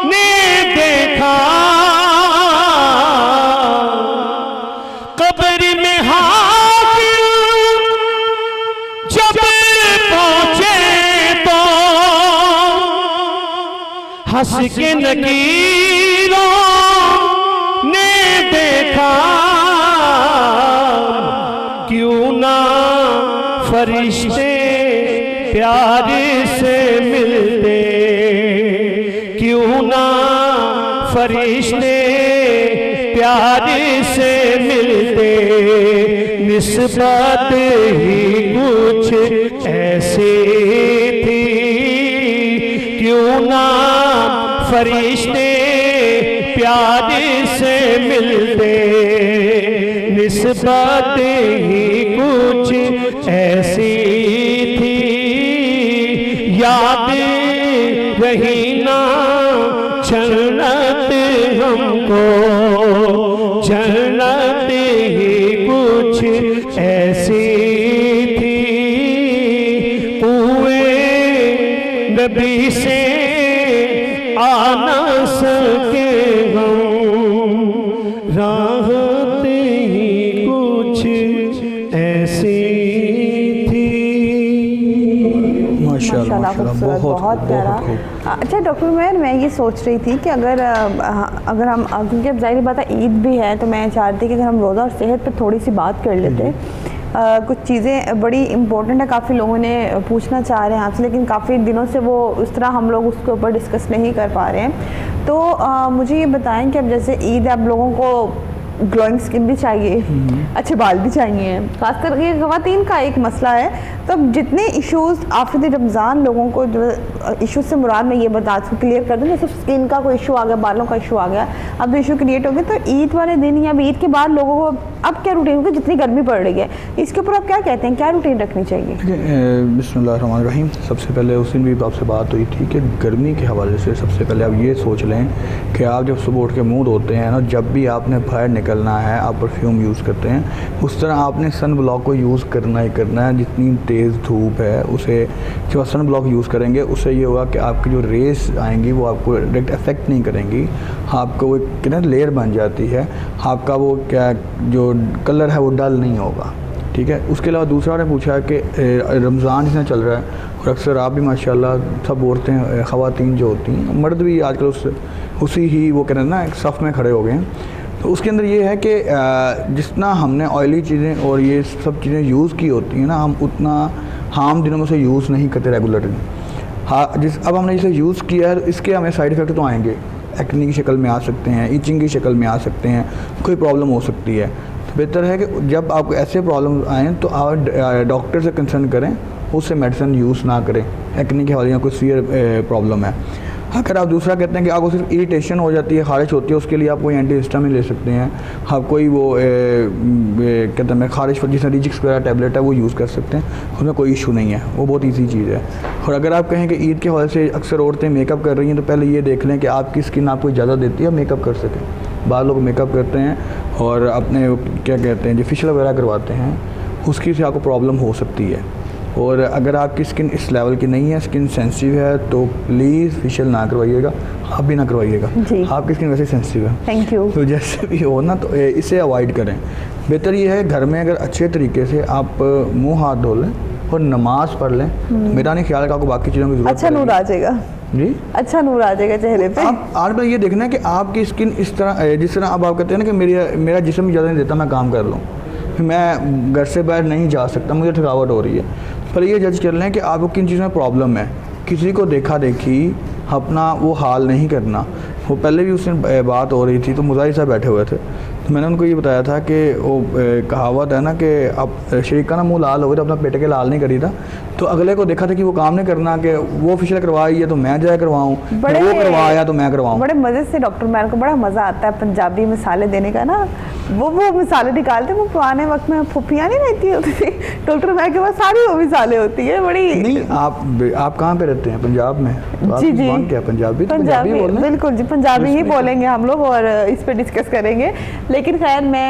نے دیکھا، قبر میں حاکم جب پہنچے تو ہنس کے نکیروں نے دیکھا، کیوں نہ فرشتے پیار سے ملتے، کیوں نہ فرشتے پیار سے ملتے، نسبت ہی کچھ ایسی تھی، کیوں نہ فرشتے پیار سے ملتے، نسبت ہی کچھ ایسی تھی، یاد رہی نا جنت ہم کو، جنت ہی کچھ ایسی تھی، کوئے نبی سے آ نہ سکے ہم، راحت ہی کچھ ایسی تھی۔ ماشاءاللہ خوبصورت، بہت پیارا۔ اچھا ڈاکٹر عمیر، میں یہ سوچ رہی تھی کہ اگر ہم، کیونکہ اب ظاہری بات ہے عید بھی ہے، تو میں چاہتی کہ اگر ہم روزہ اور صحت پہ تھوڑی سی بات کر لیتے۔ کچھ چیزیں بڑی امپورٹنٹ ہیں، کافی لوگوں نے پوچھنا چاہ رہے ہیں آپ سے، لیکن کافی دنوں سے وہ اس طرح ہم لوگ اس کے اوپر ڈسکس نہیں کر پا رہے ہیں۔ تو مجھے یہ بتائیں کہ اب جیسے عید ہے، اب لوگوں کو گلوئنگ سکن بھی چاہیے، اچھے بال بھی چاہیے، خاص کر کے خواتین کا ایک مسئلہ ہے۔ تو اب جتنے ایشوز آفter رمضان لوگوں کو جو ایشوز سے مراد میں یہ بتا کلیئر کر دوں، جیسے اسکن کا کوئی ایشو آ گیا، بالوں کا ایشو آ گیا، اب تو ایشو کریٹ ہو گیا، تو عید والے دن یا عید کے بعد لوگوں کو اب کیا روٹین، کیونکہ جتنی گرمی پڑ رہی ہے اس کے اوپر آپ کیا کہتے ہیں، کیا روٹین رکھنی چاہیے؟ بسم اللہ الرحمن الرحیم۔ سب سے پہلے اس دن بھی آپ سے بات ہوئی تھی کہ گرمی کے حوالے سے سب سے پہلے آپ یہ سوچ لیں کہ آپ جب صبح اٹھ کے منہ دھوتے ہیں نا، جب بھی آپ نے باہر نکلنا ہے، آپ پرفیوم یوز کرتے ہیں، اس طرح آپ نے سن بلاک کو یوز کرنا ہی کرنا ہے۔ جتنی تیز دھوپ ہے اسے، جب آپ سن بلاک یوز کریں گے اس سے یہ ہوگا کہ آپ کی جو ریز آئیں گی وہ آپ کو ڈائریکٹ افیکٹ نہیں کریں گی، آپ کو وہ کتنا لیئر بن جاتی ہے، آپ کا وہ کیا جو کلر ہے وہ ڈل نہیں ہوگا، ٹھیک ہے۔ اس کے علاوہ دوسرا نے پوچھا کہ رمضان جس میں چل رہا ہے، اور اکثر آپ بھی ماشاءاللہ سب عورتیں، خواتین جو ہوتی ہیں، مرد بھی آج کل اسی ہی وہ کہتے ہیں نا ایک صف میں کھڑے ہو گئے ہیں، تو اس کے اندر یہ ہے کہ جتنا ہم نے آئلی چیزیں اور یہ سب چیزیں یوز کی ہوتی ہیں نا، ہم اتنا عام دنوں میں سے یوز نہیں کرتے ریگولرلی۔ اب ہم نے اسے یوز کیا ہے، اس کے ہمیں سائیڈ افیکٹ تو آئیں گے، ایکنی کی شکل میں آ سکتے ہیں، ایچنگ کی شکل میں آ سکتے ہیں، کوئی پرابلم ہو سکتی ہے۔ تو بہتر ہے کہ جب آپ کو ایسے پرابلم آئیں تو آپ ڈاکٹر سے کنسلٹ کریں، اس سے میڈیسن یوز نہ کریں، ایکنی کے حوالے یا کوئی سیویئر پرابلم ہے۔ اگر آپ دوسرا کہتے ہیں کہ آپ کو صرف اریٹیشن ہو جاتی ہے، خارش ہوتی ہے، اس کے لیے آپ کوئی اینٹی ہسٹامین لے سکتے ہیں، آپ کوئی وہ کہتے ہیں خارش پر جس ریجکس وغیرہ ٹیبلیٹ ہے وہ یوز کر سکتے ہیں، اس میں کوئی ایشو نہیں ہے، وہ بہت ایزی چیز ہے۔ اور اگر آپ کہیں کہ عید کے حوالے سے اکثر عورتیں میک اپ کر رہی ہیں، تو پہلے یہ دیکھ لیں کہ آپ کی اسکن آپ کو اجازت دیتی ہے میک اپ کر سکیں۔ بعض لوگ میک اپ کرتے ہیں اور اپنے کیا کہتے ہیں جو فیشیل وغیرہ کرواتے ہیں، اس کی سے آپ کو پرابلم ہو سکتی ہے۔ اور اگر آپ کی اسکن اس لیول کی نہیں ہے، اسکن سینسیٹیو ہے، تو پلیز فیشیل نہ کروائیے گا، آپ بھی نہ کروائیے گا، جی، آپ کی اسکن ویسے سینسیٹیو ہے، تھینک یو۔ تو جیسے بھی ہو نا، تو اسے اوائڈ کریں۔ بہتر یہ ہے گھر میں اگر اچھے طریقے سے آپ منہ ہاتھ دھو لیں اور نماز پڑھ لیں، میرا نہیں خیال ہے کہ آپ کو باقی چیزوں کی ضرورت اچھا نور آ جائے گا، جی اچھا نور آ جائے گا چہرے پہ۔ آپ آج بار یہ دیکھنا ہے کہ آپ کی اسکن اس طرح، جس طرح اب آپ کہتے ہیں نا کہ میرا جسم اجازت نہیں دیتا میں کام کر لوں، میں گھر سے باہر نہیں جا سکتا، مجھے تھکاوٹ ہو رہی ہے، پر یہ جج کر لیں کہ آپ کو کن چیزوں میں پرابلم ہے۔ کسی کو دیکھا دیکھی اپنا وہ حال نہیں کرنا۔ وہ پہلے بھی اس دن بات ہو رہی تھی تو مظاہر صاحب بیٹھے ہوئے تھے، تو میں نے ان کو یہ بتایا تھا کہ وہ کہاوت ہے نا کہ اب شریک کا نا منہ لال ہو گیا تو اپنا پیٹ کے لال نہیں کری تھا، تو اگلے کو دیکھا تھا کہ وہ کام نہیں کرنا کہ وہ فیشیل کروائی ہے تو میں جائے کرواؤں, بڑے وہ کروایا تو میں کرواؤں. بڑے مزے سے ڈاکٹر میر کو بڑا مزہ آتا ہے پنجابی مثالیں دینے کا نا, وہ مثالیں نکالتے. وہ پرانے وقت میں پھپھیاں نہیں رہتی ہوتی تھی, ڈاکٹر میر کے پاس ساری وہ مثالیں ہوتی ہیں بڑی. نہیں آپ کہاں پہ رہتے ہیں؟ پنجاب میں. جی جی کیا پنجابی پنجابی بالکل جی, پنجابی ہی بولیں گے ہم لوگ اور اس پہ ڈسکس کریں گے. لیکن خیر میں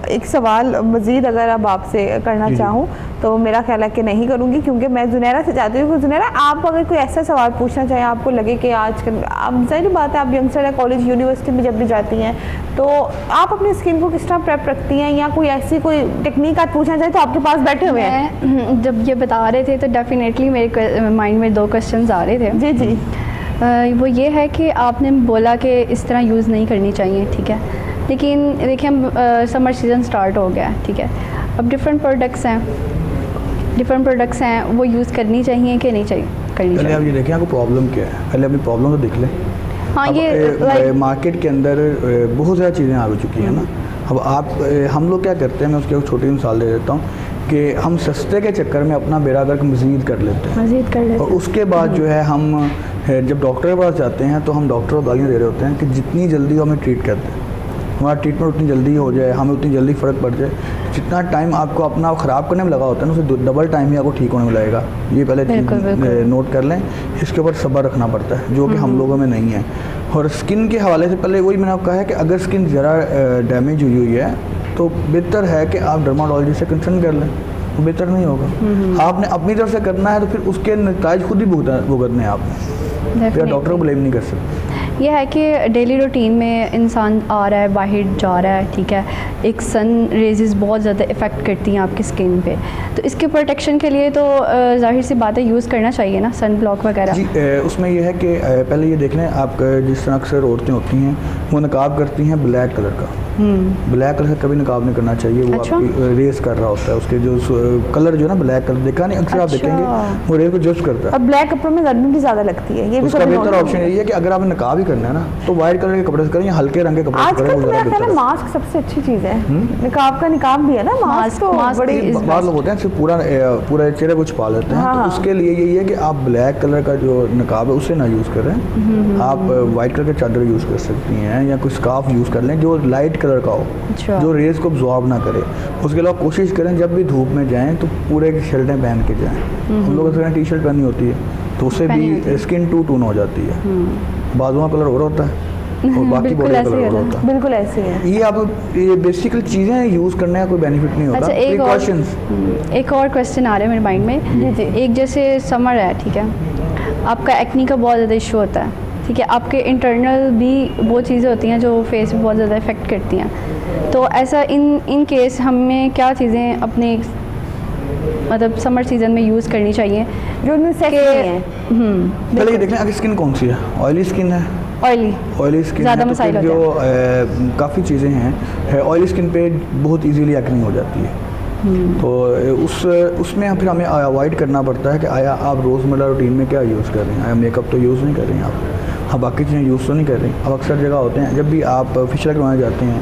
ایک سوال مزید اگر اب آپ سے کرنا چاہوں تو میرا خیال ہے کہ نہیں کروں گی, کیونکہ میں زنیرہ سے چاہتی ہوں کہ زنیرہ آپ اگر کوئی ایسا سوال پوچھنا چاہیں, آپ کو لگے کہ آج کل اب ظاہر بات ہے آپ ینگسٹر ہے, کالج یونیورسٹی میں جب بھی جاتی ہیں تو آپ اپنی اسکن کو کس طرح پریپ رکھتی ہیں, یا کوئی ایسی کوئی ٹیکنیک آپ پوچھنا چاہیں تو آپ کے پاس بیٹھے ہوئے ہیں. جب یہ بتا رہے تھے تو ڈیفینیٹلی میرے مائنڈ میں 2 کوسچنز آ رہے تھے. جی جی. وہ یہ ہے کہ آپ نے بولا کہ اس طرح یوز نہیں کرنی چاہیے, ٹھیک ہے, لیکن دیکھیں سمر سیزن سٹارٹ ہو گیا, ٹھیک ہے, اب ڈفرینٹ پروڈکٹس ہیں وہ یوز کرنی چاہیے کہ نہیں چاہیے کرنی پہلے چاہیے. آپ یہ دیکھیں آپ کو پرابلم کیا ہے, پہلے اپنی پرابلم تو دیکھ لیں. ہاں یہ مارکیٹ کے اندر بہت زیادہ چیزیں آ چکی ہیں نا. اب ہم لوگ کیا کرتے ہیں, میں اس کی ایک چھوٹی مثال دے دیتا ہوں کہ ہم سستے کے چکر میں اپنا بیڑا گرک مزید کر لیتے ہیں, اور اس کے بعد جو ہے ہم جب ڈاکٹر کے پاس جاتے ہیں تو ہم ڈاکٹر کو گالیاں دے رہے ہوتے ہیں کہ جتنی جلدی ہمیں ٹریٹ کرتے ہیں, ہمارا ٹریٹمنٹ اتنی جلدی ہو جائے, ہمیں اتنی جلدی فرق پڑ جائے. جتنا ٹائم آپ کو اپنا خراب کرنے میں لگا ہوتا ہے نا, اسے ڈبل ٹائم ہی آپ کو ٹھیک ہونے میں لگے گا. یہ پہلے چیز نوٹ کر لیں. اس کے اوپر صبر رکھنا پڑتا ہے جو کہ ہم لوگوں میں نہیں ہے. اور اسکن کے حوالے سے پہلے وہی میں نے آپ کہا ہے کہ اگر اسکن ذرا ڈیمیج ہوئی ہے تو بہتر ہے کہ آپ ڈرماٹولوجسٹ سے کنسلٹ کر لیں, وہ بہتر نہیں ہوگا. آپ نے اپنی طرف سے کرنا ہے تو پھر اس کے نتائج خود ہی بھگتنے ہیں آپ نے, پھر ڈاکٹر کو بلیم نہیں کر سکتے. یہ ہے کہ ڈیلی روٹین میں انسان آ رہا ہے, باہر جا رہا ہے, ٹھیک ہے, ایک سن ریزز بہت زیادہ افیکٹ کرتی ہیں آپ کی اسکن پہ, تو اس کے پروٹیکشن کے لیے تو ظاہر سی بات ہے یوز کرنا چاہیے نا سن بلاک وغیرہ. جی اس میں یہ ہے کہ پہلے یہ دیکھ لیں آپ جس طرح اکثر عورتیں ہوتی ہیں وہ نقاب کرتی ہیں بلیک کلر کا. بلیک کلر کا کبھی نقاب نہیں کرنا چاہیے, وہ آپ کی ریز کر رہا ہوتا ہے. اس کے جو کلر جو ہے نا بلیک کلر دیکھا نہیں اکثر آپ دیکھیں گے وہ ریز کو جسٹ کرتا ہے. اب بلیک کپڑوں میں گرمی بھی زیادہ لگتی ہے, یہ بھی اس کا بہتر آپشن یہی ہے کہ اگر آپ نقاب ہی کرنا ہے نا تو وائٹ کلر کے کپڑے سے کریں یا ہلکے رنگ کے کپڑے سے کریں, وہ زیادہ بہتر ہے. ماسک سب سے اچھی چیز ہے, نقاب کا نقاب بھی ہے نا, ماسک تو بڑی بعض لوگ ہوتے ہیں صرف پورا چہرے کو چھپا لیتے ہیں, تو اس کے لیے یہی ہے کہ آپ بلیک کلر کا جو نقاب ہے اسے نہ یوز کریں. آپ وائٹ کلر کے چادر یوز کر سکتی ہیں یا کوئی اسکارف یوز کر لیں جو لائٹ کلر کا ہو, جو ریز کو ابزارب نہ کرے. اس کے علاوہ کوشش کریں جب بھی دھوپ میں جائیں تو پورے شرٹیں پہن کے جائیں. ہم لوگ ٹی شرٹ پہنی ہوتی ہے تو اس سے بھی اسکن ٹون ہو جاتی ہے, بازو کا کلر ہو رہا ہوتا ہے اور باقی باڈی کلر ہو رہا ہوتا ہے. بالکل ایسے ہے. یہ آپ یہ بیسیکل چیزیں یوز کرنے کا کوئی بینیفٹ نہیں ہوتا. ایک اور کویسچن آ رہا ہے میرے مائنڈ میں. ایک جیسے سمر ہے, ٹھیک ہے, آپ کا ایکنی کا بہت زیادہ ایشو ہوتا ہے, ٹھیک ہے, آپ کے انٹرنل بھی وہ چیزیں ہوتی ہیں جو فیس پہ بہت زیادہ افیکٹ کرتی ہیں. تو ایسا ان کیس ہمیں کیا چیزیں اپنے مطلب سمر سیزن میں یوز کرنی چاہیے جو پہلے یہ دیکھ لیں اگر اسکن کون سی ہے, آئلی اسکن ہے, آئلی اسکن زیادہ مسائل ہوتے ہیں. جو کافی چیزیں ہیں, آئلی اسکن پہ بہت ایزیلی ایکنی ہو جاتی ہے. تو اس میں پھر ہمیں اوائڈ کرنا پڑتا ہے کہ آیا آپ روزمرہ روٹین میں کیا یوز کر رہے ہیں. آیا میک اپ تو یوز نہیں کر رہے ہیں آپ, ہاں باقی چیزیں یوز تو نہیں کر رہے ہیں. اب اکثر جگہ ہوتے ہیں جب بھی آپ فیشیل کروانے جاتے ہیں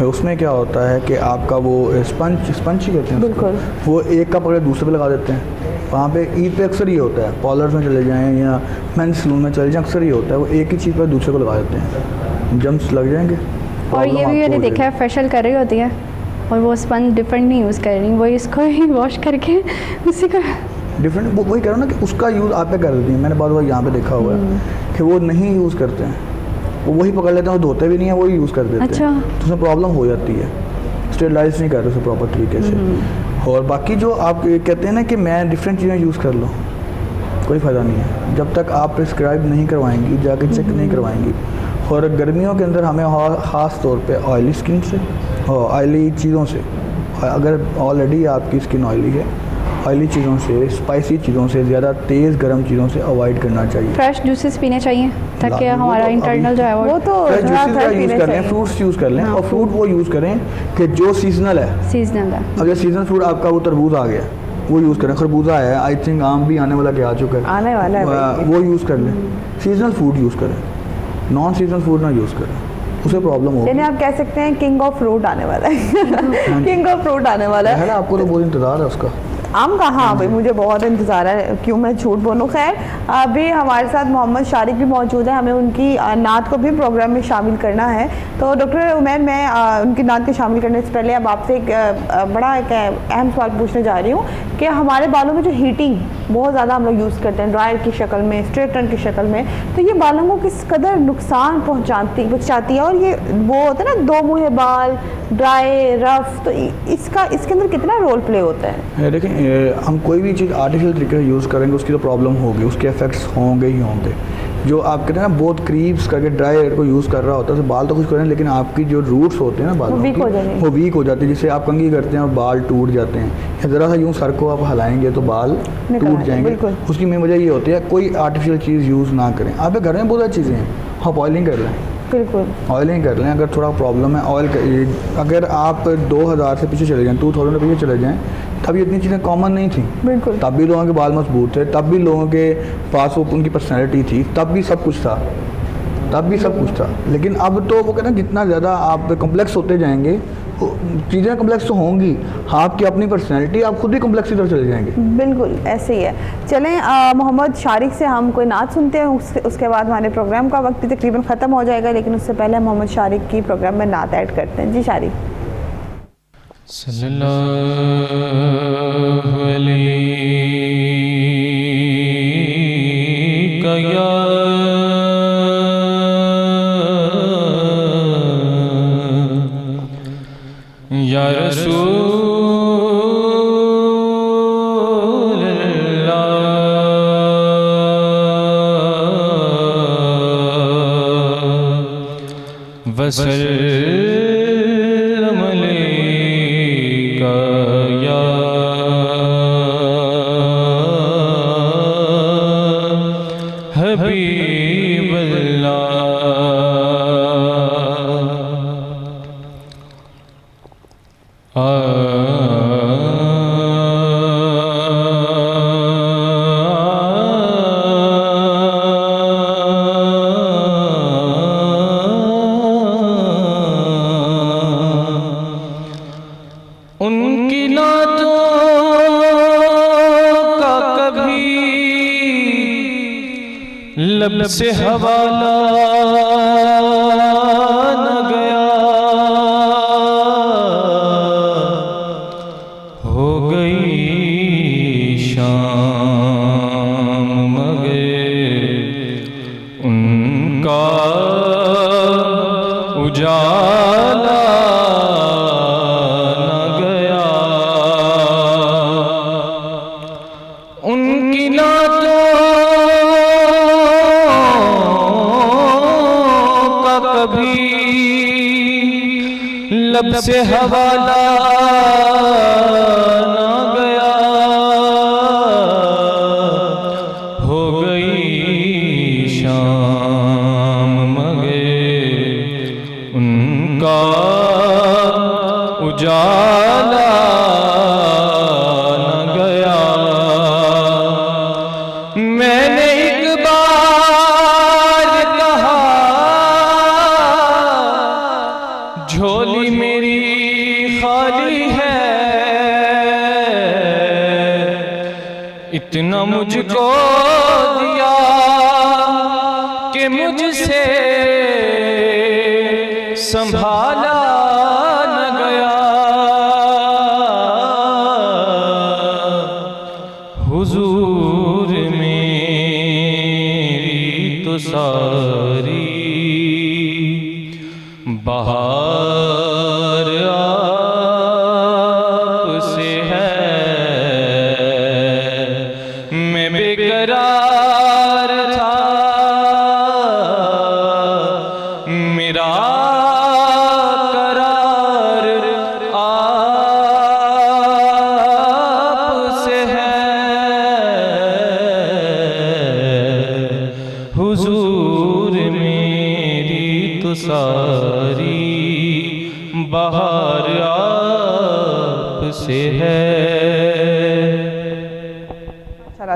اس میں کیا ہوتا ہے کہ آپ کا وہ اسپنج ہی کہتے ہیں بالکل, وہ ایک کا پکڑے دوسرے پہ لگا دیتے ہیں. وہاں پہ عید پہ اکثر یہ ہوتا ہے, پارلرز میں چلے جائیں یا مین سلون میں چلے جائیں, اکثر یہ ہوتا ہے وہ ایک ہی چیز پہ دوسرے کو لگا دیتے ہیں, جمس لگ جائیں گے. اور یہ بھی میں نے دیکھا ہے فیشیل کر رہی ہوتی ہے اور وہ اسپنج ڈفرینٹ نہیں یوز کر رہی, وہ اس کو ہی واش کر کے اسی کا ڈفرینٹ وہی کہہ رہا ہوں نا کہ اس کا یوز آپ پہ کر دیتی ہیں. میں نے بعض بار یہاں پہ دیکھا ہوا ہے کہ وہ نہیں یوز کرتے ہیں, وہ وہی پکڑ لیتے ہیں, وہ دھوتے بھی نہیں ہیں, وہی یوز کر دیتے ہیں. تو اس میں پرابلم ہو جاتی ہے, اسٹیرلائز نہیں کرتے اسے پراپر طریقے سے. اور باقی جو آپ کہتے ہیں نا کہ میں ڈفرینٹ چیزیں یوز کر لوں, کوئی فائدہ نہیں ہے جب تک آپ پرسکرائب نہیں کروائیں گی, جا کے چیک نہیں کروائیں گی. اور گرمیوں کے اندر ہمیں خاص طور پہ آئلی اسکن سے اور آئلی چیزوں سے, اگر آلریڈی آپ کی اسکن آئلی ہے, آئلی چیزوں سے, اسپائسی چیزوں سے, زیادہ تیز گرم چیزوں سے اوائڈ کرنا چاہیے. فریش جوسز پینے چاہیے تاکہ ہمارا انٹرنل جو ہے وہ تو فریش جوسز کا یوز کر لیں, فروٹس یوز کر لیں, اور فروٹ وہ یوز کریں کہ جو سیزنل ہے. اگر سیزنل فروٹ آپ کا وہ تربوز آ گیا وہ یوز کریں, خربوزہ ہے, آئی تھنک آم بھی آنے والا کہ آ چکا ہے, آنے والا ہے, وہ یوز کر لیں. سیزنل فروٹ یوز کریں, نان سیزنل فروٹ نہ یوز کریں, اسے پرابلم ہوگی. یعنی آپ کہہ سکتے ہیں کنگ آف فروٹ آنے والا ہے, کنگ آف فروٹ آنے والا ہے. آپ کو تو بہت انتظار ہے اس کا. عام کہاں بھائی، مجھے بہت انتظار ہے، کیوں میں جھوٹ بولوں. خیر ابھی ہمارے ساتھ محمد شارق بھی موجود ہیں، ہمیں ان کی نعت کو بھی پروگرام میں شامل کرنا ہے. تو ڈاکٹر عمیر، میں ان کی نعت کو شامل کرنے سے پہلے اب آپ سے ایک بڑا ایک اہم سوال پوچھنے جا رہی ہوں کہ ہمارے بالوں میں جو ہیٹنگ بہت زیادہ ہم لوگ یوز کرتے ہیں ڈرائر کی شکل میں، اسٹریٹنر کی شکل میں، تو یہ بالوں کو کس قدر نقصان پہنچاتی ہے، اور یہ وہ ہوتا ہے نا دو منہ بال، ڈرائی، رف، تو اس کے اندر کتنا رول پلے ہوتا ہے؟ دیکھیں ہم کوئی بھی چیز آرٹیفیشل طریقے سے یوز کریں گے اس کی تو پرابلم ہوگی، اس کے افیکٹس ہوں گے ہی ہوں گے. جو آپ کہتے ہیں نا بہت قریب کر کے ڈرائی ایئر کو یوز کر رہا ہوتا ہے تو بال تو کچھ کریں لیکن آپ کی جو روٹس ہوتے ہیں نا بالوں کی وہ ویک ہو جاتی ہے، جس سے آپ کنگھی کرتے ہیں اور بال ٹوٹ جاتے ہیں. یا ذرا سا یوں سر کو آپ ہلائیں گے تو بال ٹوٹ جائیں گے. اس کی مین وجہ یہ ہوتی ہے کوئی آرٹیفیشل چیز یوز نہ کریں. آپ کے گھر میں بہت ساری چیزیں ہیں، آپ آئلنگ کر لیں، بالکل آئلنگ کر لیں. اگر تھوڑا پرابلم ہے آئل اگر آپ 2000 سے پیچھے چلے جائیں، 2000 سے پیچھے چلے جائیں، تب یہ اتنی چیزیں کامن نہیں تھیں. بالکل تب بھی لوگوں کے بال مضبوط تھے، تب بھی لوگوں کے پاس وہ ان کی پرسنالٹی تھی، تب بھی سب کچھ تھا. لیکن اب تو وہ کہتے ہیں جتنا زیادہ آپ کمپلیکس ہوتے جائیں گے چیزیں کمپلیکس تو ہوں گی، آپ کی اپنی پرسنالٹی آپ خود بھی کمپلیکس کی طرف چلے جائیں گے. بالکل ایسے ہی ہے. چلیں محمد شارق سے ہم کوئی نعت سنتے ہیں، اس کے بعد ہمارے پروگرام کا وقت تقریباً ختم ہو جائے گا، لیکن اس سے پہلے محمد شارق کی پروگرام میں نعت ایڈ کرتے ہیں. جی شارق. صلی اللہ علیہ یا رسول اللہ وسلم علیکہ یا حبیب اللہ. ان کی نعتوں کا کبھی لب سے حوالہ نہ گیا، ہو گئی شام مگر ان کا اجالا لب سے حوالہ نہ گیا، ہو گئی شام مگر ان کا اجالا نہ گیا. میں نے ایک بار کہا جھولی میری خالی ہے، اتنا مجھ کو دیا کہ مجھ سے سنبھالا نہ گیا. حضور میری تو ساری بہار آپ سے ہے، میں بے قرار تھا، میرا قرار آپ سے ہے. حضور میری تو ساری بہار آپ سے ہے.